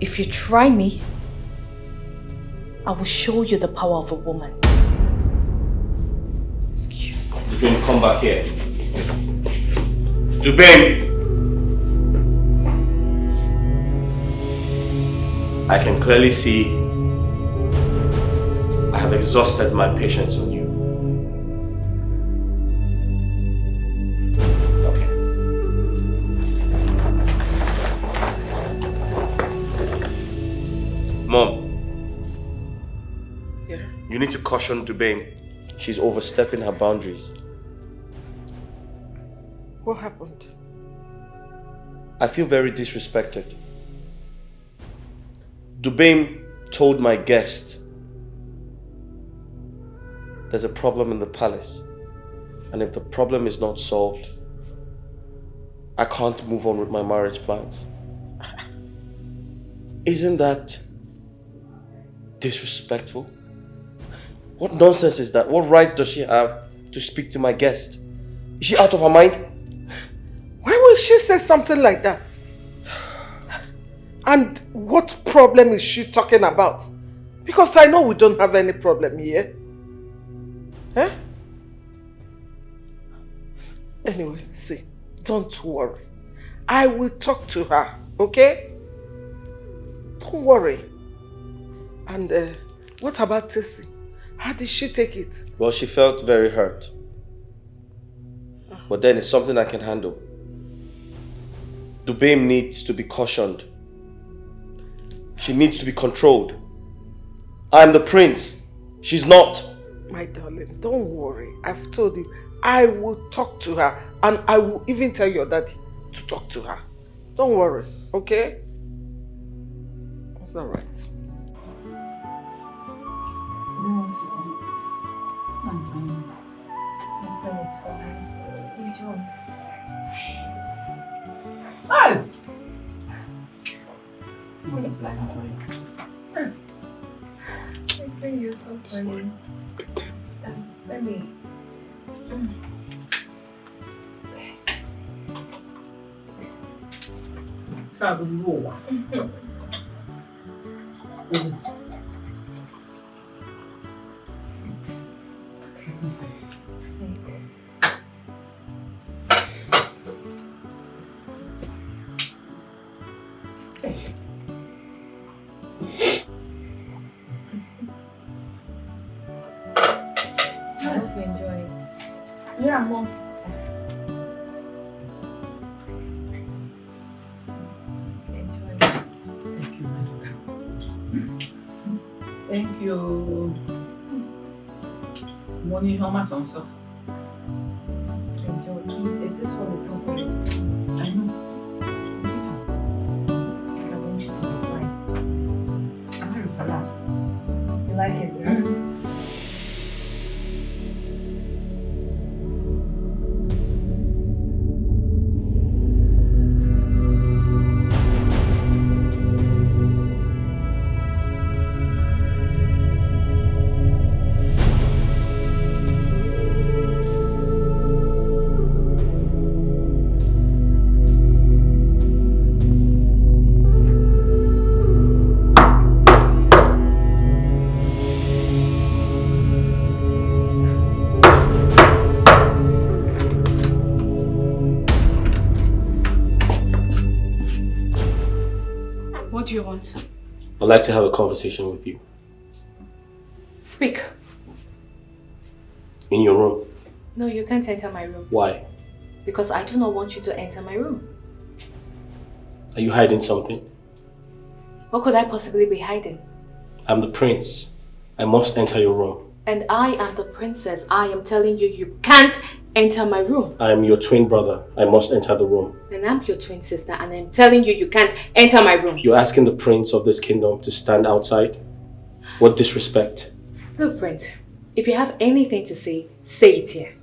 If you try me, I will show you the power of a woman. Excuse me. Dubin, come back here. Dubin! I can clearly see I have exhausted my patience on you. Okay. Mom. Yeah? You need to caution Dubin. She's overstepping her boundaries. What happened? I feel very disrespected. Dubin told my guest there's a problem in the palace, and if the problem is not solved, I can't move on with my marriage plans. Isn't that disrespectful? What nonsense is that? What right does she have to speak to my guest? Is she out of her mind? Why would she say something like that? And what problem is she talking about? Because I know we don't have any problem here. Eh? Anyway, see, don't worry. I will talk to her, okay? Don't worry. And what about Tessie? How did she take it? Well, she felt very hurt. But then it's something I can handle. Dubin needs to be cautioned. She needs to be controlled. I'm the prince. She's not. My darling, don't worry. I've told you, I will talk to her and I will even tell your daddy to talk to her. Don't worry, okay? It's all right. Oh! I think you're so funny. Let me. I hope you enjoy it. Yeah, Mom. Thank you. Money, how much also? Enjoy it. If this one is not ready, I know. I want you to be fine. I'm very salad. You like it, right? What do you want? I'd like to have a conversation with you. Speak. In your room. No, you can't enter my room. Why? Because I do not want you to enter my room. Are you hiding something? What could I possibly be hiding? I'm the prince. I must enter your room. And I am the princess. I am telling you, you can't enter my room. I am your twin brother. I must enter the room. And I'm your twin sister, and I'm telling you, you can't enter my room. You're asking the prince of this kingdom to stand outside? What disrespect. Look, Prince, if you have anything to say, say it here.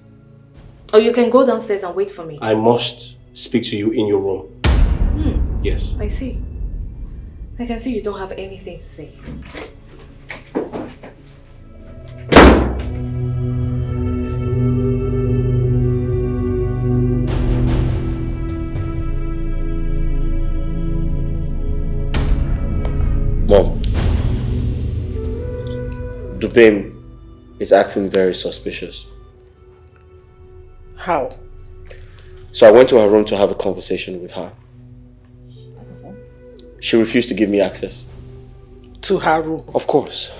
Or you can go downstairs and wait for me. I must speak to you in your room. Yes. I see. I can see you don't have anything to say. Mom, Dupem is acting very suspicious. How? So I went to her room to have a conversation with her. She refused to give me access. To her room? Of course.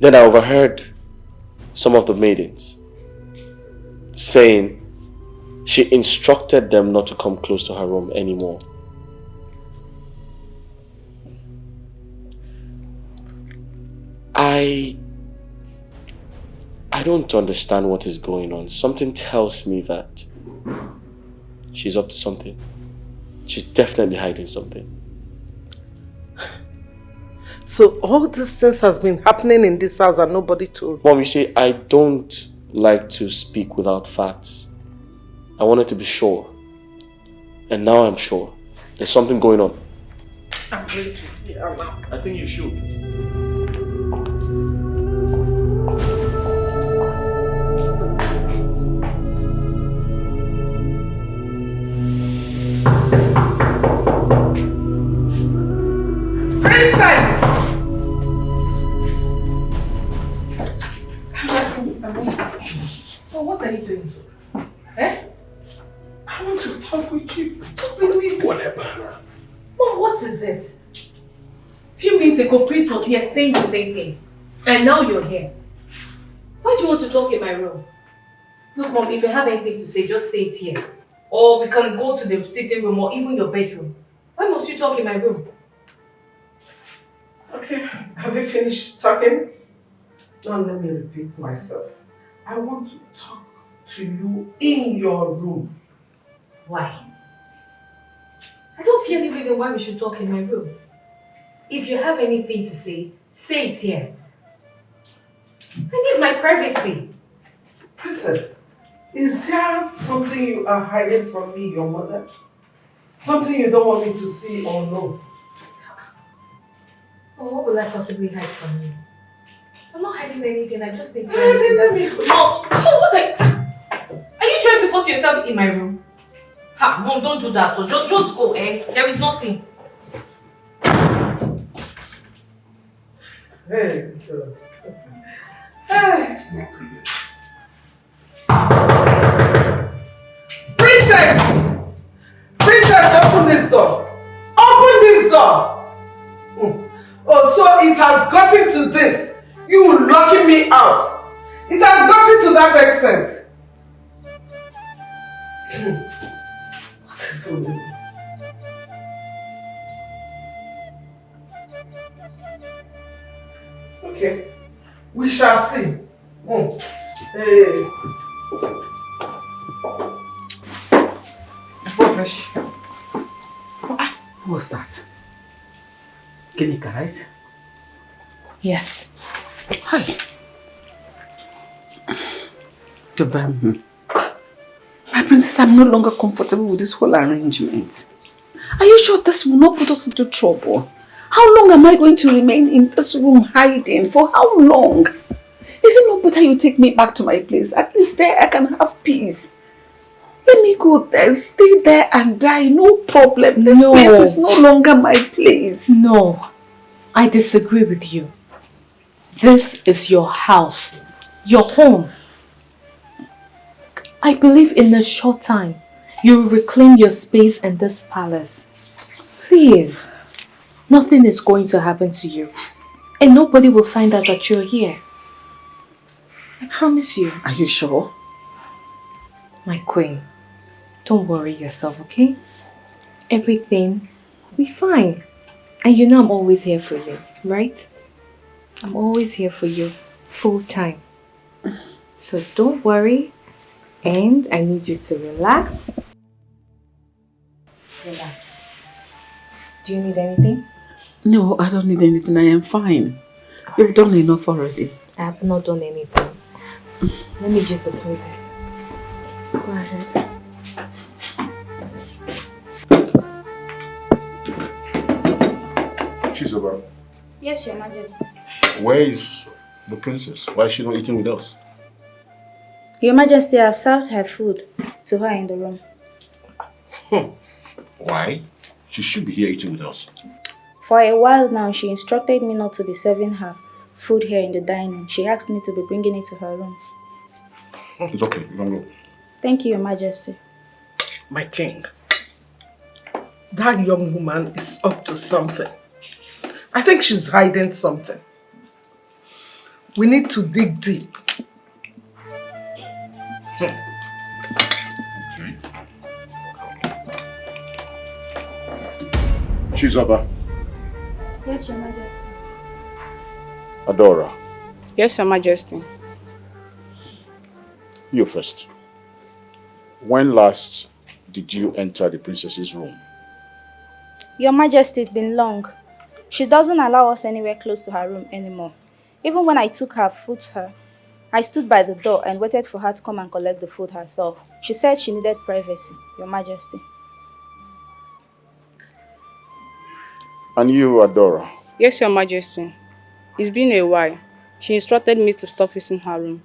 Then I overheard some of the maidens saying she instructed them not to come close to her room anymore. I don't understand what is going on. Something tells me that she's up to something. She's definitely hiding something. So all these things has been happening in this house and nobody told? Mom, you see, I don't like to speak without facts. I wanted to be sure. And now I'm sure. There's something going on. I'm going to see her now. I think you should. Princess! Oh, what are you doing? Eh? I want to talk with you. Talk with me. Whatever. Mom, what is it? A few minutes ago, Prince was here saying the same thing. And now you're here. Why do you want to talk in my room? Look, Mom, if you have anything to say, just say it here. Or we can go to the sitting room or even your bedroom. Why must you talk in my room? Okay, have you finished talking? Now let me repeat myself. I want to talk to you in your room. Why? I don't see any reason why we should talk in my room. If you have anything to say it here. I need my privacy. Princess, is there something you are hiding from me, your mother? Something you don't want me to see or know? Oh, what will I possibly hide from you? I'm not hiding anything, I just need Let me... Mom, what are you trying to force yourself in my room? Ha, Mom, don't do that. Just go, eh? There is nothing. Hey, God. Hey. Princess! Princess, open this door. Open this door. Oh, so it has gotten to this. You locking me out. It has gotten to that extent. What is going on? Okay, we shall see. Hey. Rubbish. Who was that? Ginika, right? Yes. Hi. My princess, I'm no longer comfortable with this whole arrangement. Are you sure this will not put us into trouble? How long am I going to remain in this room hiding? For how long? Is it not better you take me back to my place? At least there I can have peace. Let me go there, stay there and die, no problem. This place is no longer my place. No, I disagree with you. This is your house, your home. I believe in a short time, you will reclaim your space in this palace. Please, nothing is going to happen to you. And nobody will find out that you're here. I promise you. Are you sure? My queen, don't worry yourself, okay? Everything will be fine. And you know I'm always here for you, right? I'm always here for you, full time. So don't worry. And I need you to relax. Relax. Do you need anything? No, I don't need anything. I am fine. You've done enough already. I have not done anything. Let me use the toilet. Go ahead. CHIZZY, Yes, Your Majesty. where is the princess? Why is she not eating with us? Your Majesty, I have served her food to her in the room. Why? She should be here eating with us. For a while now, she instructed me not to be serving her food here in the dining. She asked me to be bringing it to her room. It's okay, you can go. Thank you, Your Majesty. My king, that young woman is up to something. I think she's hiding something. We need to dig deep. Chizaba. Yes, Your Majesty. Adora. Yes, Your Majesty. You first. When last did you enter the princess's room? Your Majesty, it's been long. She doesn't allow us anywhere close to her room anymore. Even when I took her food to her, I stood by the door and waited for her to come and collect the food herself. She said she needed privacy, Your Majesty. And you, Adora? Yes, Your Majesty. It's been a while. She instructed me to stop visiting her room.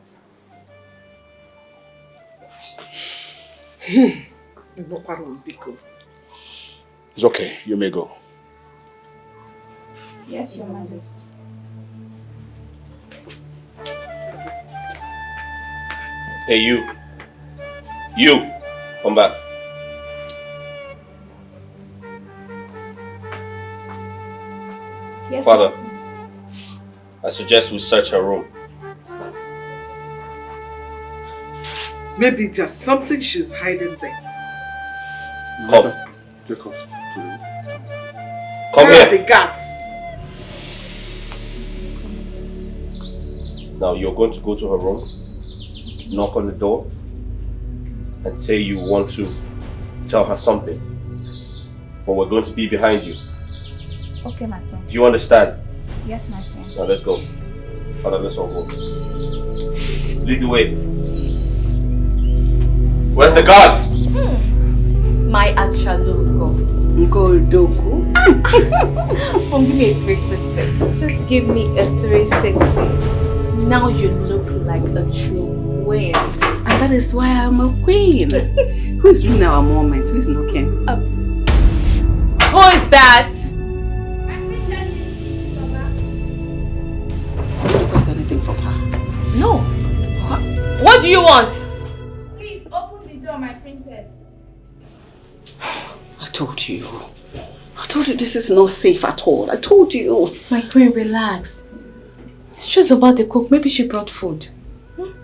It's okay, you may go. Yes, Your Majesty. Hey, you. You, come back. Yes, Father, I suggest we search her room. Maybe there's something she's hiding there. Come. Take us to the... Come Where are here. the guards? Now you're going to go to her room, knock on the door, and say you want to tell her something. But we're going to be behind you. Okay, my friend. Do you understand? Yes, my friend. Now let's go. Father, let's all go. Lead the way. Where's the guard? My Achaluko. Goldoku. Don't give me a 360. Just give me a 360. Now you look like a true queen. And that is why I'm a queen. Who is doing our moment? Who is knocking? Who is that? Did you request anything from her? No. What do you want? Please open the door, my princess. I told you. I told you this is not safe at all. I told you. My queen, relax. It's just about the cook. Maybe she brought food. Don't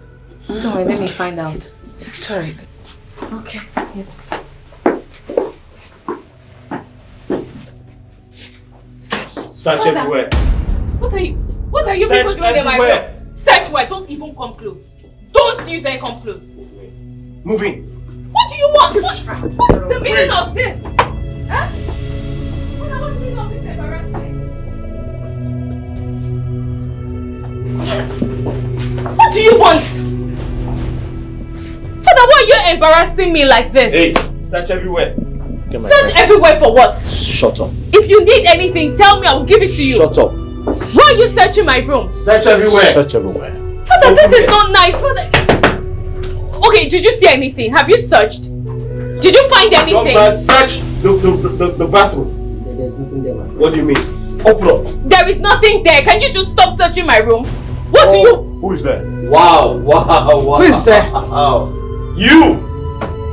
worry, let me find out. It's alright. Okay, yes. Search Father, everywhere. What are you Search people doing in my everywhere. room? Search where? Don't even come close. Don't you dare come close. Move in. What do you want? What's the meaning of this? Huh? What's the meaning of this embarrassment? What do you want? Father, why are you embarrassing me like this? Hey, search everywhere. Search everywhere for what? Shut up. If you need anything, tell me, I will give it to you. Shut up. Why are you searching my room? Search everywhere. Search everywhere. Father, this is not nice. Father. Okay, did you see anything? Have you searched? Did you find anything? Not search the bathroom. There's nothing there, man. What do you mean? Open up. There is nothing there. Can you just stop searching my room? What do you... Who is there? Wow. Who is there? You!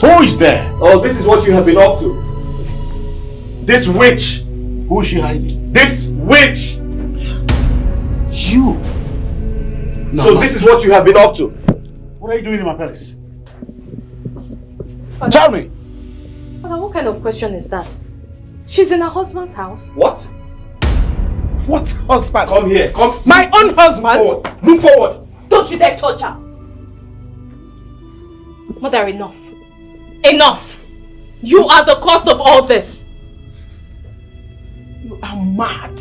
Who is there? Oh, this is what you have been up to. This witch. Who is she hiding? This witch. You. No, So this is what you have been up to. What are you doing in my palace? Father, Tell me. Father, what kind of question is that? She's in her husband's house. What? What husband? Come here. Come. My own husband? Move forward. Don't you dare touch her. Mother, enough. Enough. You are the cause of all this. You are mad.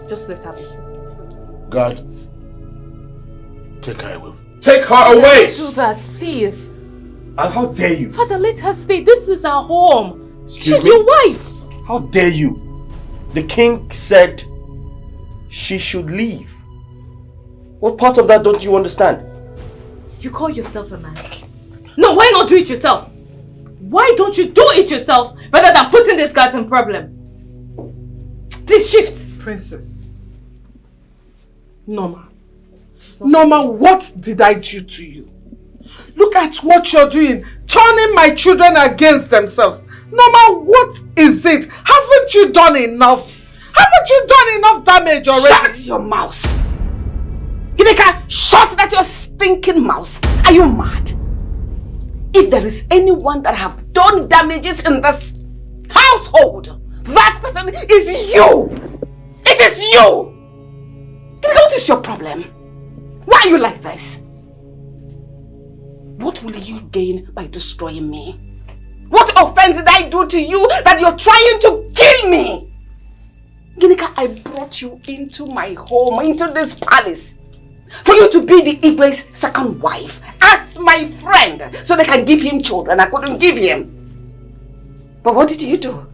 Just let her be. God, take her away. Take her away. Don't do that, please. And how dare you? Father, let her stay. This is our home. Excuse She's me? your wife. How dare you? The king said she should leave. What part of that don't you understand? You call yourself a man. No, why not do it yourself? Why don't you do it yourself rather than putting this guy in problem? Please shift. Princess. Norma. Norma, what did I do to you? Look at what you're doing, turning my children against themselves. Norma, what is it? Haven't you done enough? Haven't you done enough damage already? Shut your mouth! Gideka, shut that your stinking mouth! Are you mad? If there is anyone that have done damages in this household, that person is you! It is you! Gideka, what is your problem? Why are you like this? What will you gain by destroying me? What offense did I do to you that you're trying to kill me? Ginika, I brought you into my home, into this palace, for you to be the Igwe's second wife, as my friend, so they can give him children. I couldn't give him. But what did you do?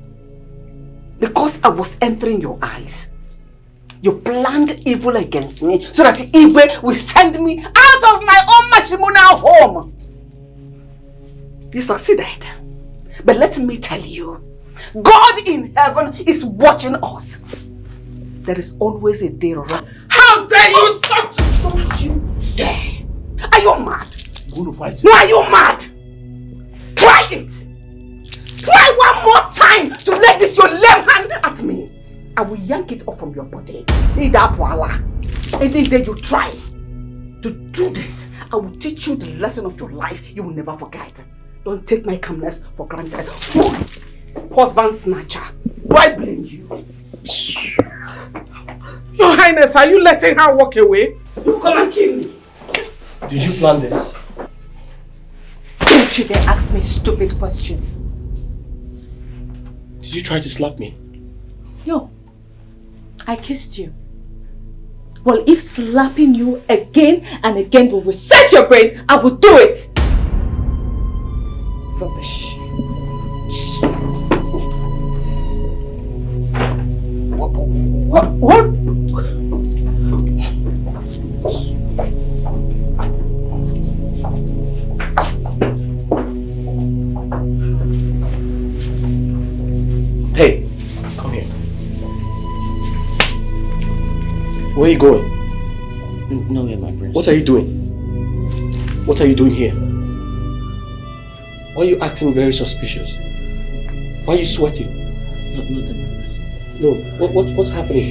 Because I was entering your eyes, you planned evil against me so that Igwe will send me out of my own matrimonial home. You succeeded. But let me tell you, God in heaven is watching us. There is always a day around. How dare you talk to me? Don't you dare. Are you mad? I'm going to fight. No, are you mad? Try it. Try one more time to let this your left hand at me. I will yank it off from your body. Any day you try to do this, I will teach you the lesson of your life you will never forget. Don't take my calmness for granted. Husband snatcher. Do I blame you? Your Highness, are you letting her walk away? You come and kill me. Did you plan this? Don't you dare ask me stupid questions. Did you try to slap me? No. I kissed you. Well, if slapping you again and again will reset your brain, I will do it. Rubbish. What? Hey, come here. Where are you going? Nowhere, my prince. What are you doing? What are you doing here? Why are you acting very suspicious? Why are you sweating? No, what's happening?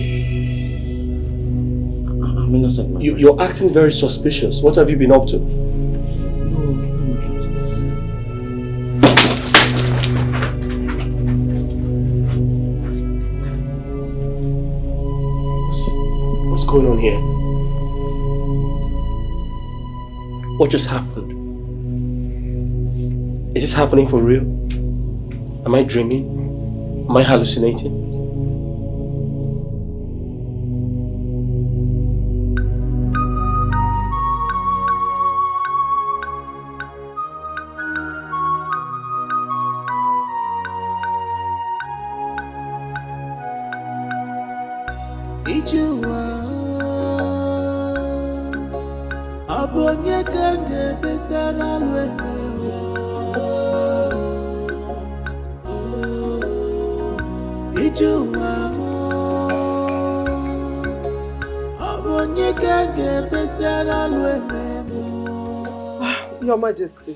I'm innocent, my prince. You're acting very suspicious. What have you been up to? What's going on here? What just happened? Is this happening for real? Am I dreaming? Am I hallucinating? Your Majesty,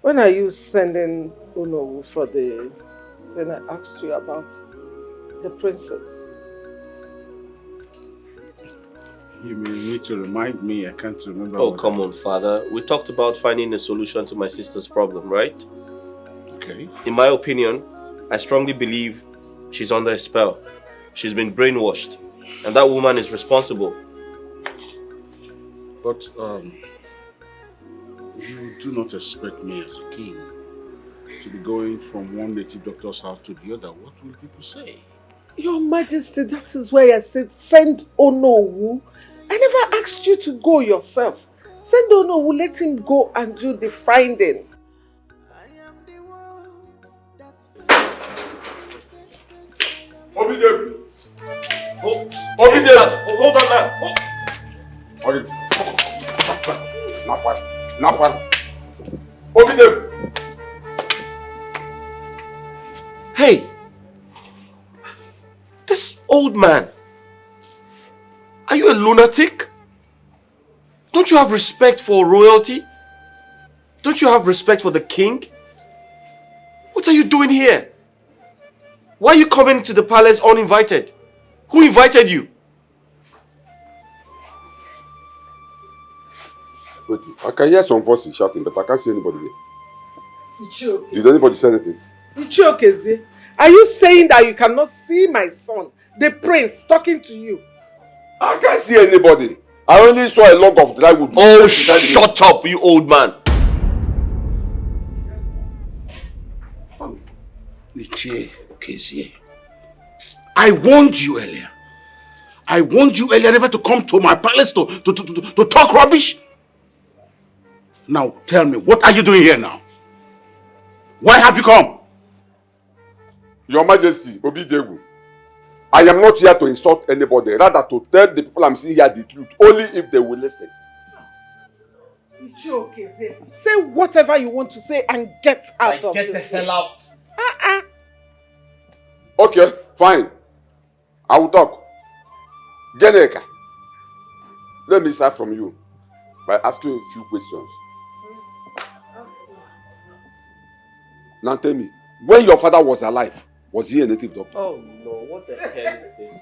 when are you sending Unowu for the thing I asked you about? The princess? You may need to remind me, I can't remember. Oh, come on, Father. We talked about finding a solution to my sister's problem, right? Okay. In my opinion, I strongly believe she's under a spell. She's been brainwashed, and that woman is responsible. But, you do not expect me as a king to be going from one native doctor's house to the other. What will people say? Your Majesty, that is why I said send Onowu. I never asked you to go yourself. Send Onowu, let him go and do the finding. Obidem! Hold on now! Not one. Obidem! Old man, are you a lunatic? Don't you have respect for royalty? Don't you have respect for the king? What are you doing here? Why are you coming to the palace uninvited? Who invited you? Wait, I can hear some voices shouting, but I can't see anybody here. Ichioke. Did anybody say anything? Ichioke, are you saying that you cannot see my son, the prince, talking to you? I can't see anybody. I only saw a log of dry wood. Oh, shut up, you old man. Ichioke, I warned you earlier. I warned you earlier never to come to my palace to talk rubbish. Now tell me, what are you doing here now? Why have you come? Your Majesty, Obidegu, I am not here to insult anybody, rather to tell the people I'm seeing here the truth, only if they will listen. Ichioke, say whatever you want to say and get out of this place. Get the hell out. Okay, fine. I will talk. Geneka, let me start from you by asking you a few questions. Now tell me, when your father was alive, was he a native doctor? Oh no, what the hell is this?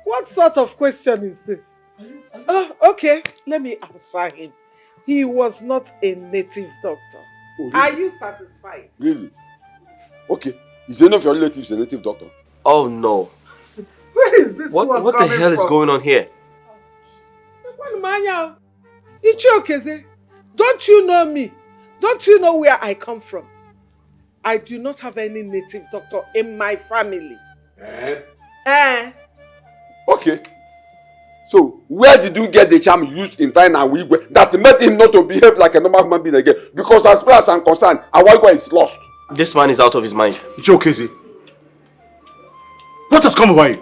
What sort of question is this? Okay, let me answer him. He was not a native doctor. Oh, really? Are you satisfied? Really? Okay, is any of your relatives a native doctor? Oh no. Where is this one What the coming hell is from? going on here? Ichioke, don't you know me? Don't you know where I come from? I do not have any native doctor in my family. Okay. So, where did you get the charm used in Thai and Wigwe that made him not to behave like a normal human being again? Because as far as I'm concerned, Awagwa is lost. This man is out of his mind. Ichioke, what has come over you?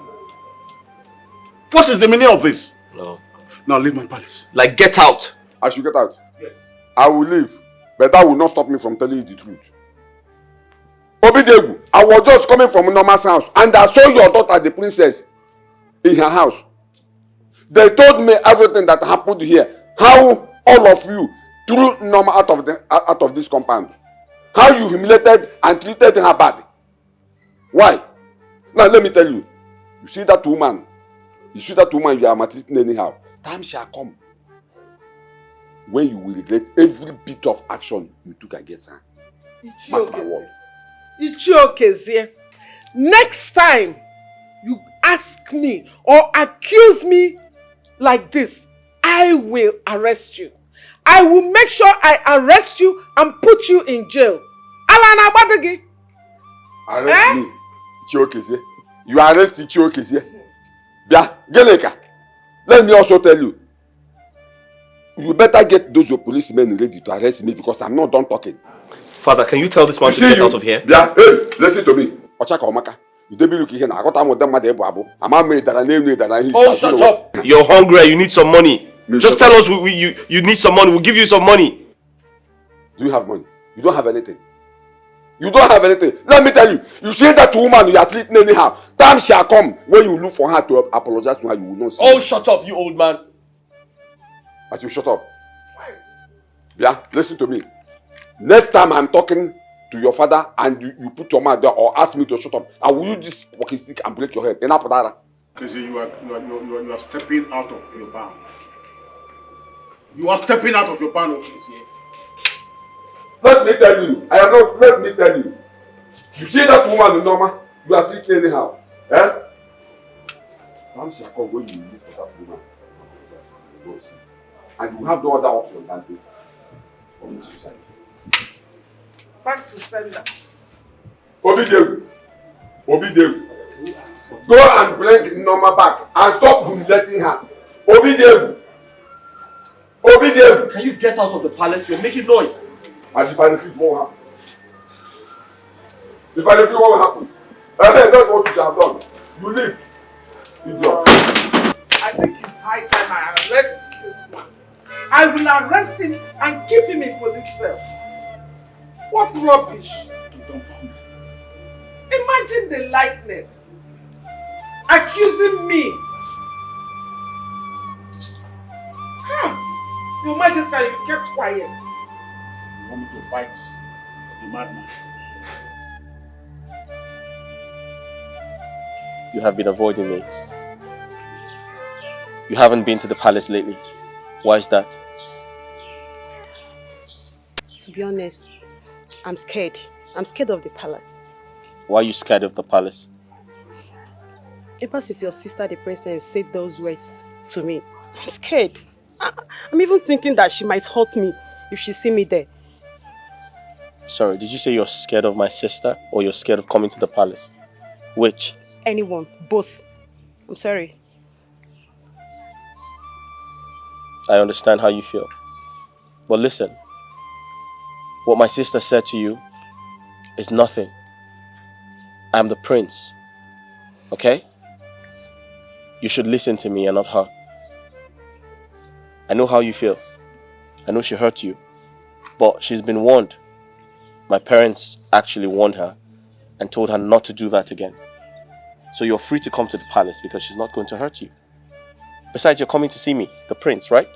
What is the meaning of this? No. Now leave my palace. Like, get out. I should get out? Yes. I will leave, but that will not stop me from telling you the truth. Obidegu, I was just coming from Norma's house and I saw your daughter, the princess, in her house. They told me everything that happened here. How all of you threw Norma out of this compound. How you humiliated and treated her bad. Why? Now let me tell you. You see that woman you are maltreating anyhow. Time shall come when you will regret every bit of action you took against her. Mark my word. Ichioke, next time you ask me or accuse me like this, I will arrest you. I will make sure I arrest you and put you in jail. Alana Badagi. Arrest me, Ichioke. You arrest Ichioke. Bia, Geneka, let me also tell you, you better get those your policemen ready to arrest me because I'm not done talking. Father, can you tell this man to get out of here? Bia, hey, listen to me. Ochaka Omaka, you dey be looking here now. I got time with them mad ebo. I'm made that I name that I. Oh, shut up! You're hungry. You need some money. Just tell us you need some money. We'll give you some money. Do you have money? You don't have anything. You don't have anything. Let me tell you. You see that woman you are treating anyhow. Time shall come when you look for her to apologize to her. You will not see. Oh, shut up, you old man. As you shut up. Yeah, listen to me. Next time I'm talking to your father and you put your mouth there or ask me to shut up, I will use this walking stick and break your head. Because you are stepping out of your bounds. You are stepping out of your bounds, okay? Let me tell you. Let me tell you. You see that woman, Norma? You are treating anyhow. Eh? Time shall come when you look for that woman. And you have no other option than to commit suicide. Back to sender. Obidegu. Go and bring Norma back and stop humiliating her. Obidegu. Can you get out of the palace? You're making noise. And if I refuse, what will happen? If I refuse, what will happen? That's what you have done. You leave. Idiot. I think it's high time I arrest this man. I will arrest him and keep him in police cell. What rubbish! Imagine the likeness. accusing me. Your Majesty, you kept quiet. You want me to fight the madman? You have been avoiding me. You haven't been to the palace lately. Why is that? To be honest, I'm scared. I'm scared of the palace. Why are you scared of the palace? Ever since your sister, the princess, said those words to me, I'm scared. I'm even thinking that she might hurt me if she see me there. Sorry, did you say you're scared of my sister or you're scared of coming to the palace? Which? Anyone. Both. I'm sorry. I understand how you feel. But listen, what my sister said to you is nothing. I'm the prince. Okay? You should listen to me and not her. I know how you feel. I know she hurt you. But she's been warned. My parents actually warned her and told her not to do that again. So you're free to come to the palace because she's not going to hurt you. Besides, you're coming to see me, the prince, right?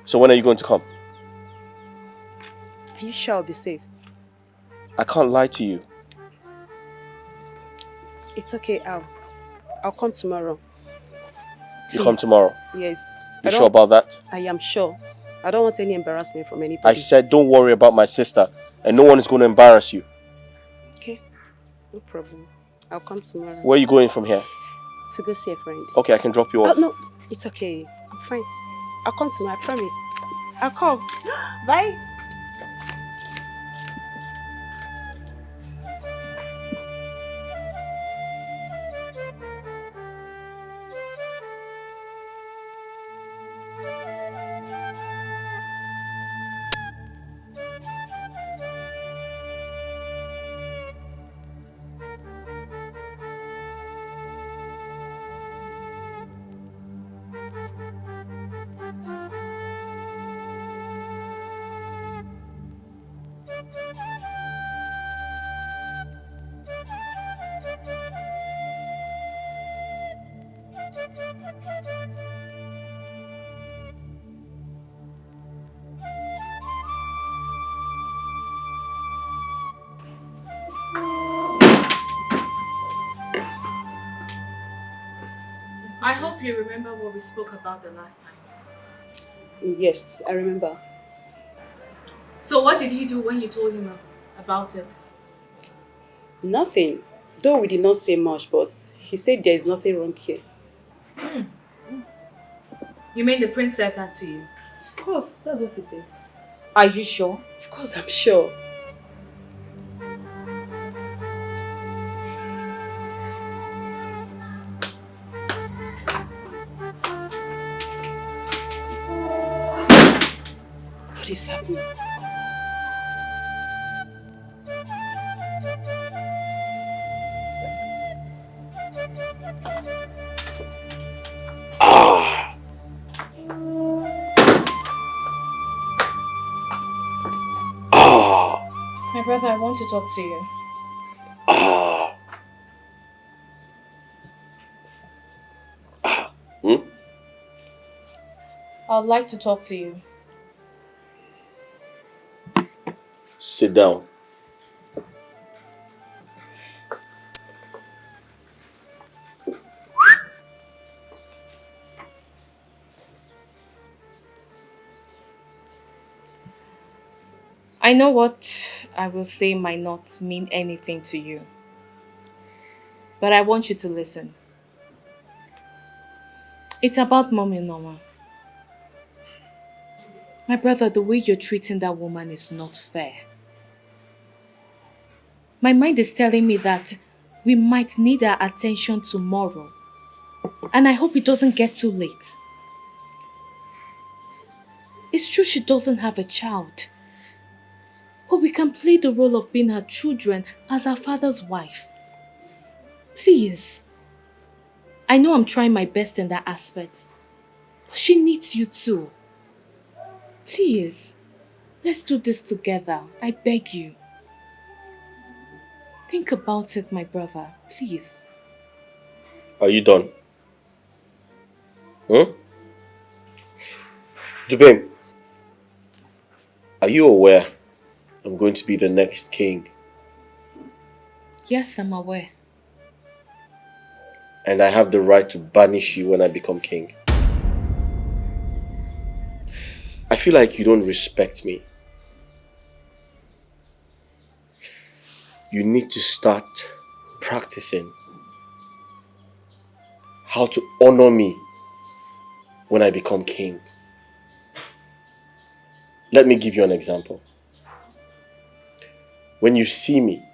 So when are you going to come? Are you sure I'll be safe? I can't lie to you. It's okay, I'll come tomorrow. You come tomorrow? Yes. You sure about that? I am sure. I don't want any embarrassment from anybody. I said don't worry about my sister and no one is going to embarrass you. Okay, no problem. I'll come tomorrow. Where are you going from here? To go see a friend. Okay, I can drop you off. No, it's okay. I'm fine. I'll come tomorrow, I promise. I'll come. Bye. I hope you remember what we spoke about the last time. Yes, I remember. So what did he do when you told him about it? Nothing. Though we did not say much, but he said there is nothing wrong here. You mean the prince said that to you? Of course, that's what he said. Are you sure? Of course, I'm sure. What is happening? My brother, I want to talk to you. I would like to talk to you. Sit down. I know what I will say might not mean anything to you. But I want you to listen. It's about Mommy Norma. My brother, the way you're treating that woman is not fair. My mind is telling me that we might need her attention tomorrow. And I hope it doesn't get too late. It's true she doesn't have a child. But we can play the role of being her children as her father's wife. Please. I know I'm trying my best in that aspect. But she needs you too. Please. Let's do this together. I beg you. Think about it, my brother. Please. Are you done? Dubem, are you aware I'm going to be the next king? Yes, I'm aware. And I have the right to banish you when I become king. I feel like you don't respect me. You need to start practicing how to honor me when I become king. Let me give you an example. When you see me,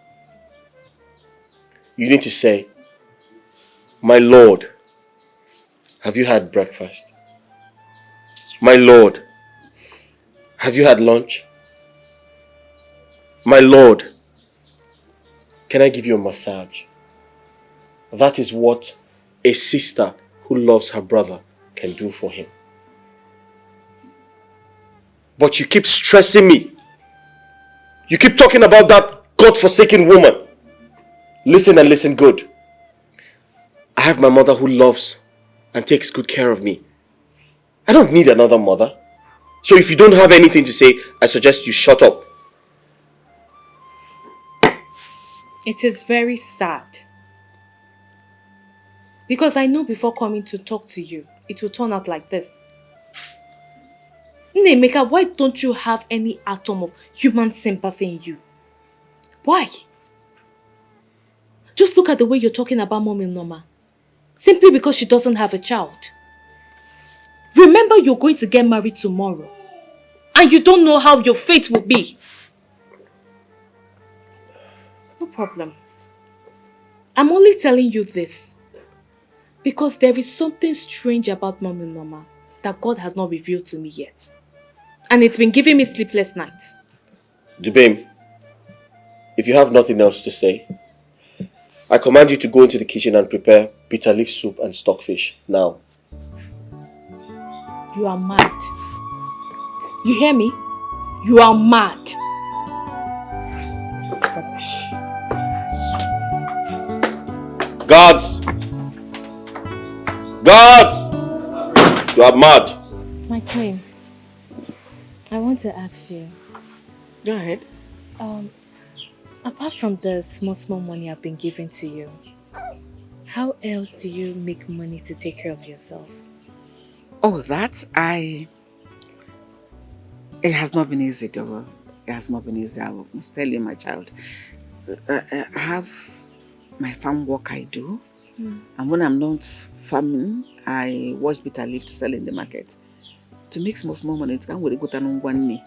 you need to say, "My Lord, have you had breakfast? My Lord, have you had lunch? My Lord, can I give you a massage?" That is what a sister who loves her brother can do for him. But you keep stressing me. You keep talking about that God-forsaken woman. Listen and listen good. I have my mother who loves and takes good care of me. I don't need another mother. So if you don't have anything to say, I suggest you shut up. It is very sad. Because I know before coming to talk to you, it will turn out like this. Nemeka, why don't you have any atom of human sympathy in you? Why? Just look at the way you're talking about Mommy Norma. Simply because she doesn't have a child. Remember, you're going to get married tomorrow. And you don't know how your fate will be. No problem. I'm only telling you this because there is something strange about Mommy Norma that God has not revealed to me yet. And it's been giving me sleepless nights. Dubem, if you have nothing else to say, I command you to go into the kitchen and prepare bitter leaf soup and stockfish now. You are mad. You hear me? You are mad. Rubbish. Guards! Guards! You are mad. My queen, I want to ask you. Go ahead. Apart from the small money I've been giving to you, how else do you make money to take care of yourself? Oh, that it has not been easy, though. It has not been easy. I must tell you, my child. I have my farm work I do. And when I'm not farming, I wash bitter leaf to sell in the market. To make small money, it can't really go down on one knee.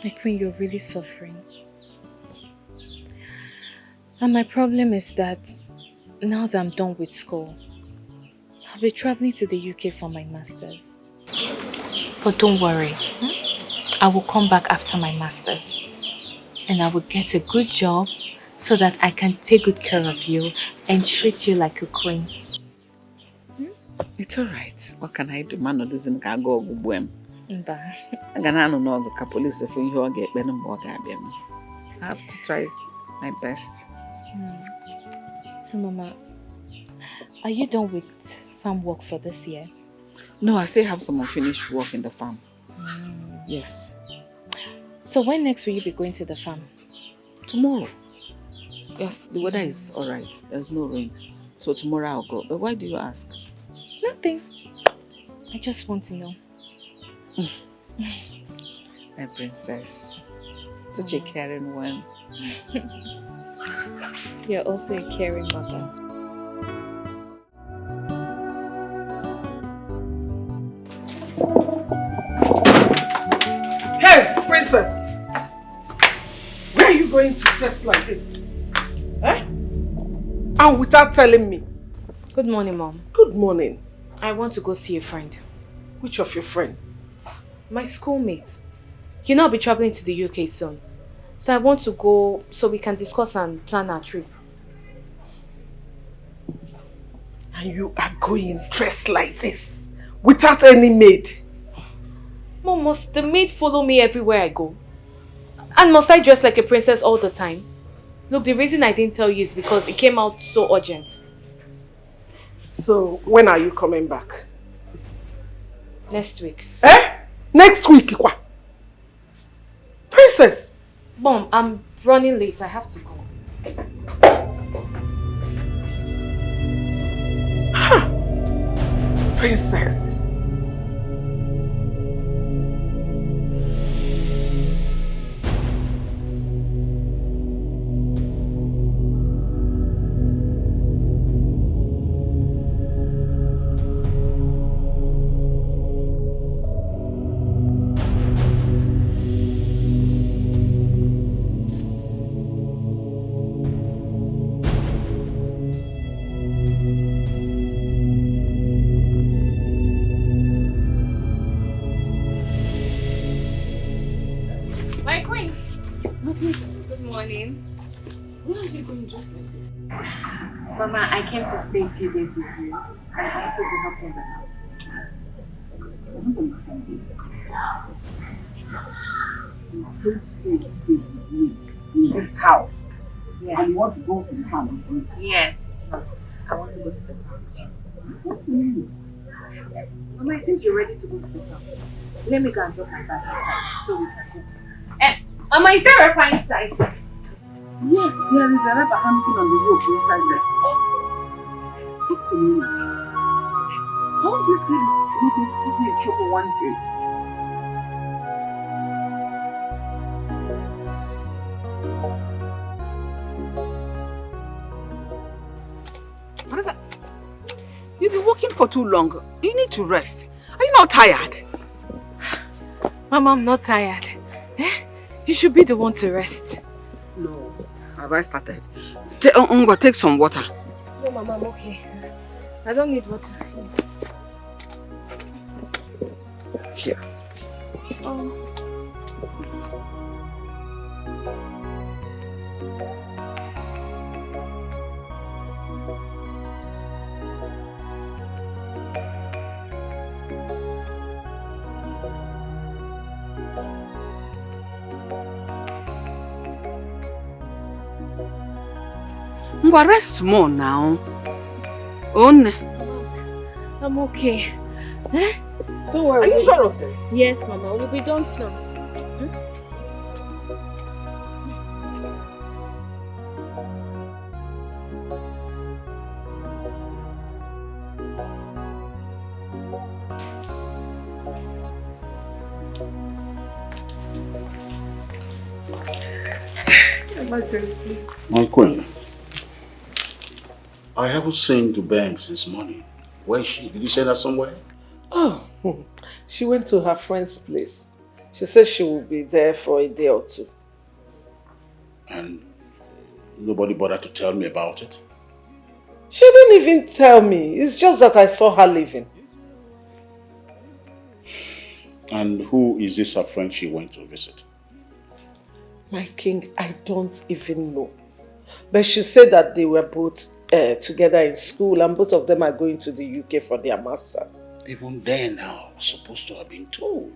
My queen, you're really suffering. And my problem is that now that I'm done with school, I'll be traveling to the UK for my master's. But don't worry, I will come back after my master's and I will get a good job so that I can take good care of you and treat you like a queen. It's alright. What can I do? Man, doesn't go buem. Mba. I'm gonna know the police if you get I have to try my best. So, Mama, are you done with farm work for this year? No, I still have some unfinished work in the farm. Yes. So when next will you be going to the farm? Tomorrow. Yes, the weather is alright. There's no rain. So tomorrow I'll go. But why do you ask? Nothing. I just want to know. My princess. Such a caring one. You're also a caring mother. Hey, princess! Where are you going to dress like this? Eh? And without telling me. Good morning, Mom. Good morning. I want to go see a friend. Which of your friends? My schoolmate. You know I'll be traveling to the UK soon. So I want to go so we can discuss and plan our trip. And you are going dressed like this? Without any maid? Mom, must the maid follow me everywhere I go? And must I dress like a princess all the time? Look, the reason I didn't tell you is because it came out so urgent. So, when are you coming back? Next week. Eh? Next week, Ikwa? Princess! Mom, I'm running late. I have to go. Princess. My queen. Good morning. Where are you going dressed like this? Mama, I came to stay a few days with you and also to help you in the house. You're going to stay a few days with me in this house. Yes. And you want to go to the town with me? Yes. I want to go to the town. Mama, it seems you're ready to go to the town. Let me go and drop my bag inside so we can go. Mama, is there a rapper inside? Yes, there is a rapper hanging on the rope inside there. What's the meaning of this? How this girl is not going to put me in trouble one day? You've been working for too long. You need to rest. Are you not tired? Mama, I'm not tired. You should be the one to rest. No. Have I started? Take some water. No, Mama, I'm okay. I don't need water. Here. Rest more now. Onne. I'm okay. Don't worry. Are you sure of this? Yes, Mama. We'll be done soon. Your Majesty. My queen, I haven't seen to Bam since morning. Where is she? Did you send her somewhere? Oh, she went to her friend's place. She said she will be there for a day or two. And nobody bothered to tell me about it? She didn't even tell me. It's just that I saw her leaving. And who is this her friend she went to visit? My king, I don't even know. But she said that they were both together in school and both of them are going to the UK for their masters. Even then, I was supposed to have been told.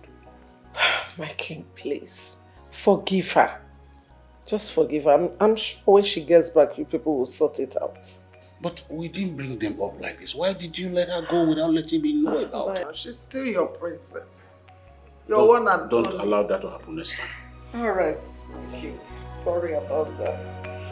My king, please, forgive her. Just forgive her. I'm sure when she gets back, you people will sort it out. But we didn't bring them up like this. Why did you let her go without letting me know about her? She's still your princess. Your one and Don't only. allow that to happen next time. Alright, my king. Sorry about that.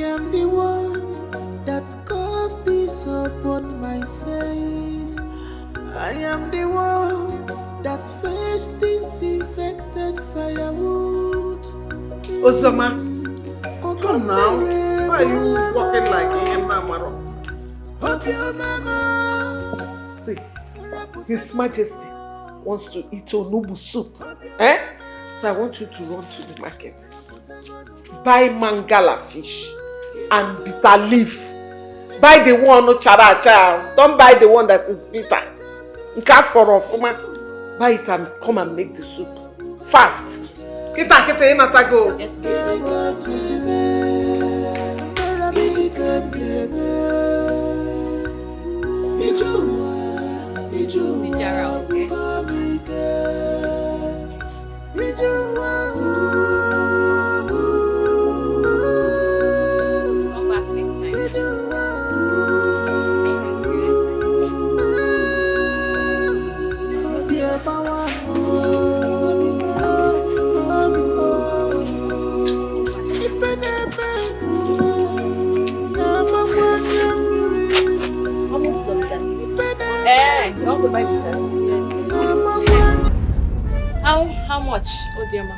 am the one that caused this upon myself. I am the one that fetched this infected firewood. Ozoma, come now. Why are you walking like a mama? See, His Majesty wants to eat onubu soup. Eh? So I want you to run to the market. Buy mangala fish and bitter leaf. Buy the one no chara chara. Don't buy the one that is bitter. Buy it and come and make the soup. Fast. Kita go. Yes, How much, Ozioma?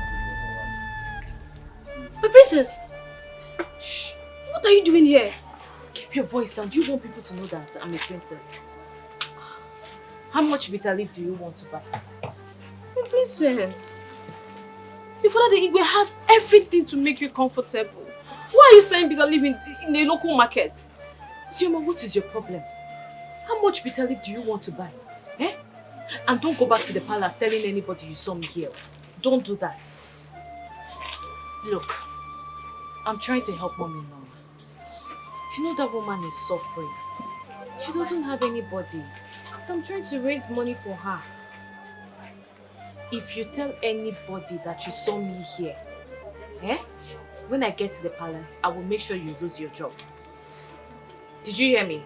My princess! Shh! What are you doing here? Keep your voice down. Do you want people to know that I'm a princess? How much bitter leaf do you want to buy? My princess, your father the Igwe has everything to make you comfortable. Why are you saying bitter leaf in the local market? Ozioma, what is your problem? How much bitter leaf do you want to buy? Eh? And don't go back to the palace telling anybody you saw me here. Don't do that. Look, I'm trying to help Mommy Norma. You know that woman is suffering. She doesn't have anybody. So I'm trying to raise money for her. If you tell anybody that you saw me here, when I get to the palace, I will make sure you lose your job. Did you hear me?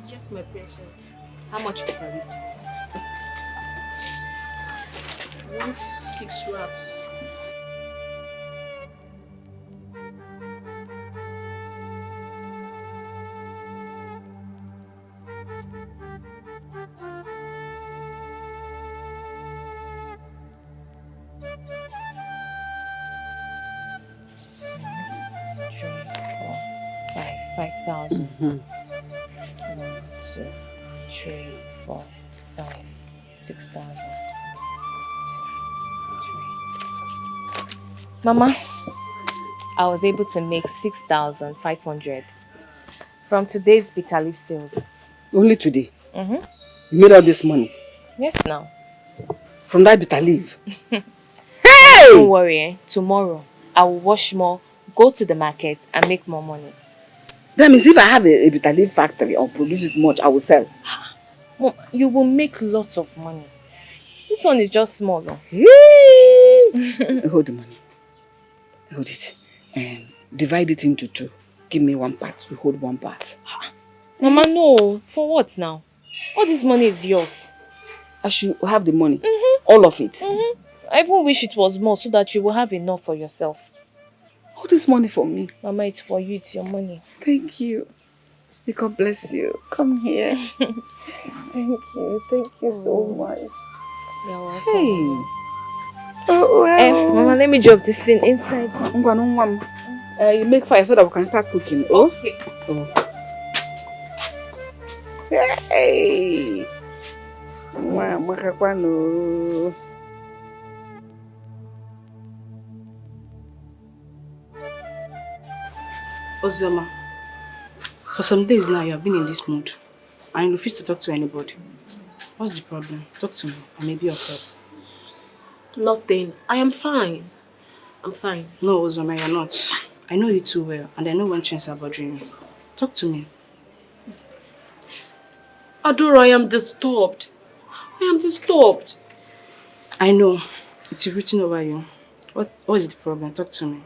Yes, my princess. How much bitter leaf? 6 wraps. $5,000. 1, 2, 3, 4, 5, 6,000. Mama, I was able to make 6,500 from today's bitter leaf sales. Only today? Mm-hmm. You made all this money? Yes, now. From that bitter leaf? Hey! Don't worry, tomorrow I will wash more, go to the market and make more money. That means if I have a bitter leaf factory or produce it much, I will sell. Mom, you will make lots of money. This one is just small. Though. Hold the money. Hold it. And divide it into 2. Give me 1 part. You hold 1 part. Mama, no. For what now? All this money is yours. I should have the money. All of it. I even wish it was more so that you will have enough for yourself. All this money for me? Mama, it's for you. It's your money. Thank you. May God bless you. Come here. Thank you. Thank you so much. You're welcome. Hey. Oh, well. Mama, let me drop this thing inside. You make fire so that we can start cooking. Oh? Okay. Oh. Hey. Mama, Ozoma, for some days now you have been in this mood and you refuse to talk to anybody. What's the problem? Talk to me. I may be of help. Nothing. I am fine. I'm fine. No, Ozoma, you're not. I know you too well and I know when things are bothering you. Talk to me. Adora, I am disturbed. I am disturbed. I know. It's written over you. What is the problem? Talk to me.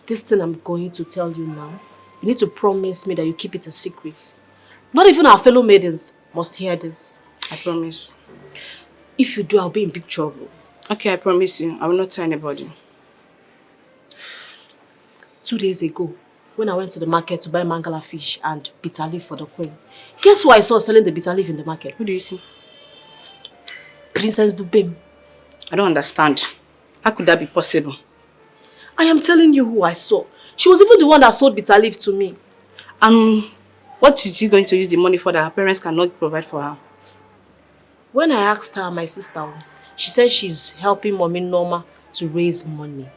This thing I'm going to tell you now, you need to promise me that you keep it a secret. Not even our fellow maidens must hear this. I promise. If you do, I'll be in big trouble. Okay, I promise you. I will not tell anybody. 2 days ago, when I went to the market to buy mangala fish and bitter leaf for the queen, guess who I saw selling the bitter leaf in the market? Who do you see? Princess Dubem. I don't understand. How could that be possible? I am telling you who I saw. She was even the one that sold bitter leaf to me. What is she going to use the money for that her parents cannot provide for her? When I asked her, my sister, she said she's helping Mommy Norma to raise money.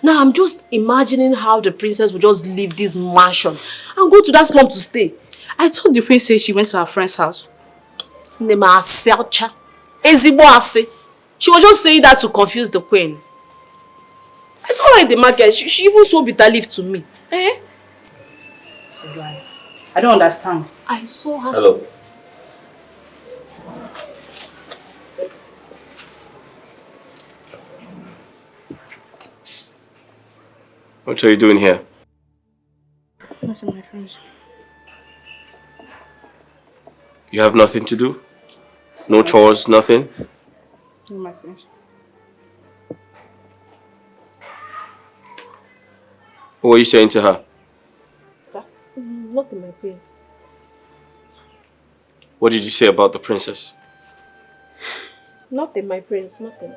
Now I'm just imagining how the princess would just leave this mansion and go to that slum to stay. I told the princess she went to her friend's house. She was just saying that to confuse the queen. I saw her in the market. She even sold bitter leaf to me. Eh? I don't understand. I saw her. Hello. What are you doing here? Nothing, my friends. You have nothing to do? No chores, nothing? No, my friends. What are you saying to her? Sir? Nothing, my prince. What did you say about the princess? Nothing, my prince, nothing.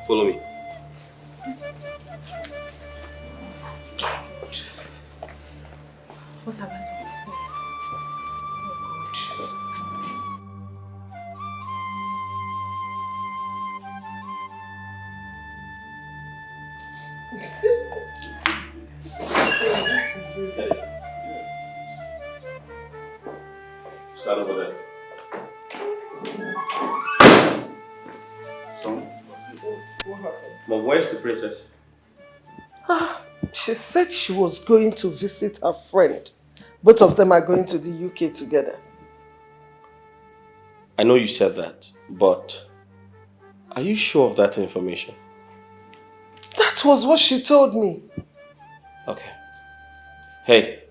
Follow me. What have I done to say? Stand over there. Son, what happened? Mom, where's the princess? She said she was going to visit her friend. Both of them are going to the UK together. I know you said that, but are you sure of that information? That was what she told me. Okay. Hey,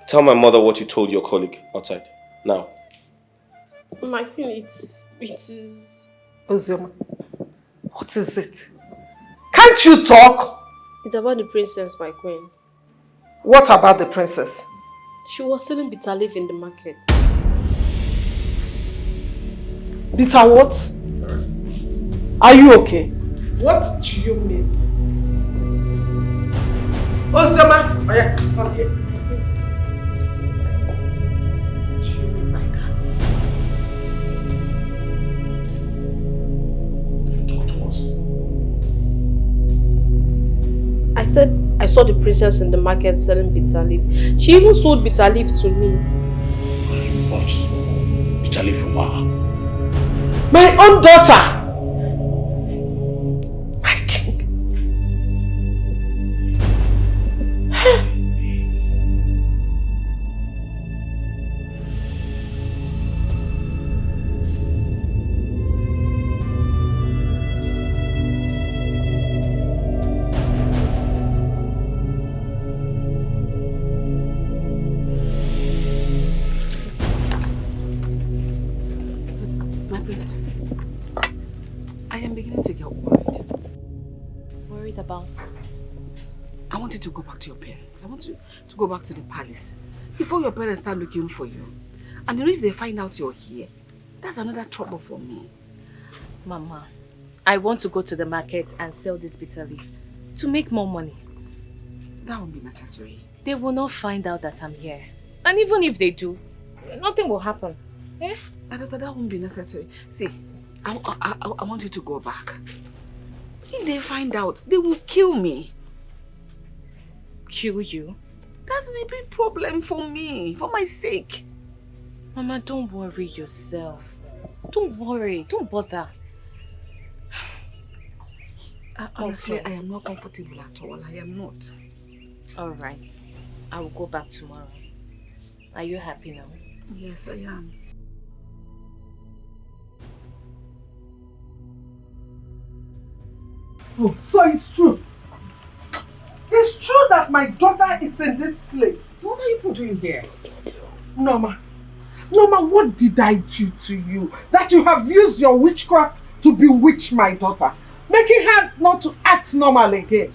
tell my mother what you told your colleague outside. Now. My queen, it is... Ozioma, what is it? Can't you talk? It's about the princess, my queen. What about the princess? She was selling bitter leaf in the market. Bitter what? Are you okay? What do you mean? Ozioma, come here. What do you mean by that? Talk to us. I said I saw the princess in the market selling bitter leaf. She even sold bitter leaf to me. What? Bitter leaf from her? My own daughter! My king. My princess, I am beginning to get worried. Worried about? I want you to go back to your parents. I want you to go back to the palace before your parents start looking for you. And you know, if they find out you're here, that's another trouble for me. Mama, I want to go to the market and sell this bitter leaf to make more money. That won't be necessary. They will not find out that I'm here. And even if they do, nothing will happen. Eh? That won't be necessary. See, I want you to go back. If they find out, they will kill me. Kill you? That's a big problem for me, for my sake. Mama, don't worry yourself. Don't worry, don't bother. Honestly, I am not comfortable at all. I am not. Alright, I will go back tomorrow. Are you happy now? Yes, I am. Oh, so it's true. It's true that my daughter is in this place. What are you doing here? Norma, Norma, what did I do to you that you have used your witchcraft to bewitch my daughter, making her not to act normal again?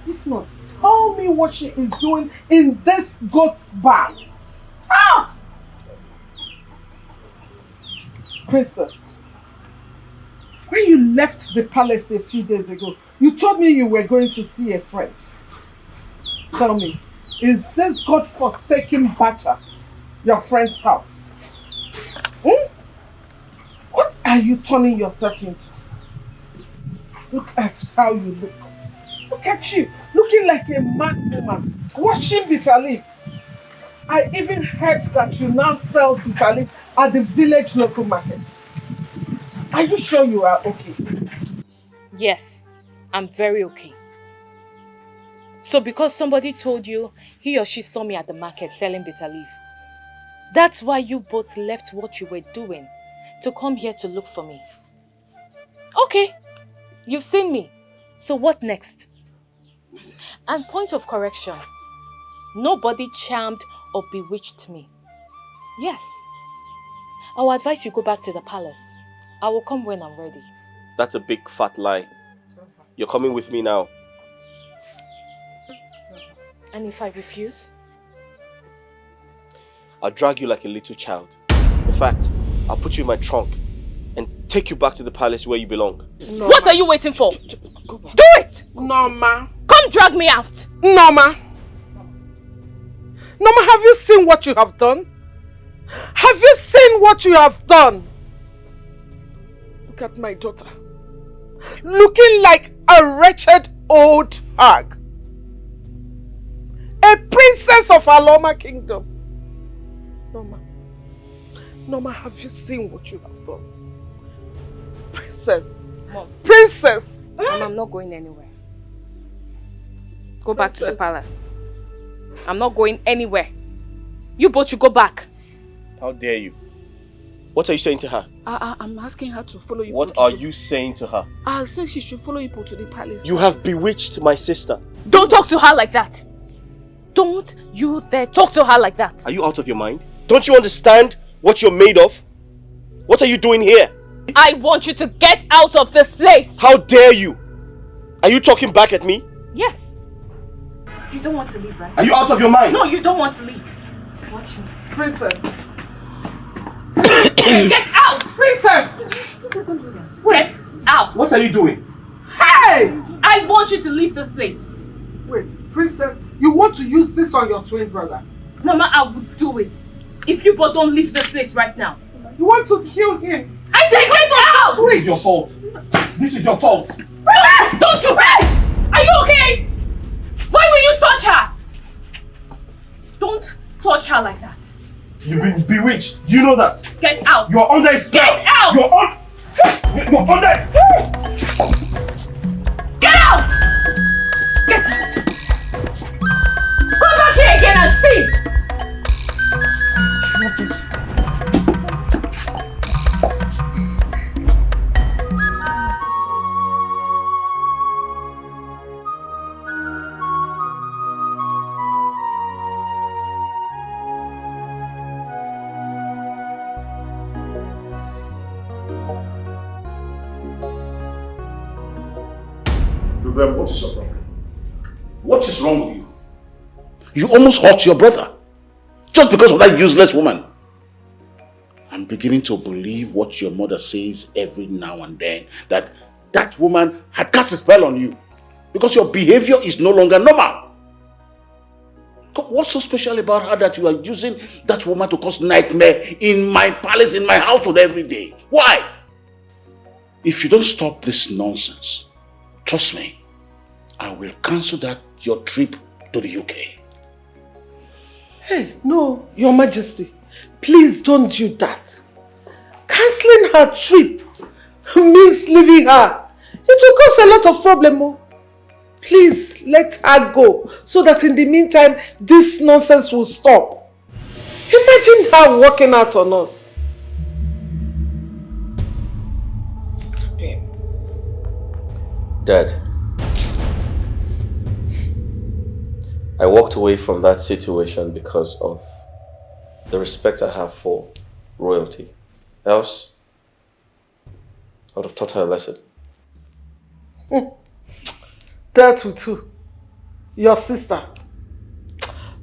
If not, tell me what she is doing in this goat's bar. Ah! Princess, when you left the palace a few days ago, you told me you were going to see a friend. Tell me, is this God-forsaken Bacha your friend's house? What are you turning yourself into? Look at how you look. Look at you, looking like a mad woman, washing bitter leaf. I even heard that you now sell bitter leaf at the village local market. Are you sure you are okay? Yes, I'm very okay. So because somebody told you he or she saw me at the market selling bitter leaf, that's why you both left what you were doing to come here to look for me. Okay, you've seen me. So what next? And point of correction, nobody charmed or bewitched me. Yes. I will advise you go back to the palace. I will come when I'm ready. That's a big fat lie. You're coming with me now. And if I refuse? I'll drag you like a little child. In fact, I'll put you in my trunk and take you back to the palace where you belong. Norma. What are you waiting for? Go back. Do it! Norma. Come drag me out! Norma. Norma, have you seen what you have done? Have you seen what you have done? Look at my daughter. Looking like a wretched old hag. A princess of Aloma kingdom. Norma. Norma, have you seen what you have done? Princess. Mom. Princess. Mom, I'm not going anywhere. Go back to the palace. I'm not going anywhere. You both should go back. How dare you? What are you saying to her? I'm asking her to follow you. What are you saying to her? I said she should follow you to the palace. You have bewitched my sister. Don't talk to her like that. Don't you dare talk to her like that. Are you out of your mind? Don't you understand what you're made of? What are you doing here? I want you to get out of this place. How dare you? Are you talking back at me? Yes. You don't want to leave, right? Are you out of your mind? No, you don't want to leave. Watch me. Princess. Get out! Princess! Get out! What are you doing? Hey! I want you to leave this place. Wait, Princess, you want to use this on your twin brother? Mama, I would do it. If you both don't leave this place right now. You want to kill him? I said get out! This is your fault. This is your fault. Relax! Don't you rest! Are you okay? Why will you touch her? Don't touch her like that. You've been bewitched. Do you know that? Get out! You're under a spell. Get out! You're under. Get out! Get out! Come back here again and see! What is your problem? What is wrong with you? You almost hurt your brother just because of that useless woman. I'm beginning to believe what your mother says every now and then, that that woman had cast a spell on you because your behavior is no longer normal. What's so special about her that you are using that woman to cause nightmare in my palace, in my household every day? Why? If you don't stop this nonsense, trust me, I will cancel your trip to the UK. Hey, no, Your Majesty. Please don't do that. Cancelling her trip means leaving her. It will cause a lot of problem. Please let her go so that in the meantime this nonsense will stop. Imagine her walking out on us. Dad, I walked away from that situation because of the respect I have for royalty. Else, I would have taught her a lesson. Dealt with who? Your sister.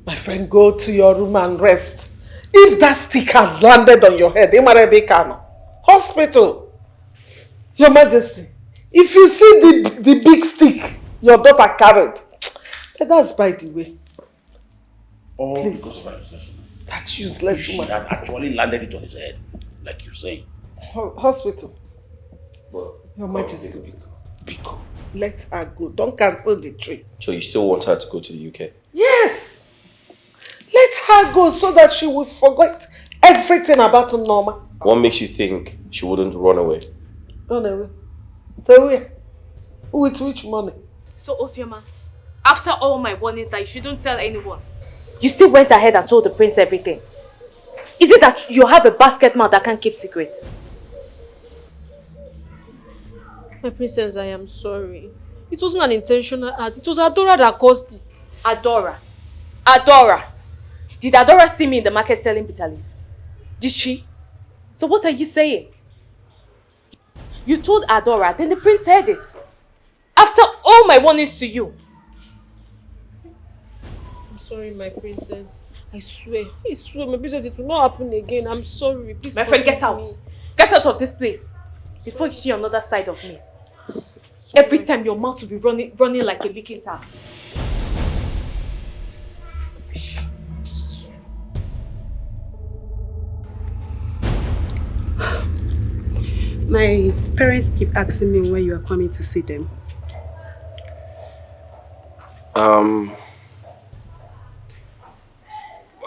My friend, go to your room and rest. If that stick had landed on your head, hospital. Your Majesty, if you see the big stick your daughter carried, that's by the way. Oh, please. Because of her. That useless She woman. had actually landed it on his head, like you're saying. Hospital. Well, Your Majesty, Biko, let her go. Don't cancel the trip. So you still want her to go to the UK? Yes. Let her go so that she will forget everything about Norma. What makes you think she wouldn't run away? Run away? So where? With which money? So Osioma, after all my warnings that you shouldn't tell anyone, you still went ahead and told the prince everything. Is it that you have a basket mouth that can't keep secrets? My princess, I am sorry. It wasn't an intentional act. It was Adora that caused it. Adora? Adora? Did Adora see me in the market selling bitter leaf? Did she? So what are you saying? You told Adora, then the prince heard it. After all my warnings to you. I'm sorry, my princess. I swear, my princess, it will not happen again. I'm sorry. Please my friend, get out. Get out of this place before you see another side of me. Every time your mouth will be running like a leaking tap. My parents keep asking me when you are coming to see them.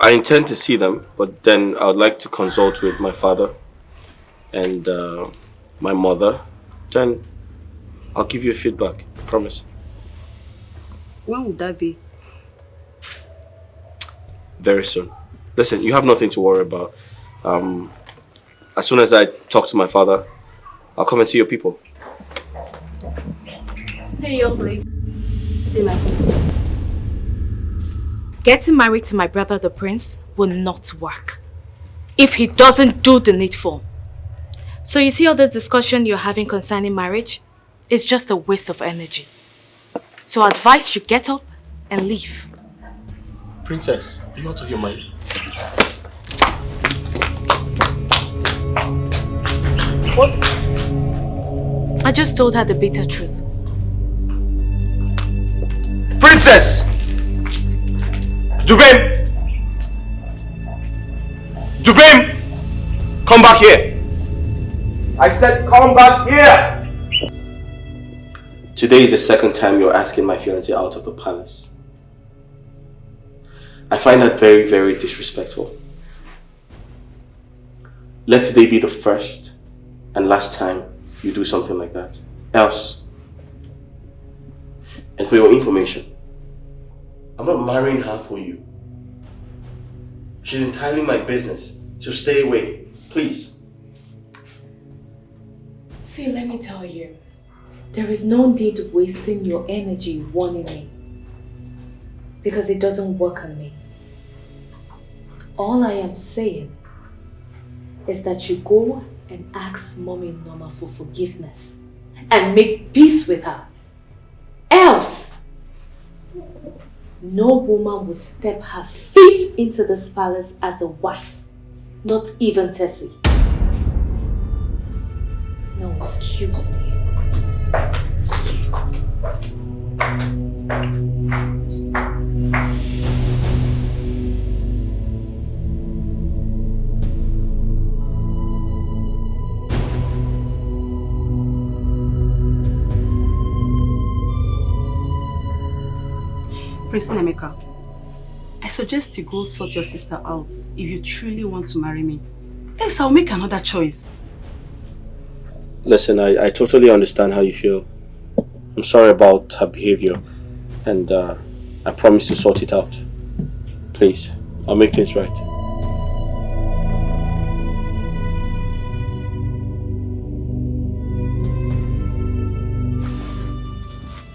I intend to see them, but then I would like to consult with my father and my mother. Then I'll give you a feedback, I promise. When would that be? Very soon. Listen, you have nothing to worry about. As soon as I talk to my father, I'll come and see your people. Hey, young lady. Getting married to my brother the prince will not work if he doesn't do the needful. So you see all this discussion you're having concerning marriage? It's just a waste of energy. So I advise you get up and leave. Princess, are you out of your mind? What? I just told her the bitter truth. Princess! Jubim! Jubim! Come back here! I said come back here! Today is the second time you're asking my fiancé out of the palace. I find that very, very disrespectful. Let today be the first and last time you do something like that. Else. And for your information, I'm not marrying her for you. She's entirely my business, so stay away, please. See, let me tell you, there is no need wasting your energy warning me, because it doesn't work on me. All I am saying is that you go and ask Mommy Norma for forgiveness and make peace with her. Else, no woman will step her feet into this palace as a wife, not even Tessie. No, excuse me. Prince Nemeka, I suggest you go sort your sister out if you truly want to marry me. Else I'll make another choice. Listen, I totally understand how you feel. I'm sorry about her behavior, and I promise to sort it out. Please, I'll make things right.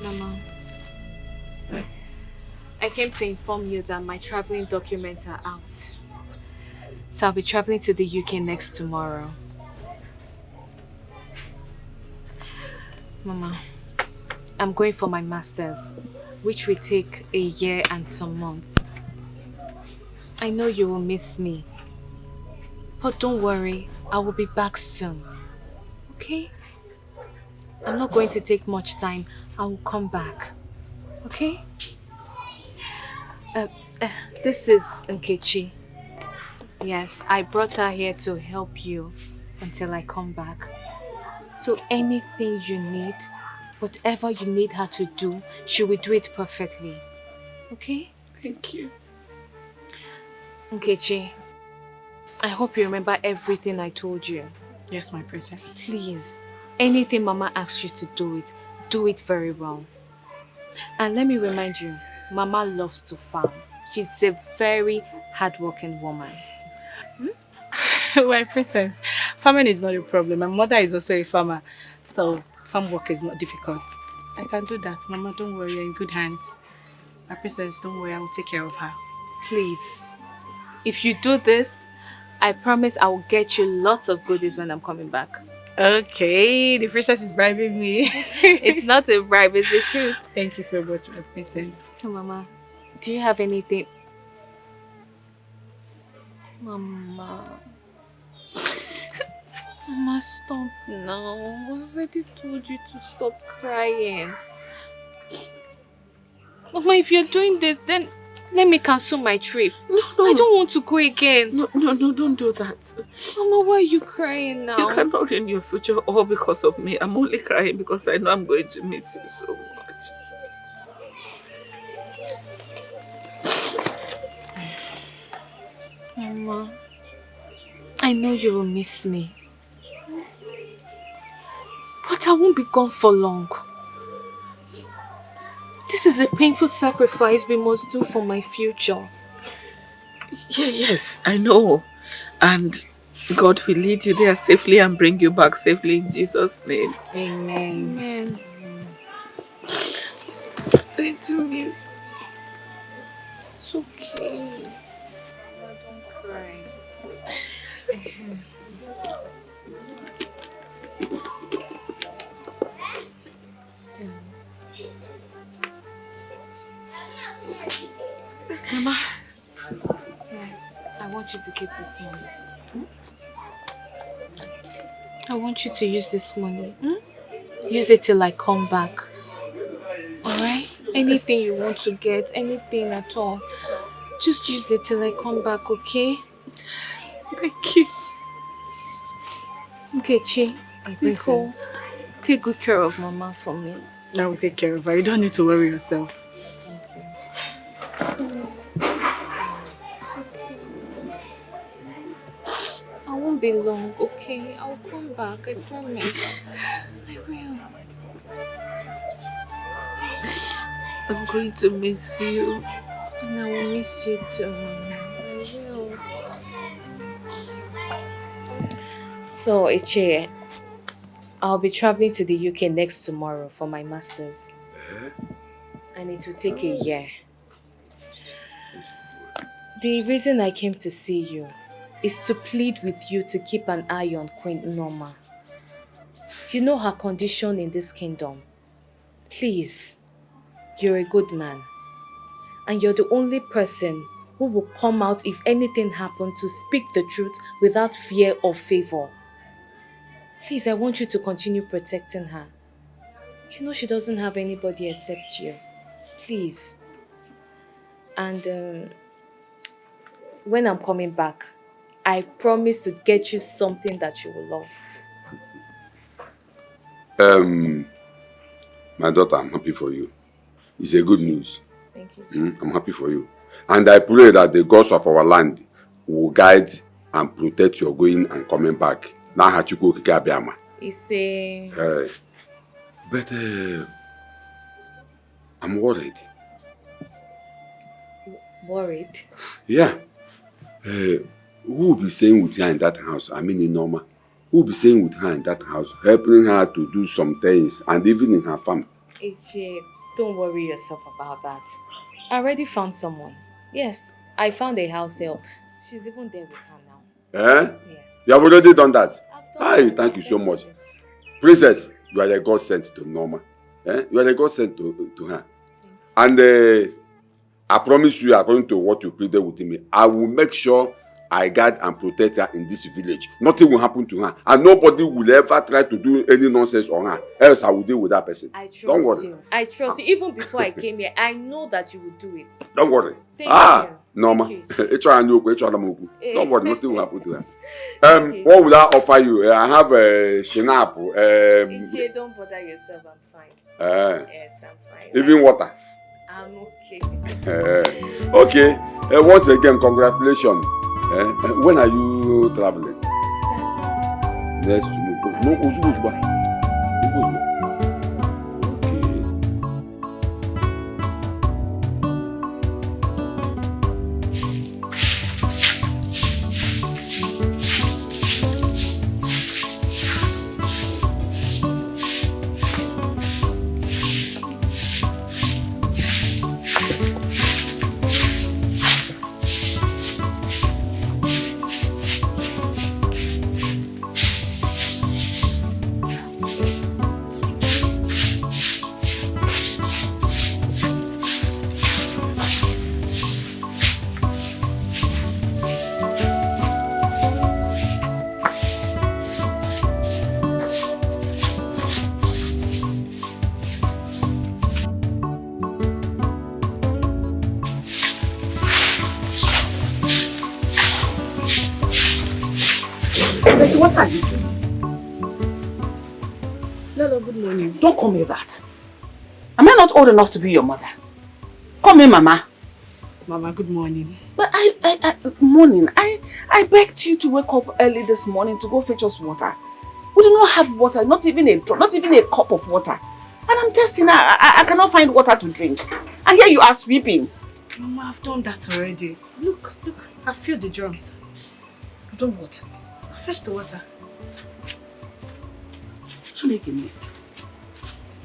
Mama, I came to inform you that my traveling documents are out. So I'll be traveling to the UK next tomorrow. Mama, I'm going for my master's, which will take a year and some months. I know you will miss me. But don't worry, I will be back soon. Okay? I'm not going to take much time. I will come back. Okay? This is Nkechi. Yes, I brought her here to help you until I come back. So anything you need, whatever you need her to do, she will do it perfectly. Okay? Thank you. Nkechi, I hope you remember everything I told you. Yes, my princess. Please, anything Mama asks you to do it very well. And let me remind you, Mama loves to farm. She's a very hardworking woman. My princess, farming is not a problem. My mother is also a farmer, so farm work is not difficult. I can do that. Mama, don't worry, you're in good hands. My princess, don't worry, I will take care of her. Please, if you do this, I promise I will get you lots of goodies when I'm coming back. Okay, the princess is bribing me. It's not a bribe, it's the truth. Thank you so much, my princess. So, Mama, do you have anything? Mama, stop now. I already told you to stop crying. Mama, if you're doing this, then let me cancel my trip. No. I don't want to go again. No, don't do that. Mama, why are you crying now? You cannot ruin your future all because of me. I'm only crying because I know I'm going to miss you so much. Mama, I know you will miss me. But I won't be gone for long. This is a painful sacrifice we must do for my future. Yes, I know. And God will lead you there safely and bring you back safely in Jesus' name. Amen. Amen. Going to miss. It's okay. Mama, don't cry. Mama. I want you to keep this money. I want you to use this money. Use it till I come back. Alright? Anything you want to get, anything at all, just use it till I come back, okay? Thank you. Nkechi, Nicole, take good care of Mama for me. I will take care of her. You don't need to worry yourself. I won't be long, okay? I'll come back, I promise. I will. I'm going to miss you. And I will miss you too, Mama. I will. So, Ichie, I'll be traveling to the UK next tomorrow for my master's. And it will take a year. The reason I came to see you is to plead with you to keep an eye on Queen Norma. You know her condition in this kingdom. Please, you're a good man. And you're the only person who will come out if anything happens to speak the truth without fear or favor. Please, I want you to continue protecting her. You know she doesn't have anybody except you. Please. And when I'm coming back, I promise to get you something that you will love. My daughter, I'm happy for you. It's a good news. Thank you. I'm happy for you. And I pray that the gods of our land will guide and protect your going and coming back. It's a... But I'm worried. Worried? Yeah. Who will be staying with her in that house? I mean in Norma. Who will be staying with her in that house, helping her to do some things, and even in her farm? Ichie, don't worry yourself about that. I already found someone. Yes, I found a house help. She's even there with her now. Eh? Yes. You have already done that? Hi, thank you so much. Princess, you are a God sent to Norma. Eh? You are a God sent to her. And I promise you, according to what you pleaded with me, I will make sure I guard and protect her in this village. Nothing will happen to her. And nobody will ever try to do any nonsense on her. Else I will deal with that person. I trust Don't worry. you. I trust you. Even before I came here, I know that you will do it. Don't worry. Thank you. Norma. Thank Don't worry, nothing will happen to her. What will I offer you? I have a shinap. Don't bother yourself, I'm fine. Yes, I'm fine. Even water. I'm okay. Okay. Once again, congratulations. When are you traveling? Next week. No, What are you doing? Lolo, good morning. Don't call me that. Am I not old enough to be your mother? Call me Mama. Mama, good morning. But morning. I begged you to wake up early this morning to go fetch us water. We do not have water, not even a cup of water. And I'm testing. I cannot find water to drink. And here you are sweeping. Mama, I've done that already. Look, I've filled the drums. I've done what? Fetch the water.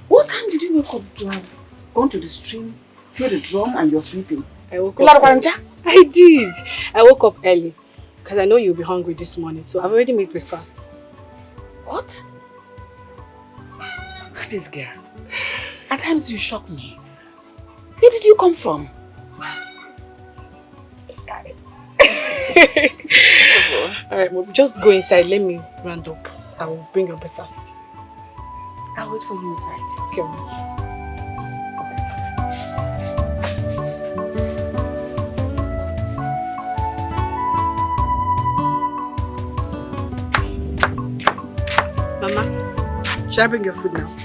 What time did you wake up to have gone to the stream, fill the drum, and you're sweeping? I woke up early. I did. I woke up early because I know you'll be hungry this morning, so I've already made breakfast. What? Who's this girl? At times you shock me. Where did you come from? This guy. Alright, well, just go inside. Let me round up. I will bring your breakfast. I'll wait for you inside. Okay. Mama, should I bring your food now?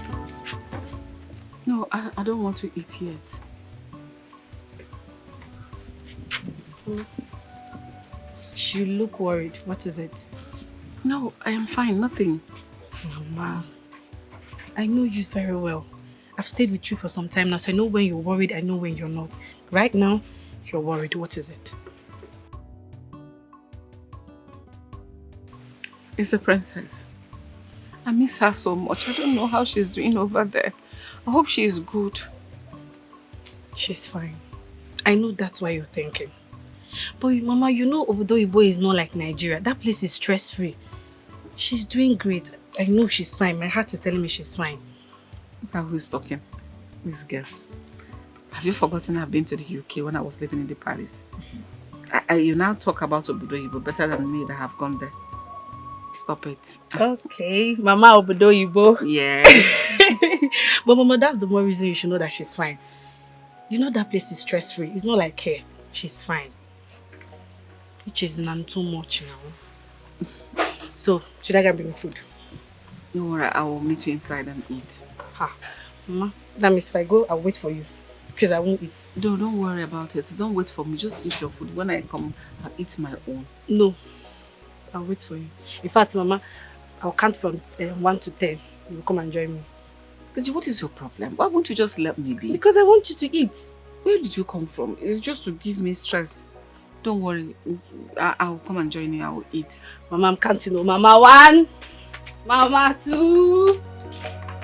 No, I don't want to eat yet. You look worried. What is it? No, I am fine. Nothing. Mama, I know you very well. I've stayed with you for some time now, so I know when you're worried, I know when you're not. Right now, you're worried. What is it? It's a princess. I miss her so much. I don't know how she's doing over there. I hope she's good. She's fine. I know that's why you're thinking. But Mama, you know Obodo Ibo is not like Nigeria. That place is stress-free. She's doing great. I know she's fine. My heart is telling me she's fine. Look at who's talking. This girl. Have you forgotten I've been to the UK when I was living in the palace? You now talk about Obodo Ibo better than me that have gone there. Stop it. Okay, Mama Obodo Ibo. Yes. But Mama, that's the more reason you should know that she's fine. You know that place is stress-free. It's not like here. She's fine. Which is not too much now. So, should I go bring food? Don't worry, I will meet you inside and eat. Ha. Mama, that means if I go, I'll wait for you. Because I won't eat. No, don't worry about it. Don't wait for me. Just eat your food. When I come, I'll eat my own. No. I'll wait for you. In fact, Mama, I'll count from 1 to 10. You'll come and join me. Deji, what is your problem? Why won't you just let me be? Because I want you to eat. Where did you come from? It's just to give me stress. Don't worry. I'll come and join you. I will eat. Mama, I'm counting. Oh, Mama 1. Mama 2.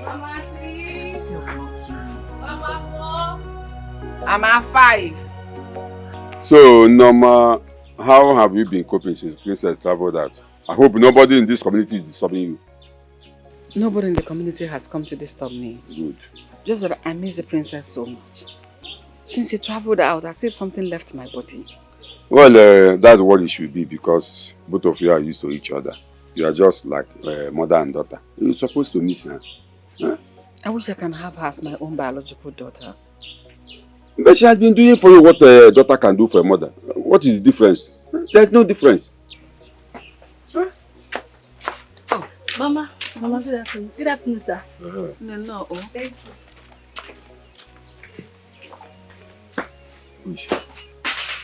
Mama 3. Mama 4. Mama 5. So, Norma, How have you been coping since Princess traveled out? I hope nobody in this community is disturbing you. Nobody in the community has come to disturb me. Good. Just that I miss the princess so much. Since he traveled out, as if something left my body. Well, that's what it should be because both of you are used to each other. You are just like mother and daughter. You're supposed to miss her. Huh? I wish I can have her as my own biological daughter. But she has been doing for you what a daughter can do for a mother. What is the difference? There's no difference. Oh, Mama, good afternoon. Good afternoon, sir. No. Thank you.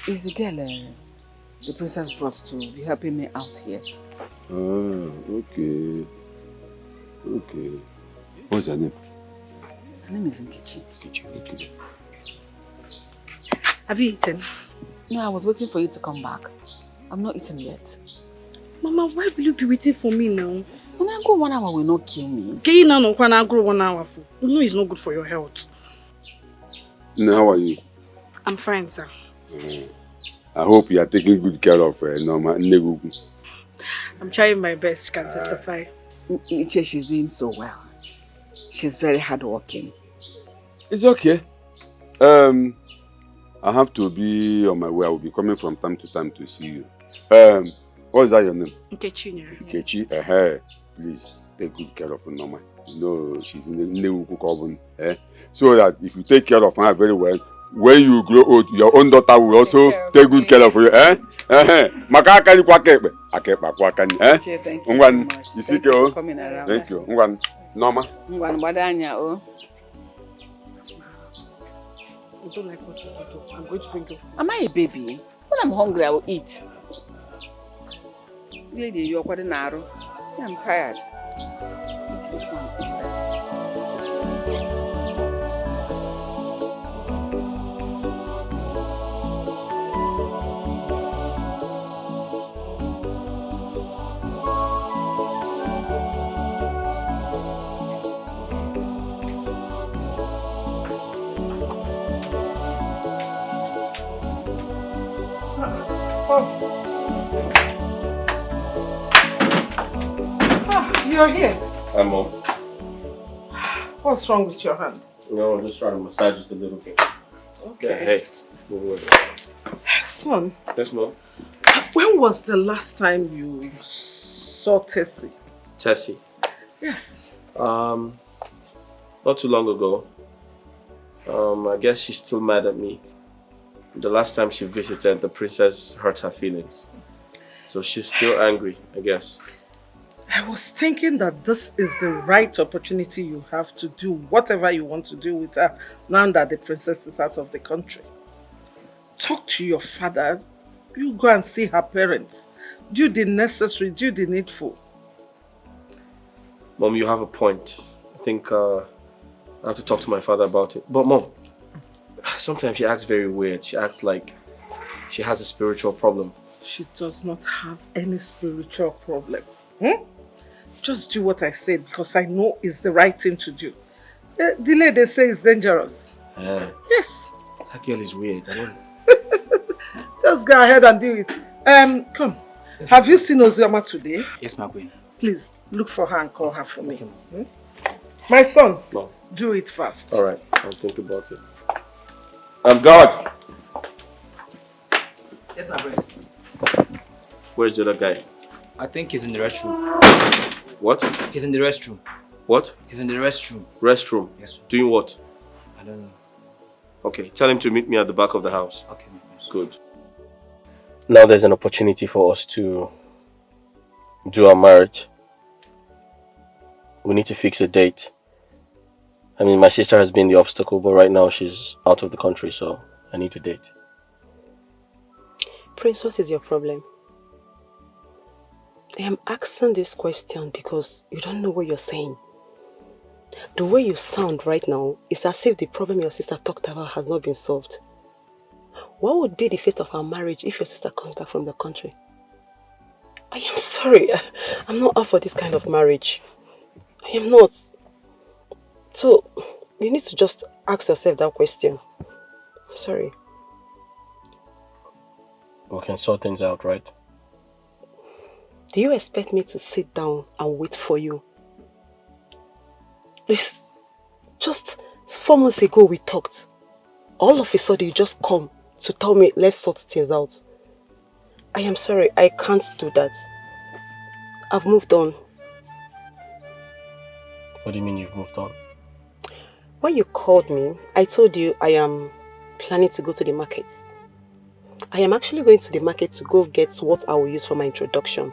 Is the girl the princess brought to be helping me out here? Oh, okay. Okay. What's her name? Her name is Nkechi. Nkechi, okay. Have you eaten? No, I was waiting for you to come back. I'm not eating yet. Mama, why will you be waiting for me now? When I go 1 hour will not kill me. Can now no when I grow 1 hour for? You know it's not good for your health. No, how are you? I'm fine, sir. I hope you are taking good care of Norma. I'm trying my best, you can testify. Niche, she's doing so well. She's very hardworking. It's okay. I have to be on my way. I will be coming from time to time to see you. What is that your name? Nkechi. Nkechi, please take good care of Norma. You know she's in the new coven. So that if you take care of her very well, when you grow old, your own daughter will also take good care of you. Makaka ni kwakepe. Akepa kwakani. Thank you so much. Thank you for coming around. Thank you. Norma. Oh. I don't like what you do. I'm going to bring your food. Am I a baby? When I'm hungry, I will eat. Lady, you're quite narrow. Yeah, I'm tired. Eat this one, eat that. You're here. Hi, Mom. What's wrong with your hand? No, I'm just trying to massage it a little bit. Okay. Yeah, hey, move away. Son. Yes, Mom. When was the last time you saw Tessie? Tessie. Yes. Not too long ago. I guess she's still mad at me. The last time she visited, the princess hurt her feelings. So she's still angry, I guess. I was thinking that this is the right opportunity you have to do whatever you want to do with her now that the princess is out of the country. Talk to your father. You go and see her parents. Do the necessary, do the needful. Mom, you have a point. I think I have to talk to my father about it. But Mom, sometimes she acts very weird. She acts like she has a spiritual problem. She does not have any spiritual problem. Just do what I said because I know it's the right thing to do. Delay, they say, is dangerous. Yes. That girl is weird. I don't... Just go ahead and do it. Come. Yes, have you seen Ozioma today? Yes, my queen. Please, look for her and call her for me. My son, no. Do it fast. All right, I'll think about it. God. Yes, my prince. Where's the other guy? I think he's in the restroom. What? He's in the restroom. What? He's in the restroom. Restroom? Yes. Doing what? I don't know. Okay, tell him to meet me at the back of the house. Okay, my prince. Good. Now there's an opportunity for us to do our marriage. We need to fix a date. I mean, my sister has been the obstacle, but right now she's out of the country, so I need a date. Prince, what is your problem? I am asking this question because you don't know what you're saying. The way you sound right now is as if the problem your sister talked about has not been solved. What would be the fate of our marriage if your sister comes back from the country? I am sorry. I'm not up for this kind of marriage. I am not. So, you need to just ask yourself that question. I'm sorry. We can sort things out, right? Do you expect me to sit down and wait for you? It's just 4 months ago we talked. All of a sudden you just come to tell me let's sort things out. I am sorry, I can't do that. I've moved on. What do you mean you've moved on? When you called me, I told you I am planning to go to the market. I am actually going to the market to go get what I will use for my introduction.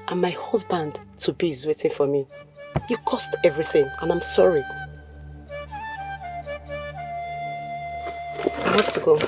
And my husband to be is waiting for me. You cost everything and I'm sorry. I have to go.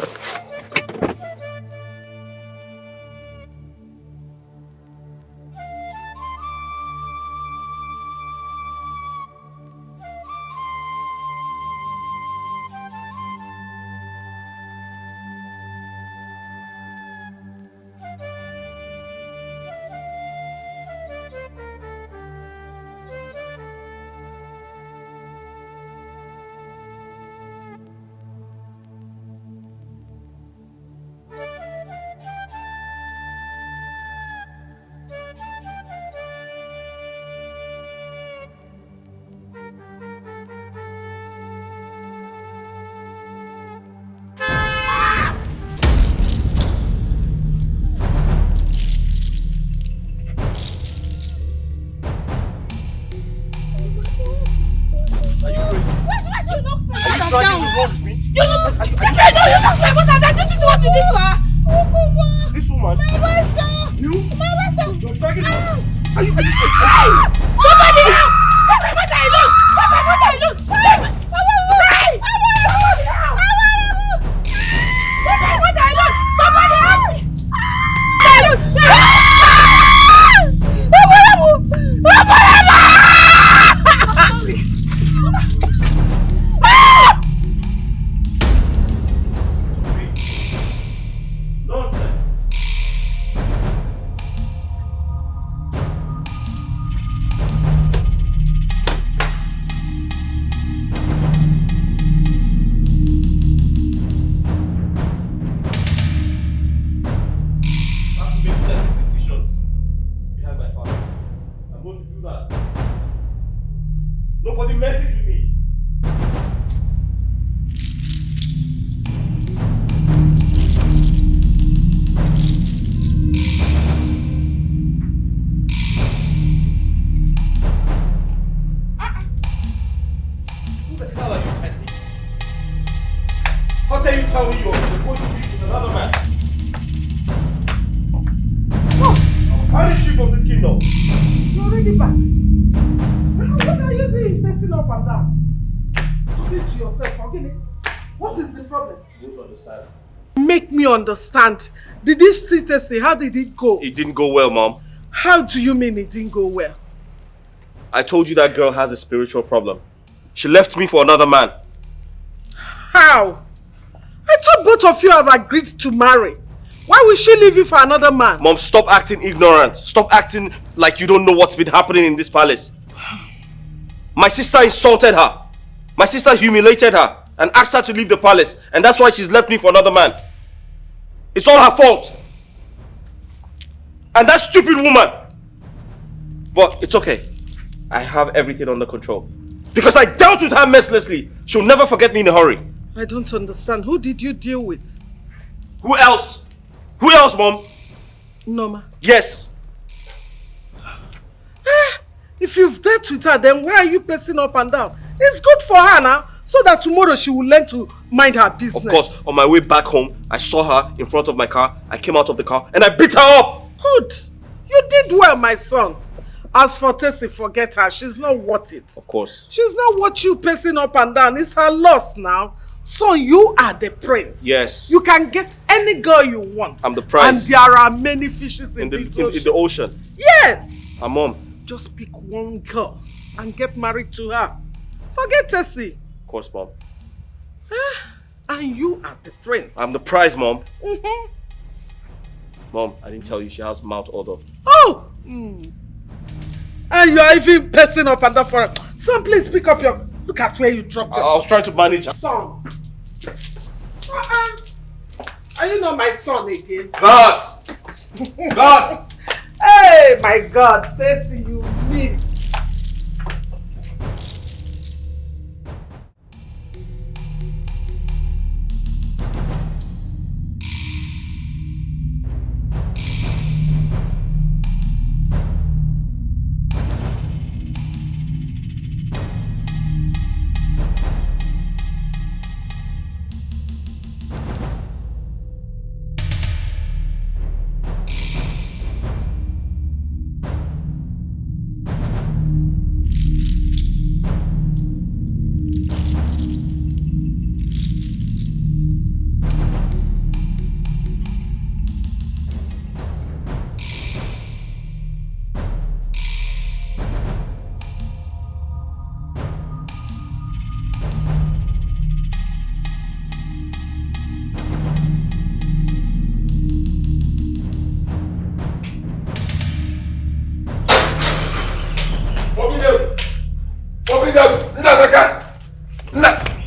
Understand. Did you see Tessie? How did it go? It didn't go well, Mom. How do you mean it didn't go well? I told you that girl has a spiritual problem. She left me for another man. How? I thought both of you have agreed to marry. Why would she leave you for another man? Mom, stop acting ignorant. Stop acting like you don't know what's been happening in this palace. My sister insulted her. My sister humiliated her and asked her to leave the palace. And that's why she's left me for another man. It's all her fault. And that stupid woman. But it's okay. I have everything under control. Because I dealt with her mercilessly. She'll never forget me in a hurry. I don't understand. Who did you deal with? Who else? Who else, Mom? Norma. Yes. If you've dealt with her, then why are you pacing up and down? It's good for her now. So that tomorrow she will learn to mind her business. Of course, on my way back home, I saw her in front of my car. I came out of the car and I beat her up. Good. You did well, my son. As for Tessie, forget her. She's not worth it. Of course. She's not worth you pacing up and down. It's her loss now. So you are the prince. Yes. You can get any girl you want. I'm the prize. And there are many fishes in the ocean. Yes. Mom. Just pick one girl and get married to her. Forget Tessie. Of course, Mom. And you are the prince. I'm the prize, Mom. Mm-hmm. Mom, I didn't tell you she has mouth odor. Oh! And you are even pacing up and down for her. Son, please pick up your... Look at where you dropped it. I was trying to manage her. Son. Are you not my son again? God! God! Hey, my God, Stacy, you missed.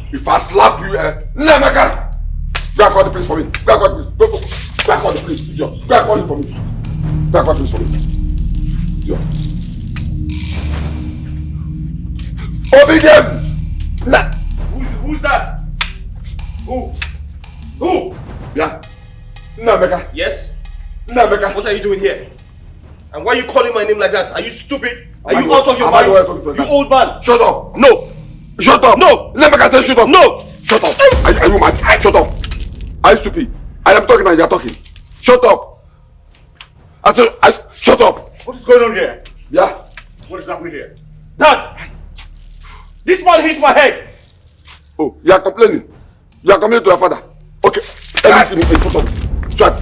If I slap you, Nnameka! Go and call the police for me. Go and call the police. Go and call the police. Go and call him for me. Go and call the police for me. Obedient! Who's that? Who? Yeah. Nnameka. Yes? Nnameka. What are you doing here? And why are you calling my name like that? Are you stupid? Are you out of your mind? You old man. Shut up. No. Shut up. No. Nnameka say shut up. No. Shut up. Are you mad? Shut up. Are you stupid? I am talking and you are talking. Shut up. I said, shut up. What is going on here? Yeah. What is happening here? Dad! This man hit my head. Oh, you are complaining. You are complaining to your father. Okay. Everything in front of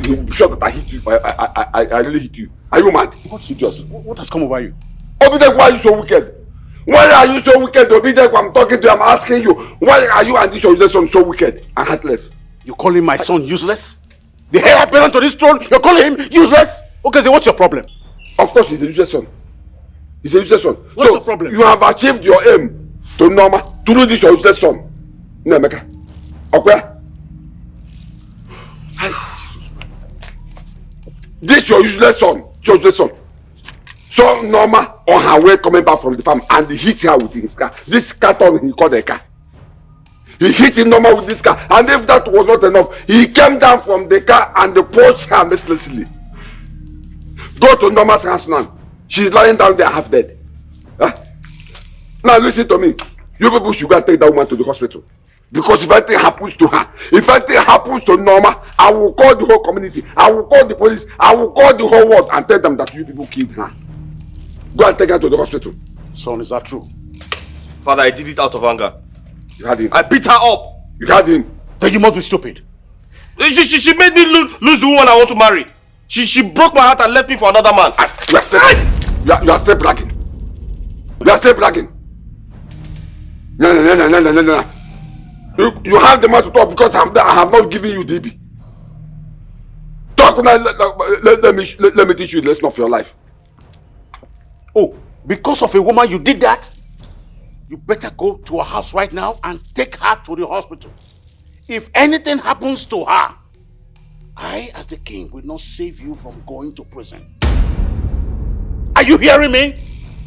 you. Sure that I hit you. I really hit you. Are you mad? What has come over you? Obidek, why are you so wicked? Why are you so wicked, Obidek? I'm talking to you, I'm asking you. Why are you and this your son so wicked and heartless? You're calling my son useless? The heir apparent to this throne, you're calling him useless? Okay, so what's your problem? Of course, he's a useless son. He's a useless son. What's the problem? You have achieved your aim to Norma, to do this your useless son. Nnameka. Okay? This your useless son. Your useless son. So Norma on her way coming back from the farm and he hit her with his car. This carton he called a car. He hit Norma with this car, and if that was not enough, he came down from the car and punched her mercilessly. Go to Norma's house now. She's lying down there half dead. Now listen to me. You people should go and take that woman to the hospital. Because if anything happens to her, if anything happens to Norma, I will call the whole community. I will call the police. I will call the whole world and tell them that you people killed her. Go and take her to the hospital. Son, is that true? Father, I did it out of anger. You had him. I beat her up. You had him. Then you must be stupid. She made me lose the woman I want to marry. She broke my heart and left me for another man. You are still bragging. You are still bragging. No. You have the right to talk because I have not given you DB. Talk now. Let me teach you the lesson of your life. Oh, because of a woman you did that? You better go to her house right now and take her to the hospital. If anything happens to her, I, as the king, will not save you from going to prison. Are you hearing me?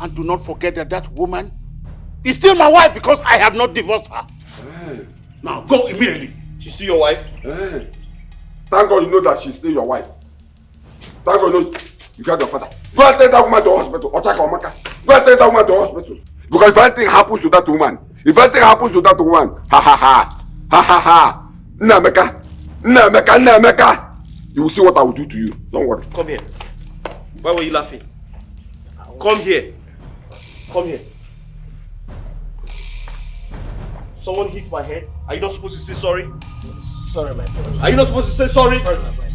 And do not forget that that woman is still my wife because I have not divorced her. Now go immediately. She's still your wife? Thank God you know that she's still your wife. Thank God you know you got your father. Go and take that woman to the hospital. Go and take that woman to the hospital. Because if anything happens to that woman, Nnameka, you will see what I will do to you. Don't worry. Come here. Why were you laughing? Come here. Come here. Someone hit my head. Are you not supposed to say sorry? Sorry, my friend. Are you not supposed to say sorry? Sorry, my friend.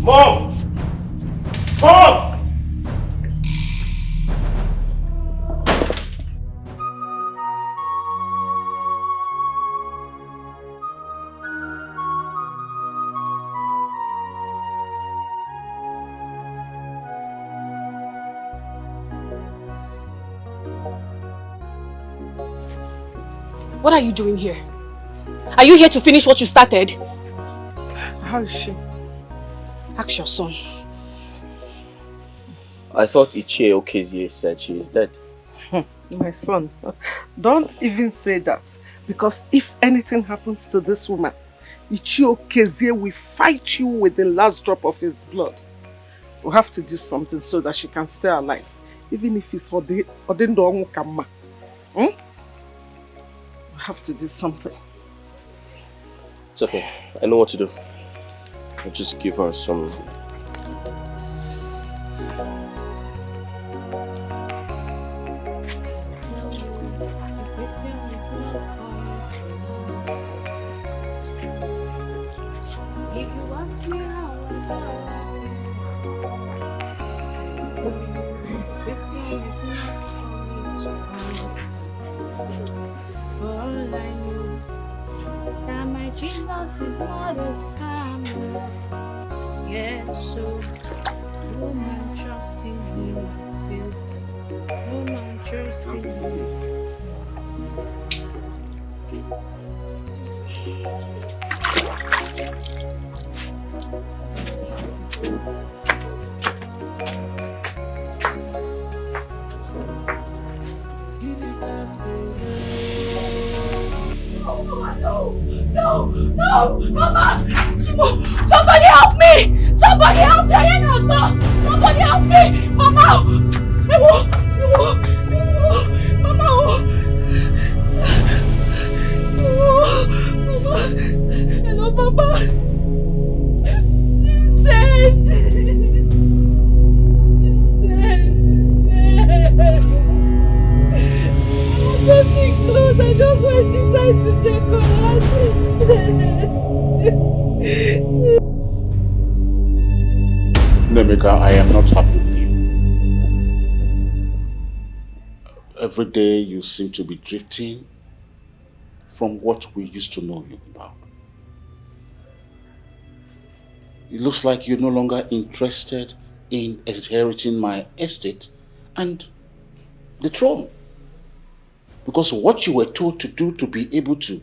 Mom! Mom! What are you doing here? Are you here to finish what you started? How is she? Ask your son. I thought Ichie Okezie said she is dead. My son, don't even say that. Because if anything happens to this woman, Ichie Okezie will fight you with the last drop of his blood. We'll have to do something so that she can stay alive. Even if it's Odendo Onwukama. We have to do something. It's okay. I know what to do. I'll just give her some... Jesus is not a scammer. Yes, so no man trusting him fails. No man trusting him. No, Mama! Somebody help me! Somebody help Diana, sir! Somebody help me! Mama! Mama! Hello, Papa! She's dead! I'm touching clothes, I just went inside to check on her. Nemeka, I am not happy with you. Every day you seem to be drifting from what we used to know you about. It looks like you're no longer interested in inheriting my estate and the throne. Because what you were told to do to be able to,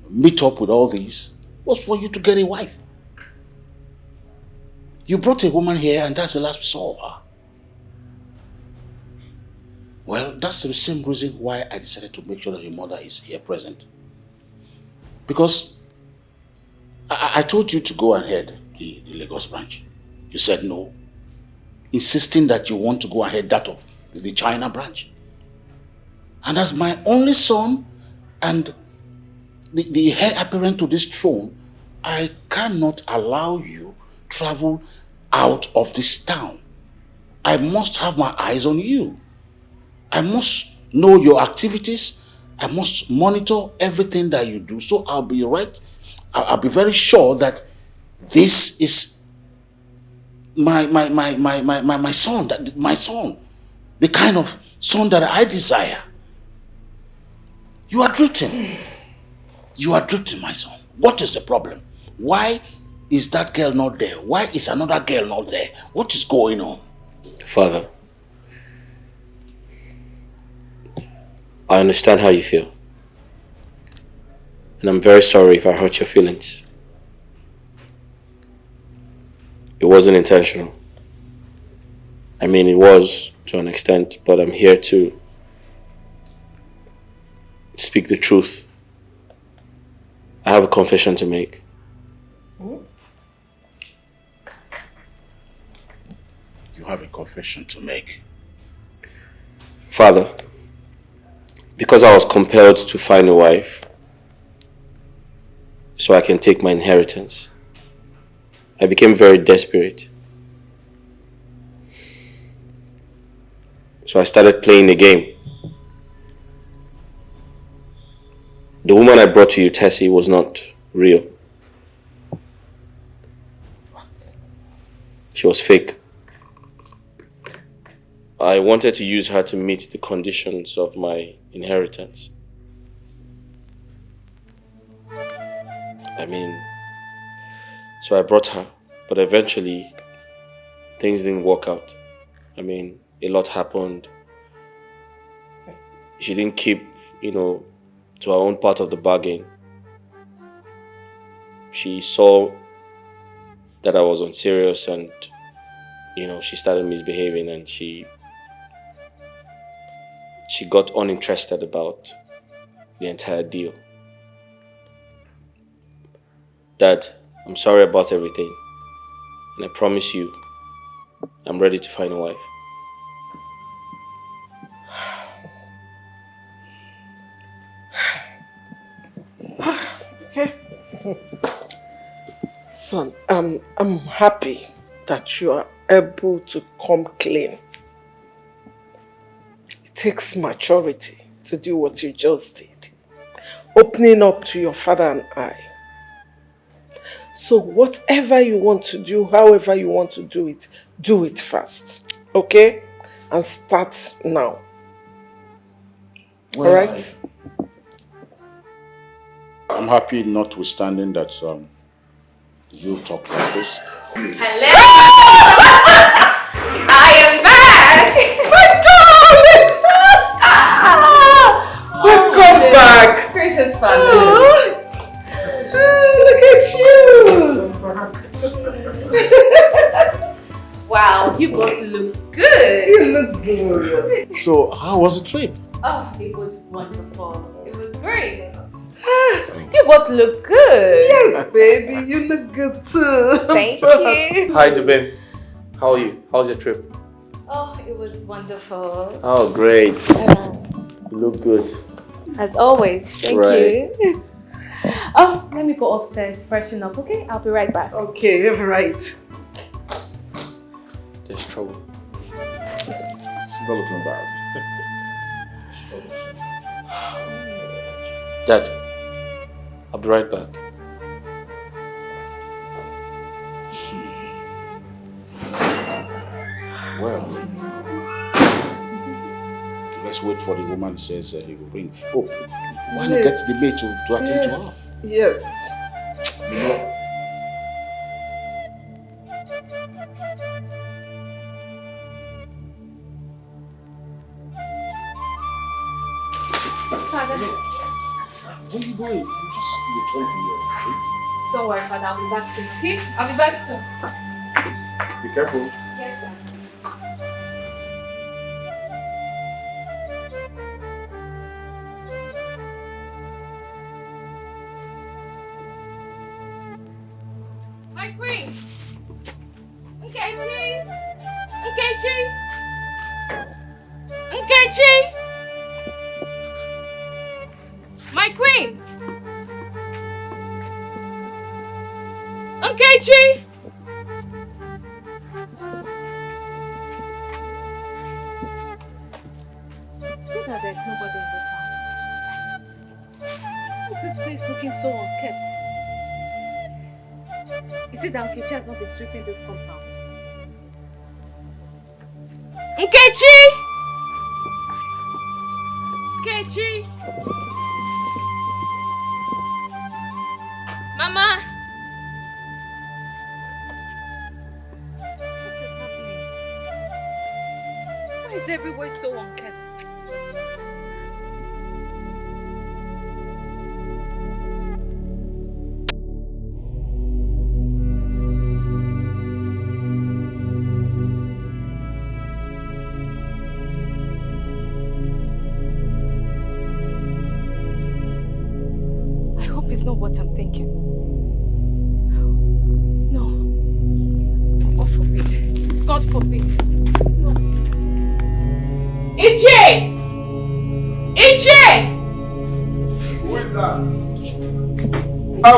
meet up with all these was for you to get a wife. You brought a woman here and that's the last we saw of her. Well, that's the same reason why I decided to make sure that your mother is here present. Because I told you to go ahead the Lagos branch. You said no, insisting that you want to go ahead that of the China branch. And as my only son and the heir apparent to this throne, I cannot allow you travel out of this town. I must have my eyes on you. I must know your activities. I must monitor everything that you do. So I'll be very sure that this is my son, the kind of son that I desire. You are drifting. You are drifting, my son. What is the problem? Why is that girl not there? Why is another girl not there? What is going on? Father, I understand how you feel. And I'm very sorry if I hurt your feelings. It wasn't intentional. I mean, it was to an extent, but I'm here to speak the truth. I have a confession to make. You have a confession to make. Father, because I was compelled to find a wife so I can take my inheritance, I became very desperate. So I started playing the game. The woman I brought to you, Tessie, was not real. What? She was fake. I wanted to use her to meet the conditions of my inheritance. So I brought her, but eventually things didn't work out. A lot happened. She didn't keep to her own part of the bargain. She saw that I was unserious and, she started misbehaving and she got uninterested about the entire deal. Dad, I'm sorry about everything. And I promise you, I'm ready to find a wife. Okay. Son, I'm happy that you are able to come clean. It takes maturity to do what you just did. Opening up to your father and I. So whatever you want to do, however you want to do it fast. Okay? And start now. Well, alright? I'm happy notwithstanding that you talk like this. Hello! I am back! My darling! Welcome back! Greatest family. Look at you! Wow, you both look good. You look glorious. So, how was the trip? Oh, it was wonderful. It was great. You both look good. Yes, baby, you look good too. Thank you. Hi, Dubin. How are you? How's your trip? Oh, it was wonderful. Oh, great. You look good. As always. Thank Right. you. Oh, let me go upstairs, freshen up, okay? I'll be right back. Okay, alright. There's trouble. She's not looking bad. Dad, I'll be right back. Well, let's wait for the woman who says he will bring. Oh, why not get the maid to attend to her? Yes. Father, Where are you going? You just returned from here. don't worry, Father. I'll be back soon, okay? I'll be back soon. Be careful. Yes, sir. My queen! Nkechi! Nkechi! Nkechi! My queen! Nkechi! See that there's nobody in this house. Why is this place looking so unkempt? Is it that Nkechi has not been sweeping this compound? Nkechi! Nkechi! Mama! What is happening? Why is everywhere so unkempt? I hope it's not what I'm thinking. No. God forbid. God forbid. No. Iche! Iche! Who is that? Oh,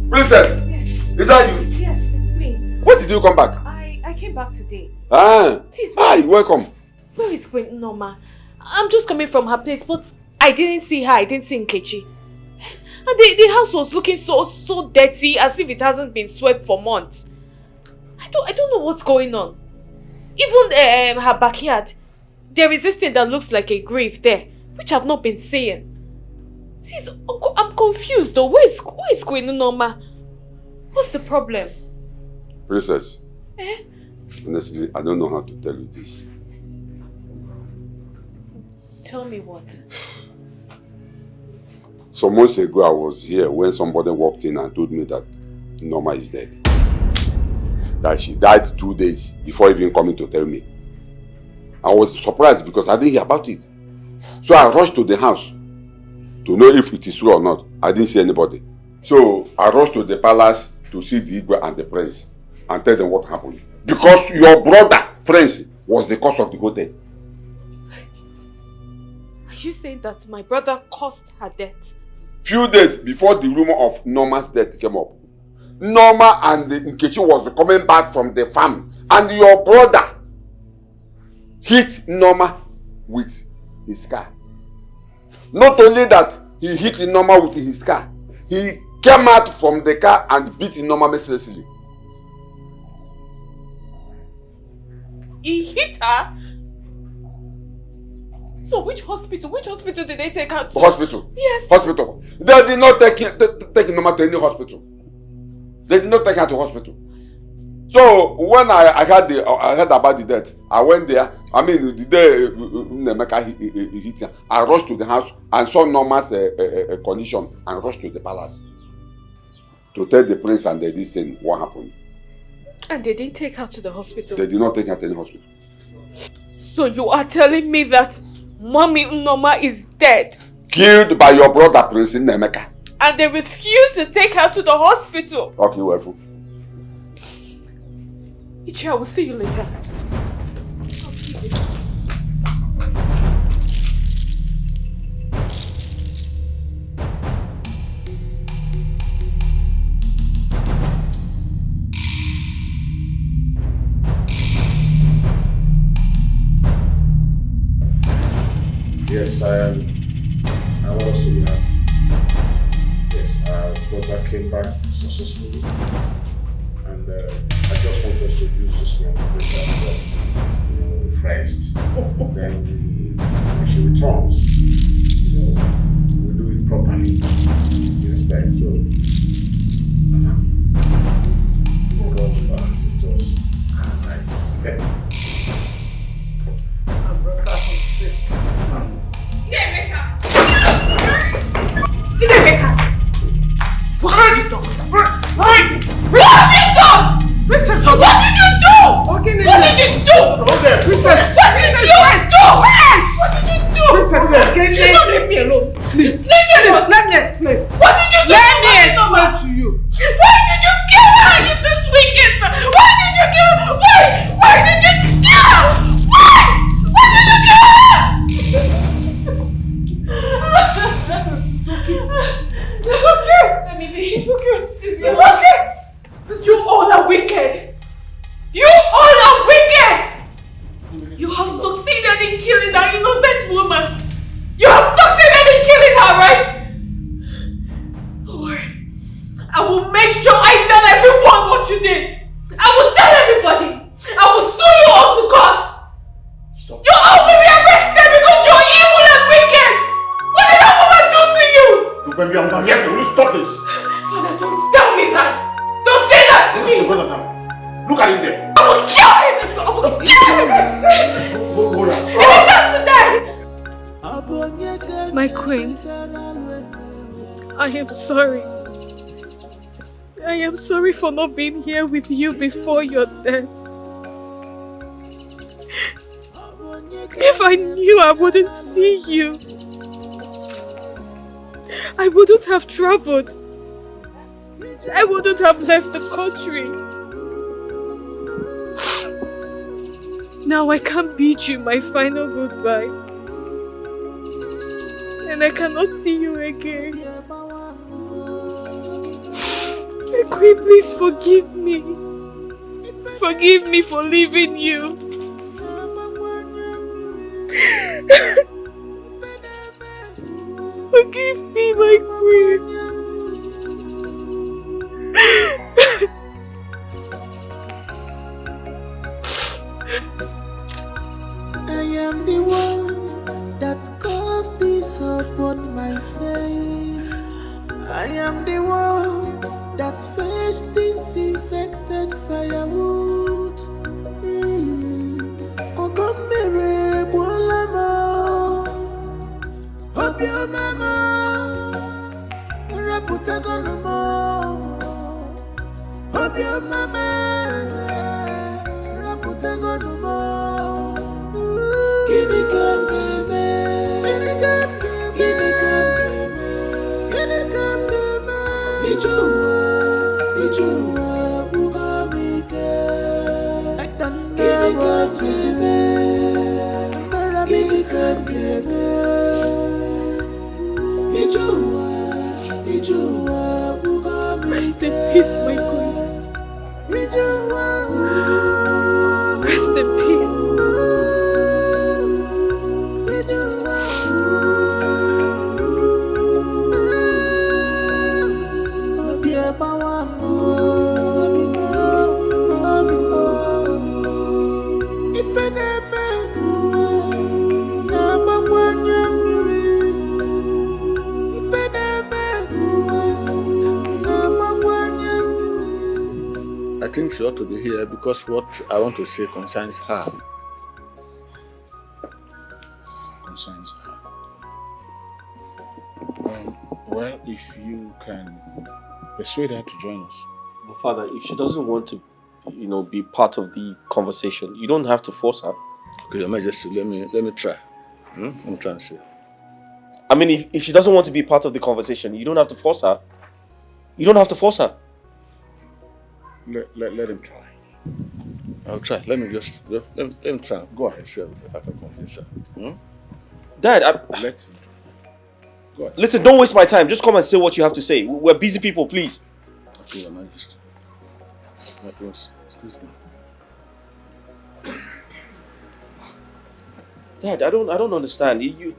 Princess! Yes. Is that you? Yes, it's me. When did you come back? I came back today. Please, Hi, welcome. Where is Queen Norma? I'm just coming from her place, but I didn't see her. I didn't see Nkechi. And the house was looking so dirty, as if it hasn't been swept for months. I don't know what's going on. Even her backyard, there is this thing that looks like a grave there, which I've not been seeing. Please, I'm confused though. Where is Queen Norma? What's the problem? Princess. Honestly, I don't know how to tell you this. Tell me what? Some months ago, I was here when somebody walked in and told me that Norma is dead. That she died 2 days before even coming to tell me. I was surprised because I didn't hear about it. So I rushed to the house to know if it is true or not. I didn't see anybody. So I rushed to the palace to see the Igwe and the prince and tell them what happened. Because your brother, Prince, was the cause of the whole thing. Are you saying that my brother caused her death? Few days before the rumor of Norma's death came up, Norma and Nkechi was coming back from the farm and your brother hit Norma with his car. Not only that, he hit Norma with his car, he came out from the car and beat Norma mercilessly. He hit her? So which hospital did they take her to? Hospital? Yes. Hospital. They did not take Norma to any hospital. They did not take her to hospital. So when I heard about the death, I went there. I mean, the day Nemeka hit her, I rushed to the house and saw Norma's condition and rushed to the palace to tell the prince and this thing what happened. And they didn't take her to the hospital? They did not take her to any hospital. So you are telling me that Mommy Norma is dead? Killed by your brother Prince Nemeka. And they refused to take her to the hospital? Okay, well. Ichi, I will see you later. Yes, I want us to be happy. Yes, our daughter came back successfully. And I just want us to use this one to make ourselves, refreshed. Then when she returns, we do it properly. Respect. So, God, our sisters, and My brother is sick. What have you done? What have you done? Princess, what did you do? What did you do? Princess, What did you do? What did you do? Princess, Just don't leave me alone. Please, Just leave me alone. let me explain. What did you do? Let me explain to you. Why did you kill her? You this wicked man. Why did you kill her? Why did you kill her? Why? Why did you kill her? It's okay. Let me be. It's okay. It's okay. You all are wicked. You all are wicked. You have succeeded in killing that innocent woman. You have succeeded in killing her, right? Don't worry. I will make sure I tell everyone what you did. I will tell everybody. I will sue you all to court. Stop. You all will be arrested because you're evil and wicked. What did that woman do to you? Look, baby, I'm here. Will you stop this? Father, don't tell me that. Don't say that to me. Look at him there. I will kill him. I will kill him. Go down. If he has to die. My queen, I am sorry. I am sorry for not being here with you before your death. If I knew I wouldn't see you, I wouldn't have traveled. I wouldn't have left the country. Now I can't bid you my final goodbye. And I cannot see you again. Queen, please forgive me. Forgive me for leaving you. Forgive me, my queen. I am the one that caused this upon myself. I am the one that fetched this infected firewood. Rest in peace, my queen. Rest in peace. I think she ought to be here because what I want to say concerns her. Concerns her. Well, if you can persuade her to join us. But Father, if she doesn't want to, be part of the conversation, you don't have to force her. Okay, Your Majesty, let me try. Let me try and see. I mean, if she doesn't want to be part of the conversation, you don't have to force her. You don't have to force her. Let him try. I'll try. Let me try. Go ahead, see if I can convince her. Dad, let him try. Go ahead. Listen, don't waste my time. Just come and say what you have to say. We're busy people, please. Okay, Your Majesty. My prince, excuse me. Dad, I don't understand. You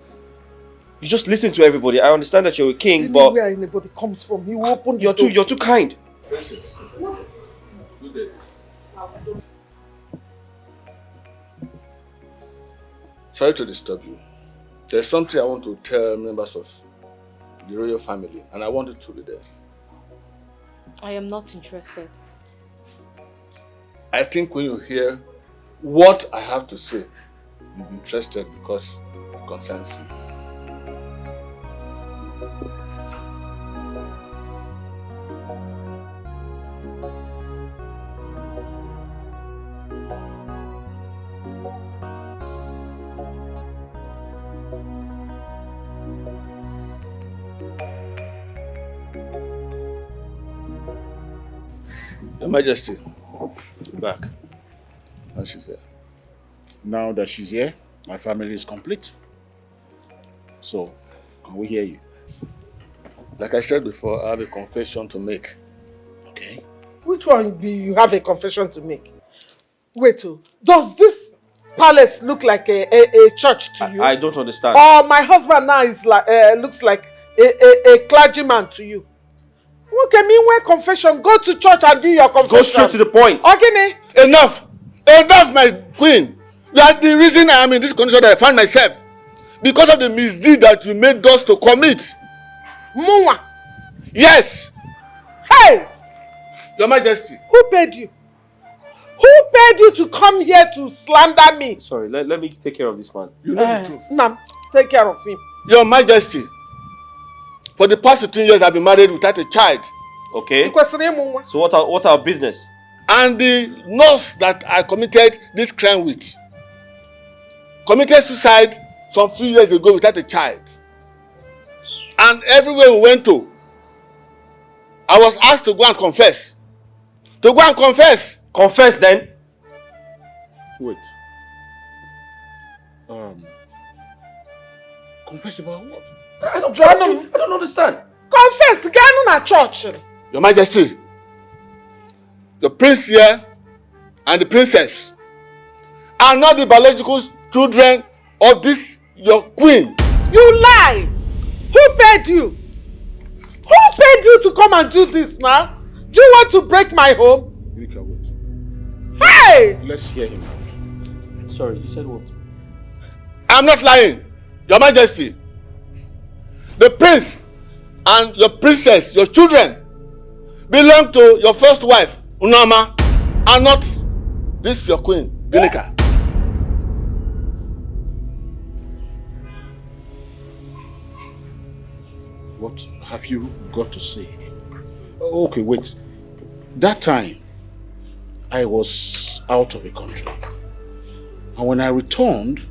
just listen to everybody. I understand that you're a king, but anywhere anybody comes from, you open the you're too kind. What? Good day. Sorry to disturb you. There's something I want to tell members of the royal family, and I want it to be there. I am not interested. I think when you hear what I have to say, you'll be interested because it concerns you. Your Majesty, I'm back. And she's here. Now that she's here, my family is complete. So, can we hear you? Like I said before, I have a confession to make. Okay. Which one be you have a confession to make? Wait, does this palace look like a church to you? I don't understand. Or my husband now is like looks like a clergyman to you? Okay, meanwhile confession, go to church and do your confession. Go straight to the point. Okay, Enough! Enough, my queen! You are the reason I am in this condition that I find myself. Because of the misdeed that you made us to commit. Mwa! Yes! Hey! Your Majesty. Who paid you? Who paid you to come here to slander me? Sorry, let me take care of this man. You know the truth. Nam, take care of him. Your Majesty. For the past 15 years I've been married without a child. Okay. So what's our business? And the nurse that I committed this crime with committed suicide some few years ago without a child. And everywhere we went to, I was asked to go and confess. To go and confess. Confess then. Wait. Confess about what? I don't understand. Confess, get on a church. Your Majesty, the prince here and the princess are not the biological children of this your queen. You lie! Who paid you? Who paid you to come and do this now? Do you want to break my home? Erika, wait. Hey! Let's hear him out. Sorry, you said what? I'm not lying, Your Majesty. The prince and your princess, your children, belong to your first wife, Norma, and not this your queen, Ginika. What have you got to say? Okay, wait. That time, I was out of the country. And when I returned,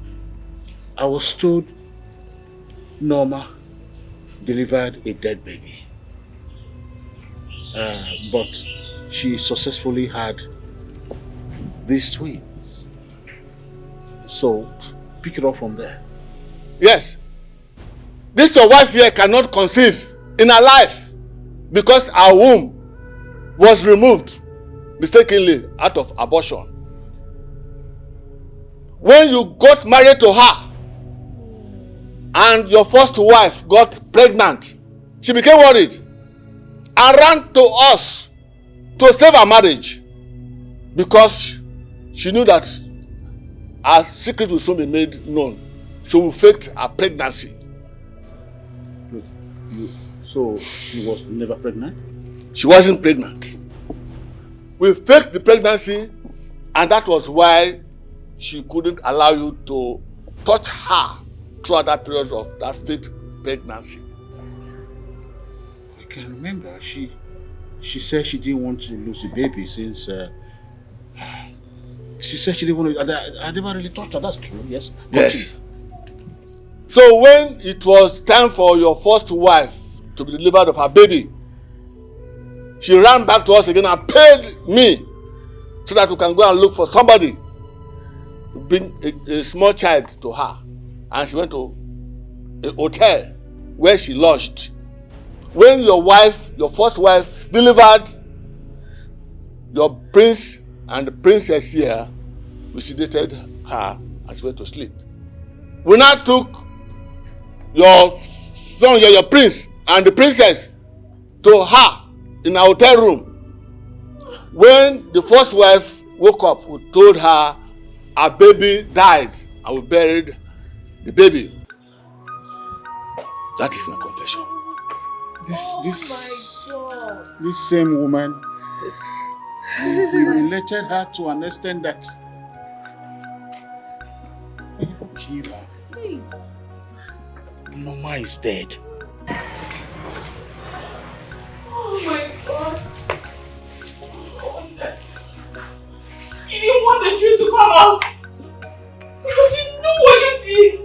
I was told Norma delivered a dead baby. But she successfully had these twins. So, pick it up from there. Yes. This your wife here cannot conceive in her life because her womb was removed mistakenly out of abortion. When you got married to her and your first wife got pregnant, she became worried and ran to us to save her marriage because she knew that her secret will soon be made known. So we faked her pregnancy. So she was never pregnant? She wasn't pregnant. We faked the pregnancy, and that was why she couldn't allow you to touch her throughout that period of that fake pregnancy. I can remember she said she didn't want to lose the baby since she said she didn't want to. I never really touched her. That's true. Yes. Yes. So when it was time for your first wife to be delivered of her baby, she ran back to us again and paid me so that we can go and look for somebody to bring a small child to her. And she went to a hotel where she lodged. When your wife, your first wife, delivered your prince and the princess here, we sedated her and she went to sleep. We now took your son here, your prince and the princess to her in our hotel room. When the first wife woke up, we told her her baby died and we buried the baby. That is my confession. This same woman, we related her to an extent that Kira, Norma is dead. Oh my God. You didn't want the truth to come out because you knew what you did.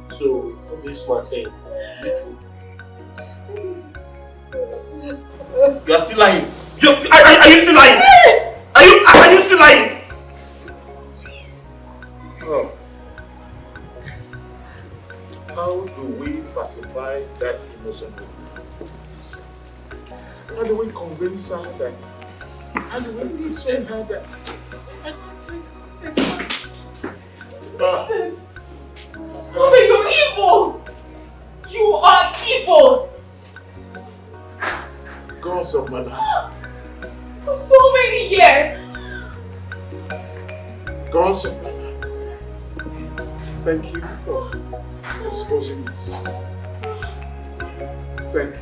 So, what this man saying? Is it true? You are still lying. Are you still lying? Are you still lying? Oh. How do we pacify that innocent woman? How do we convince her that? How do we persuade her that? Mother, you're evil! You are evil! Gods of my life. For so many years! Gods of my life. Thank you for exposing this. Thank you.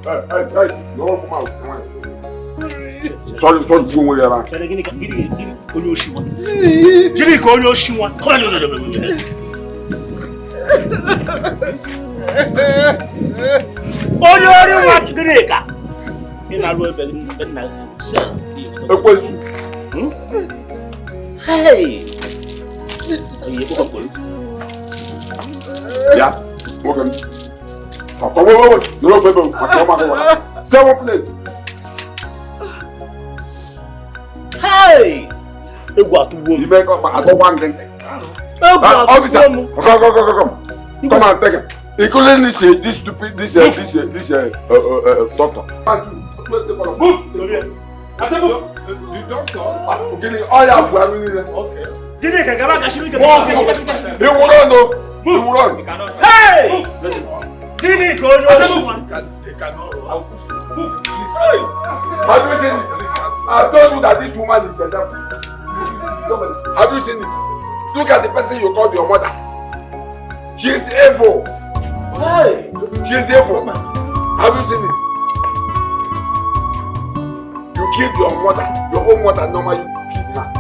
Hey, no one come out. Come on. Sorry, you won't hear that. Hey! Yeah, welcome. Wait. No, say one place. Hey! You make up. I don't want anything. Officer, come. Come on, take it. Including this stupid, this doctor. Move. Sorry. I said move. The doctor. Okay. Oh yeah, we are winning them. Okay. He will run though. He will run. Hey! They cannot run. Have you seen it? I told you that this woman is a devil. Have you seen it? Look at the person you called your mother. She is evil. Hey! She is evil. killed your mother, your own mother, Norma, you killed her.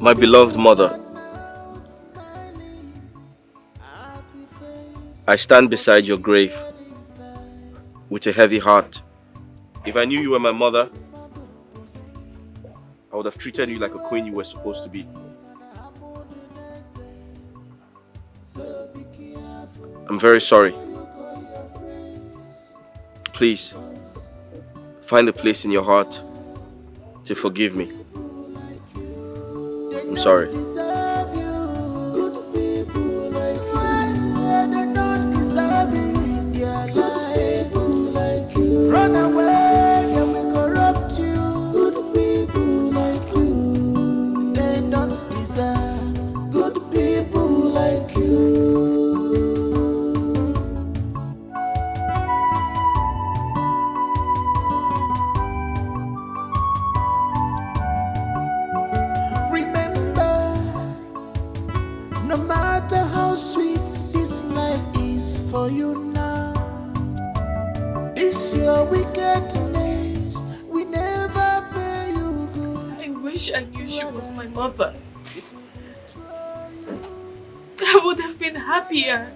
My beloved mother, I stand beside your grave with a heavy heart. If I knew you were my mother, I would have treated you like a queen you were supposed to be. I'm very sorry. Please, find a place in your heart to forgive me. I'm sorry. Run away, they will corrupt you. Good people like you, they don't deserve good people like you. Remember, no matter how sweet this life is for you now, it's your wickedness, we never pay you good. I wish I knew she was my mother. I would have been happier.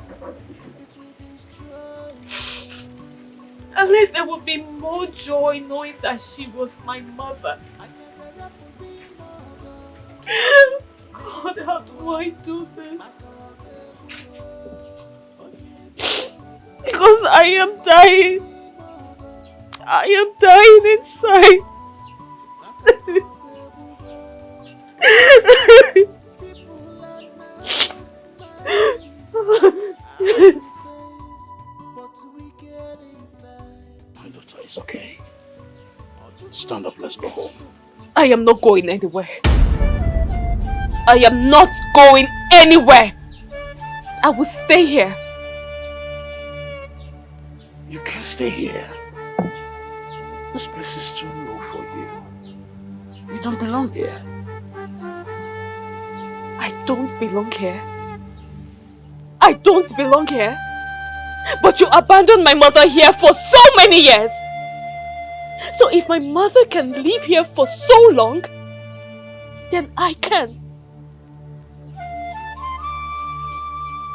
At least there would be more joy knowing that she was my mother. God, how do I do this? Because I am dying. I am dying inside. My daughter is okay. Stand up, let's go home. I am not going anywhere. I am not going anywhere. I will stay here. You can't stay here. This place is too low for you. You don't belong here. I don't belong here. I don't belong here. But you abandoned my mother here for so many years. So if my mother can live here for so long, then I can.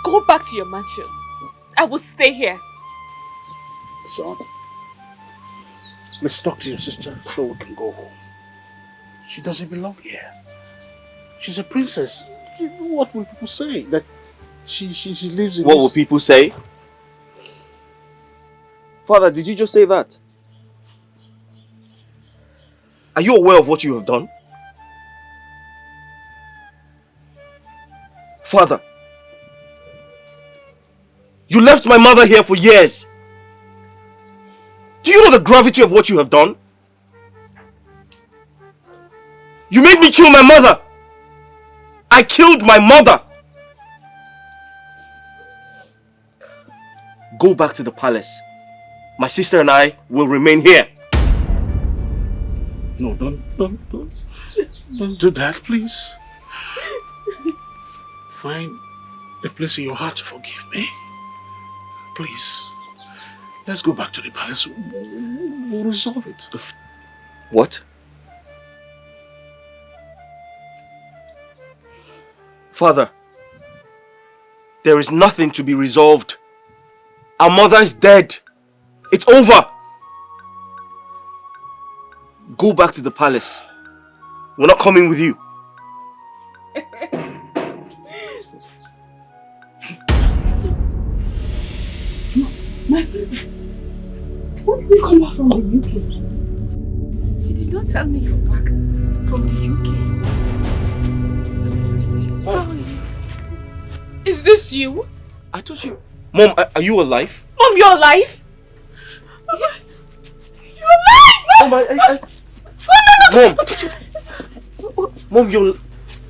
Go back to your mansion. I will stay here. Son, let's talk to your sister so we can go home. She doesn't belong here. She's a princess. What will people say? That she lives in What will people say? Father, did you just say that? Are you aware of what you have done? Father, you left my mother here for years. Do you know the gravity of what you have done? You made me kill my mother. I killed my mother. Go back to the palace. My sister and I will remain here. No, don't do that, please. Find a place in your heart to forgive me. Please. Let's go back to the palace. We'll resolve it. What? Father, there is nothing to be resolved. Our mother is dead. It's over. Go back to the palace. We're not coming with you. My princess, when did you come back from the UK? You did not tell me you're back from the UK. How are you? Is this you? I told you. Mom, are you alive? Mom, you're alive? Yes. You're alive! Mom, Mom, you're...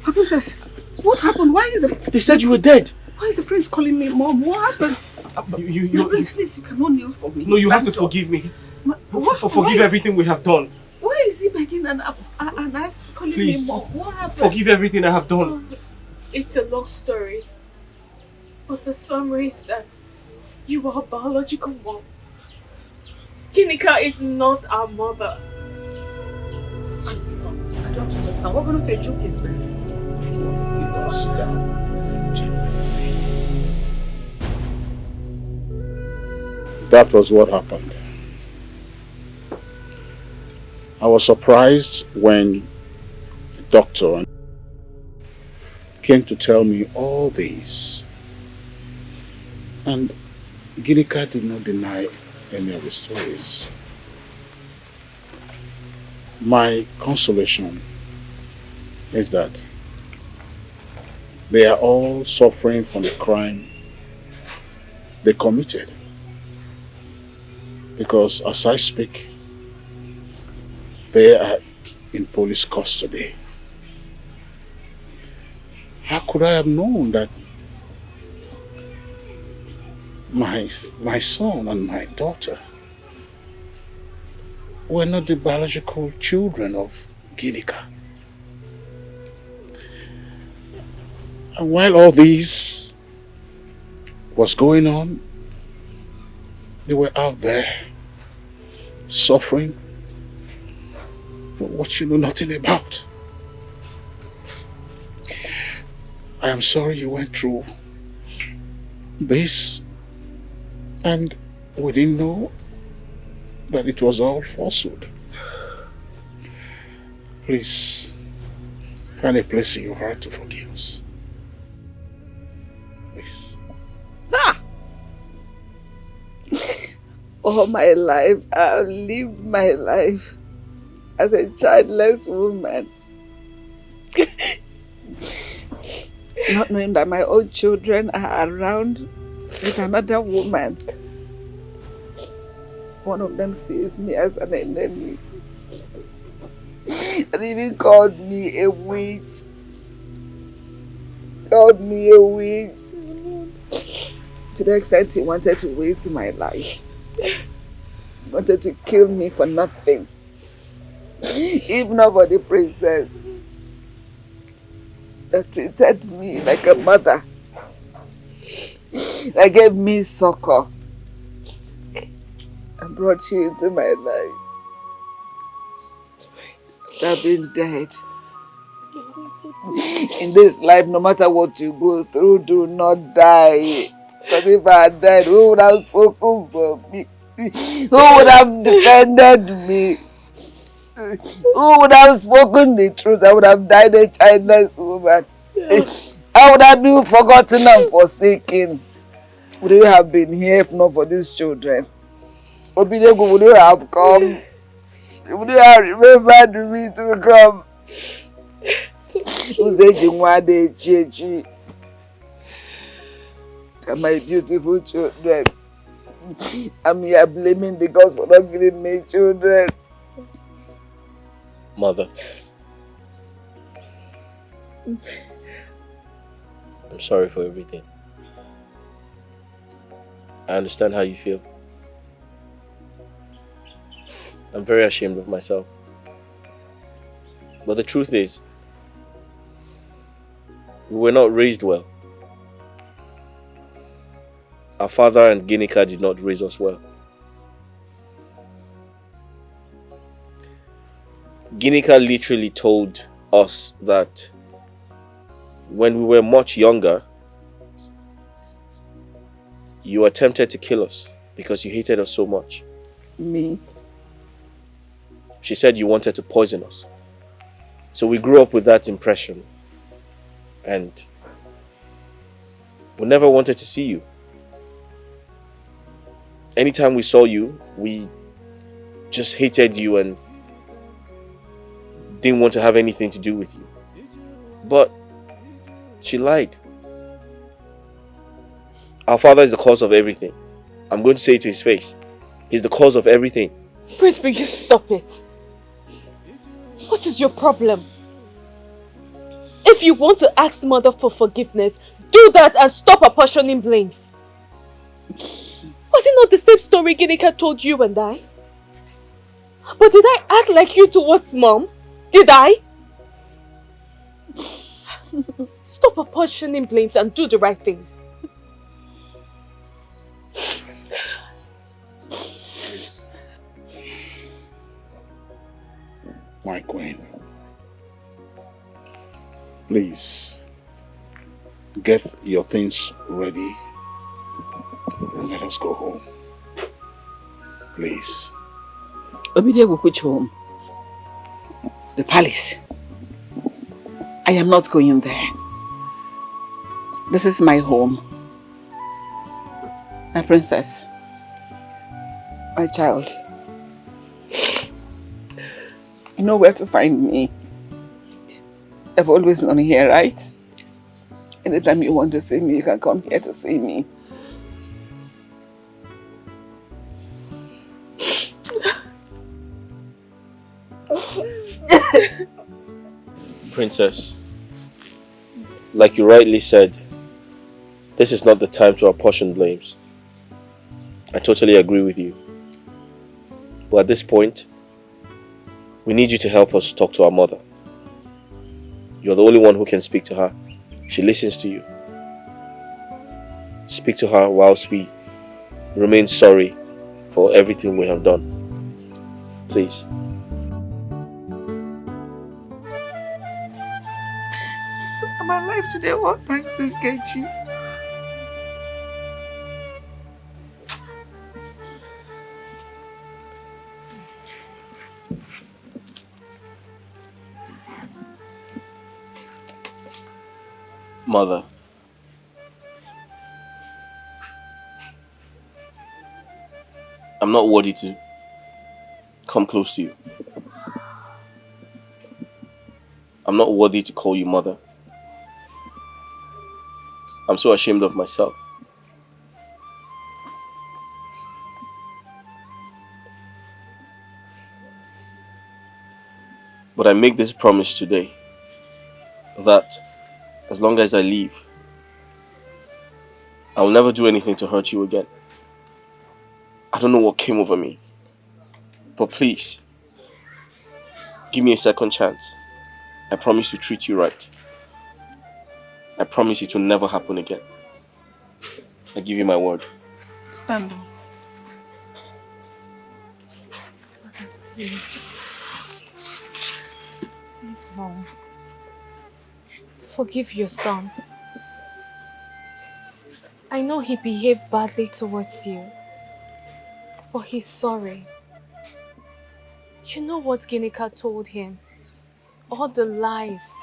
My princess, what happened? Why is it? They said you were dead. Why is the prince calling me mom? What happened? Please, you cannot kneel for me. No, you have to Stand up. forgive me. Forgive Why is- everything we have done. Why is he begging and calling Please, me mom? What happened? forgive everything I have done. It's a long story. But the summary is that you are a biological mom. Ginika is not our mother. She's not. I don't understand. What kind of a joke is this? Sit down. That was what happened. I was surprised when the doctor came to tell me all this. And Ginika did not deny any of the stories. My consolation is that they are all suffering from the crime they committed. Because as I speak, they are in police custody. How could I have known that my son and my daughter were not the biological children of Ginika? And while all this was going on, they were out there suffering what you know nothing about. I am sorry you went through this and we didn't know that it was all falsehood. Please find a place in your heart to forgive us. Please. All my life, I've lived my life as a childless woman. Not knowing that my own children are around with another woman. One of them sees me as an enemy. And even called me a witch. To the extent he wanted to waste my life. He wanted to kill me for nothing. If not for the princess that treated me like a mother, that gave me succor and brought you into my life. I've been dead. In this life, no matter what you go through, do not die. Because if I had died, who would have spoken for me? Who would have defended me? Who would have spoken the truth? I would have died a childless woman. I would have been forgotten and forsaken. Would you have been here if not for these children? Would you have come? Would you have remembered me to come? My beautiful children. I'm here blaming the gods for not giving me children. Mother, I'm sorry for everything. I understand how you feel. I'm very ashamed of myself. But the truth is, we were not raised well. Our father and Ginika did not raise us well. Ginika literally told us that when we were much younger, you attempted to kill us because you hated us so much. Me? She said you wanted to poison us. So we grew up with that impression and we never wanted to see you. Anytime we saw you, we just hated you and didn't want to have anything to do with you. But she lied. Our father is the cause of everything. I'm going to say it to his face. He's the cause of everything. Please, will you stop it? What is your problem? If you want to ask mother for forgiveness, do that and stop apportioning blames. it not the same story Ginika told you and I? But did I act like you towards Mom? Did I? Stop apportioning blames and do the right thing. My queen, please get your things ready and let us go home. Please. Obidie, which home? The palace. I am not going there. This is my home. My princess. My child. You know where to find me. I've always known here, right? Yes. Anytime you want to see me, you can come here to see me. Princess, like you rightly said, this is not the time to apportion blames. I totally agree with you. But at this point, we need you to help us talk to our mother. You're the only one who can speak to her. She listens to you. Speak to her whilst we remain sorry for everything we have done. Please. I'm alive today, all thanks to Kechi. Mother, I'm not worthy to come close to you. I'm not worthy to call you mother. I'm so ashamed of myself. But I make this promise today that as long as I live, I will never do anything to hurt you again. I don't know what came over me, but please, give me a second chance. I promise to treat you right. I promise it will never happen again. I give you my word. Stand up. Please. Mom. Forgive your son. I know he behaved badly towards you, but he's sorry. You know what Ginika told him? All the lies.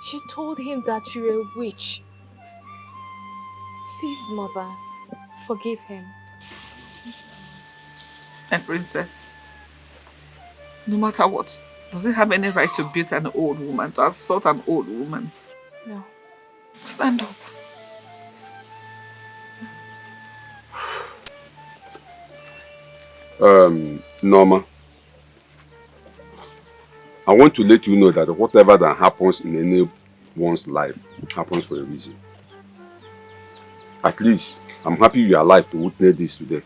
She told him that you're a witch. Please, Mother, forgive him. My princess, no matter what, does he have any right to beat an old woman, to assault an old woman? No. Stand up. Norma, I want to let you know that whatever that happens in anyone's life happens for a reason. At least, I'm happy you are alive to witness this today.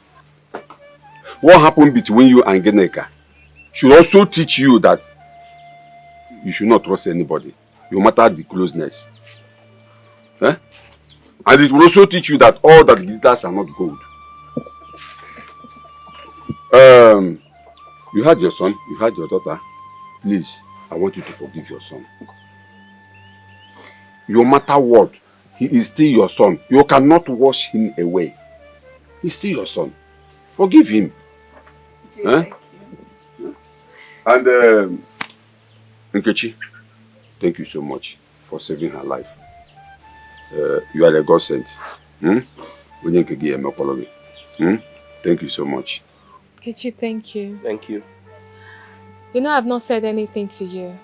What happened between you and Ginika should also teach you that you should not trust anybody, no matter the closeness. Eh? And it will also teach you that all that glitters are not gold. You had your son, you had your daughter. Please, I want you to forgive your son. No matter what, he is still your son. You cannot wash him away. He's still your son. Forgive him. Thank you. And Nkechi, thank you so much for saving her life. You are a godsend. Thank you so much. Kechi, thank you. Thank you. You know I've not said anything to you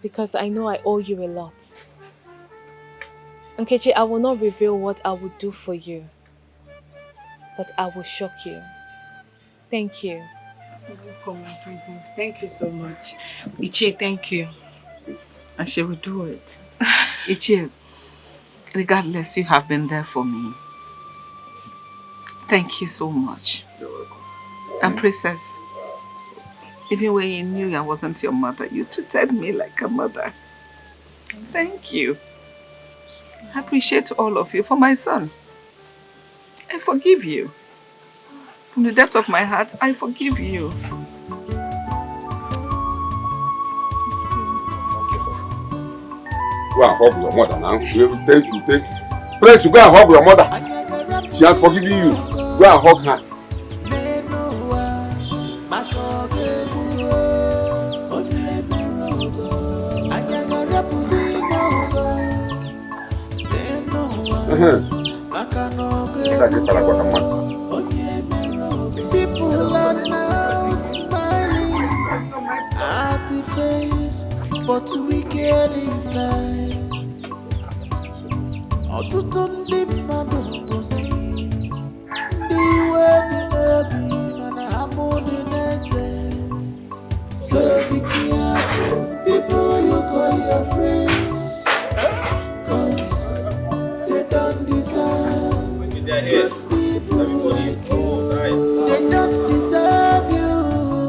because I know I owe you a lot. And Kechi, I will not reveal what I would do for you, but I will shock you. Thank you. Welcome, my princess. Thank you so much. Ichie, thank you. And she will do it. Ichie, regardless, you have been there for me. Thank you so much. And Princess, even when you knew I wasn't your mother, you treated me like a mother. Thank you. I appreciate all of you for my son. I forgive you. From the depth of my heart, I forgive you. Go and hug your mother now. Thank you. Please, go and hug your mother. She has forgiven you. Go and hug her. People are now smiling at the face, but we get inside. Ọtụtụ ndị mmadụ bụzi ndị iwe dị n'obi mana ha mụdị n'eze. So be careful, people you call your friends, 'cause they don't deserve good people like you. They don't deserve you.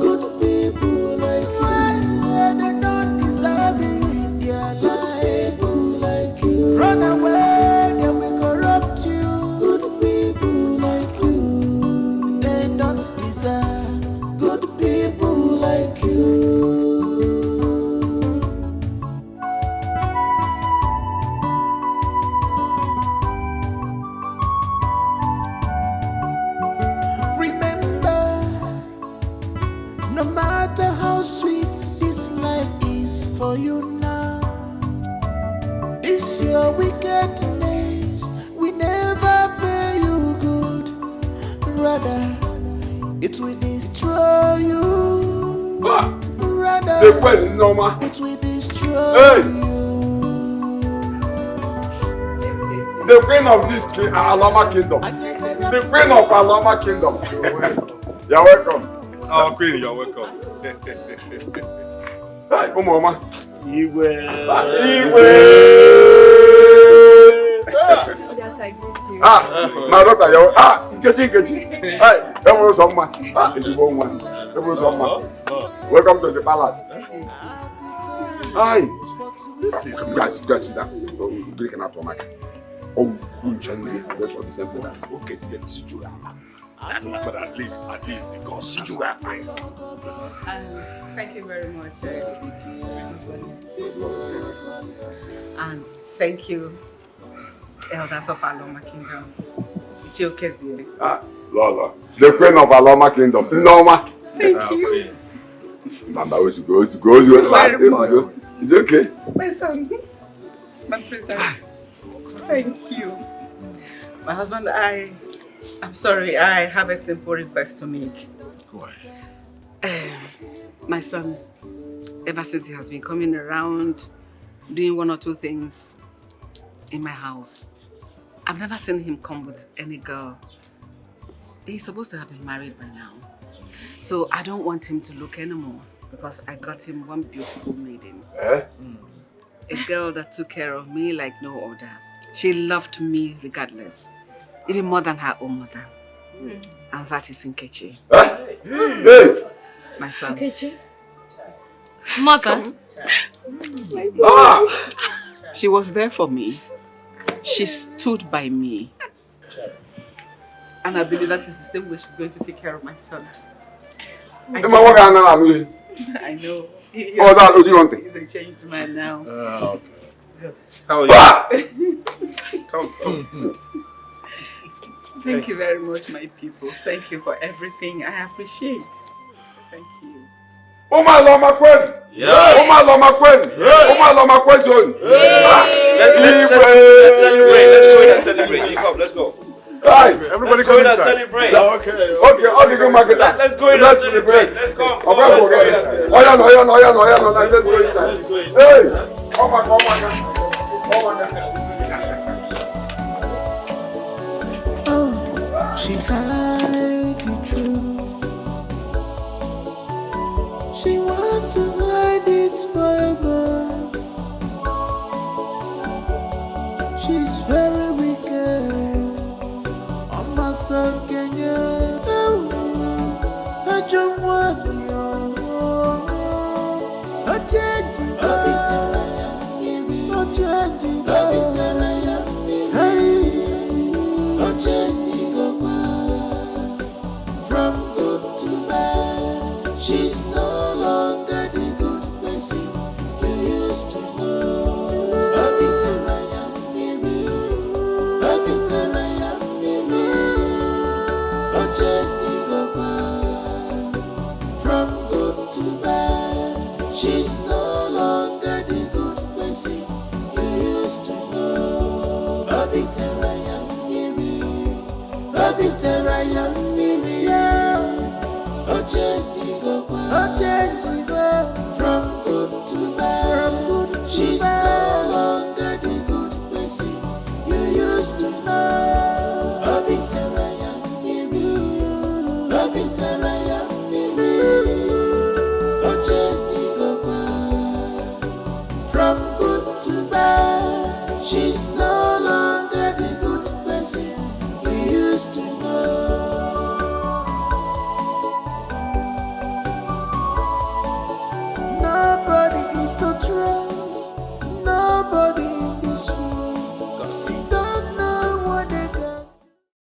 Good people like you. They don't deserve you in their life. People like you. Run away, they will corrupt you. Good people like you. They don't deserve good people like you. No matter how sweet this life is for you now, this your wickedness will never pay you good. Rather, it will destroy you. Rather, it will destroy you. The queen of this Alama kingdom. The queen of Alama kingdom. You're welcome. Our queen, you're welcome. Hi, Mama. Iwe. Yes, I greet you. My daughter, you're Nkechi. Hi, everyone, someone. It's your one. Everyone, someone. Welcome to the palace. Hi. Guys, sit down. Break an out of my. Oh, good gentlemen. That's what the temple. Okay, sit you down. But at least the God see you are fine. Thank you very much, sir. And thank you, elders of Aloma Kingdoms. It's your case. Lola, the queen of Aloma Kingdom, Norma. Thank you. Mama, where's go? It's okay. My son, my princess, thank you. My husband, I'm sorry, I have a simple request to make. Go ahead. My son, ever since he has been coming around, doing one or two things in my house, I've never seen him come with any girl. He's supposed to have been married by now. So I don't want him to look anymore because I got him one beautiful maiden. A girl that took care of me like no other. She loved me regardless. Even more than her own mother. And that is Nkechi. My son. Nkechi? Mother? She was there for me. She stood by me. And I believe that is the same way she's going to take care of my son. I know. He's a changed man now. Okay. How are you? Come. Thank you very much, my people. Thank you for everything. I appreciate. Thank you. Oma Loma Kwen! Oma Loma Kwen! Oma Loma Kwen zone! Let's celebrate. Let's go in and celebrate. You come, let's go. Right. Everybody come and celebrate. Okay, all the good market. Let's go in and celebrate. Let's go. Let's go inside. Hey! Oh my God. She hide the truth. She want to hide it forever. She's very wicked. On my son, can From good to bad, she's no longer the good person you used to know. From good to bad, she's no longer the good person you used to know. From good to bad, she's no longer the good person you used to know. From good to bad, she's no longer the good person you used to know. Nobody is to trust, nobody in this world, 'cause it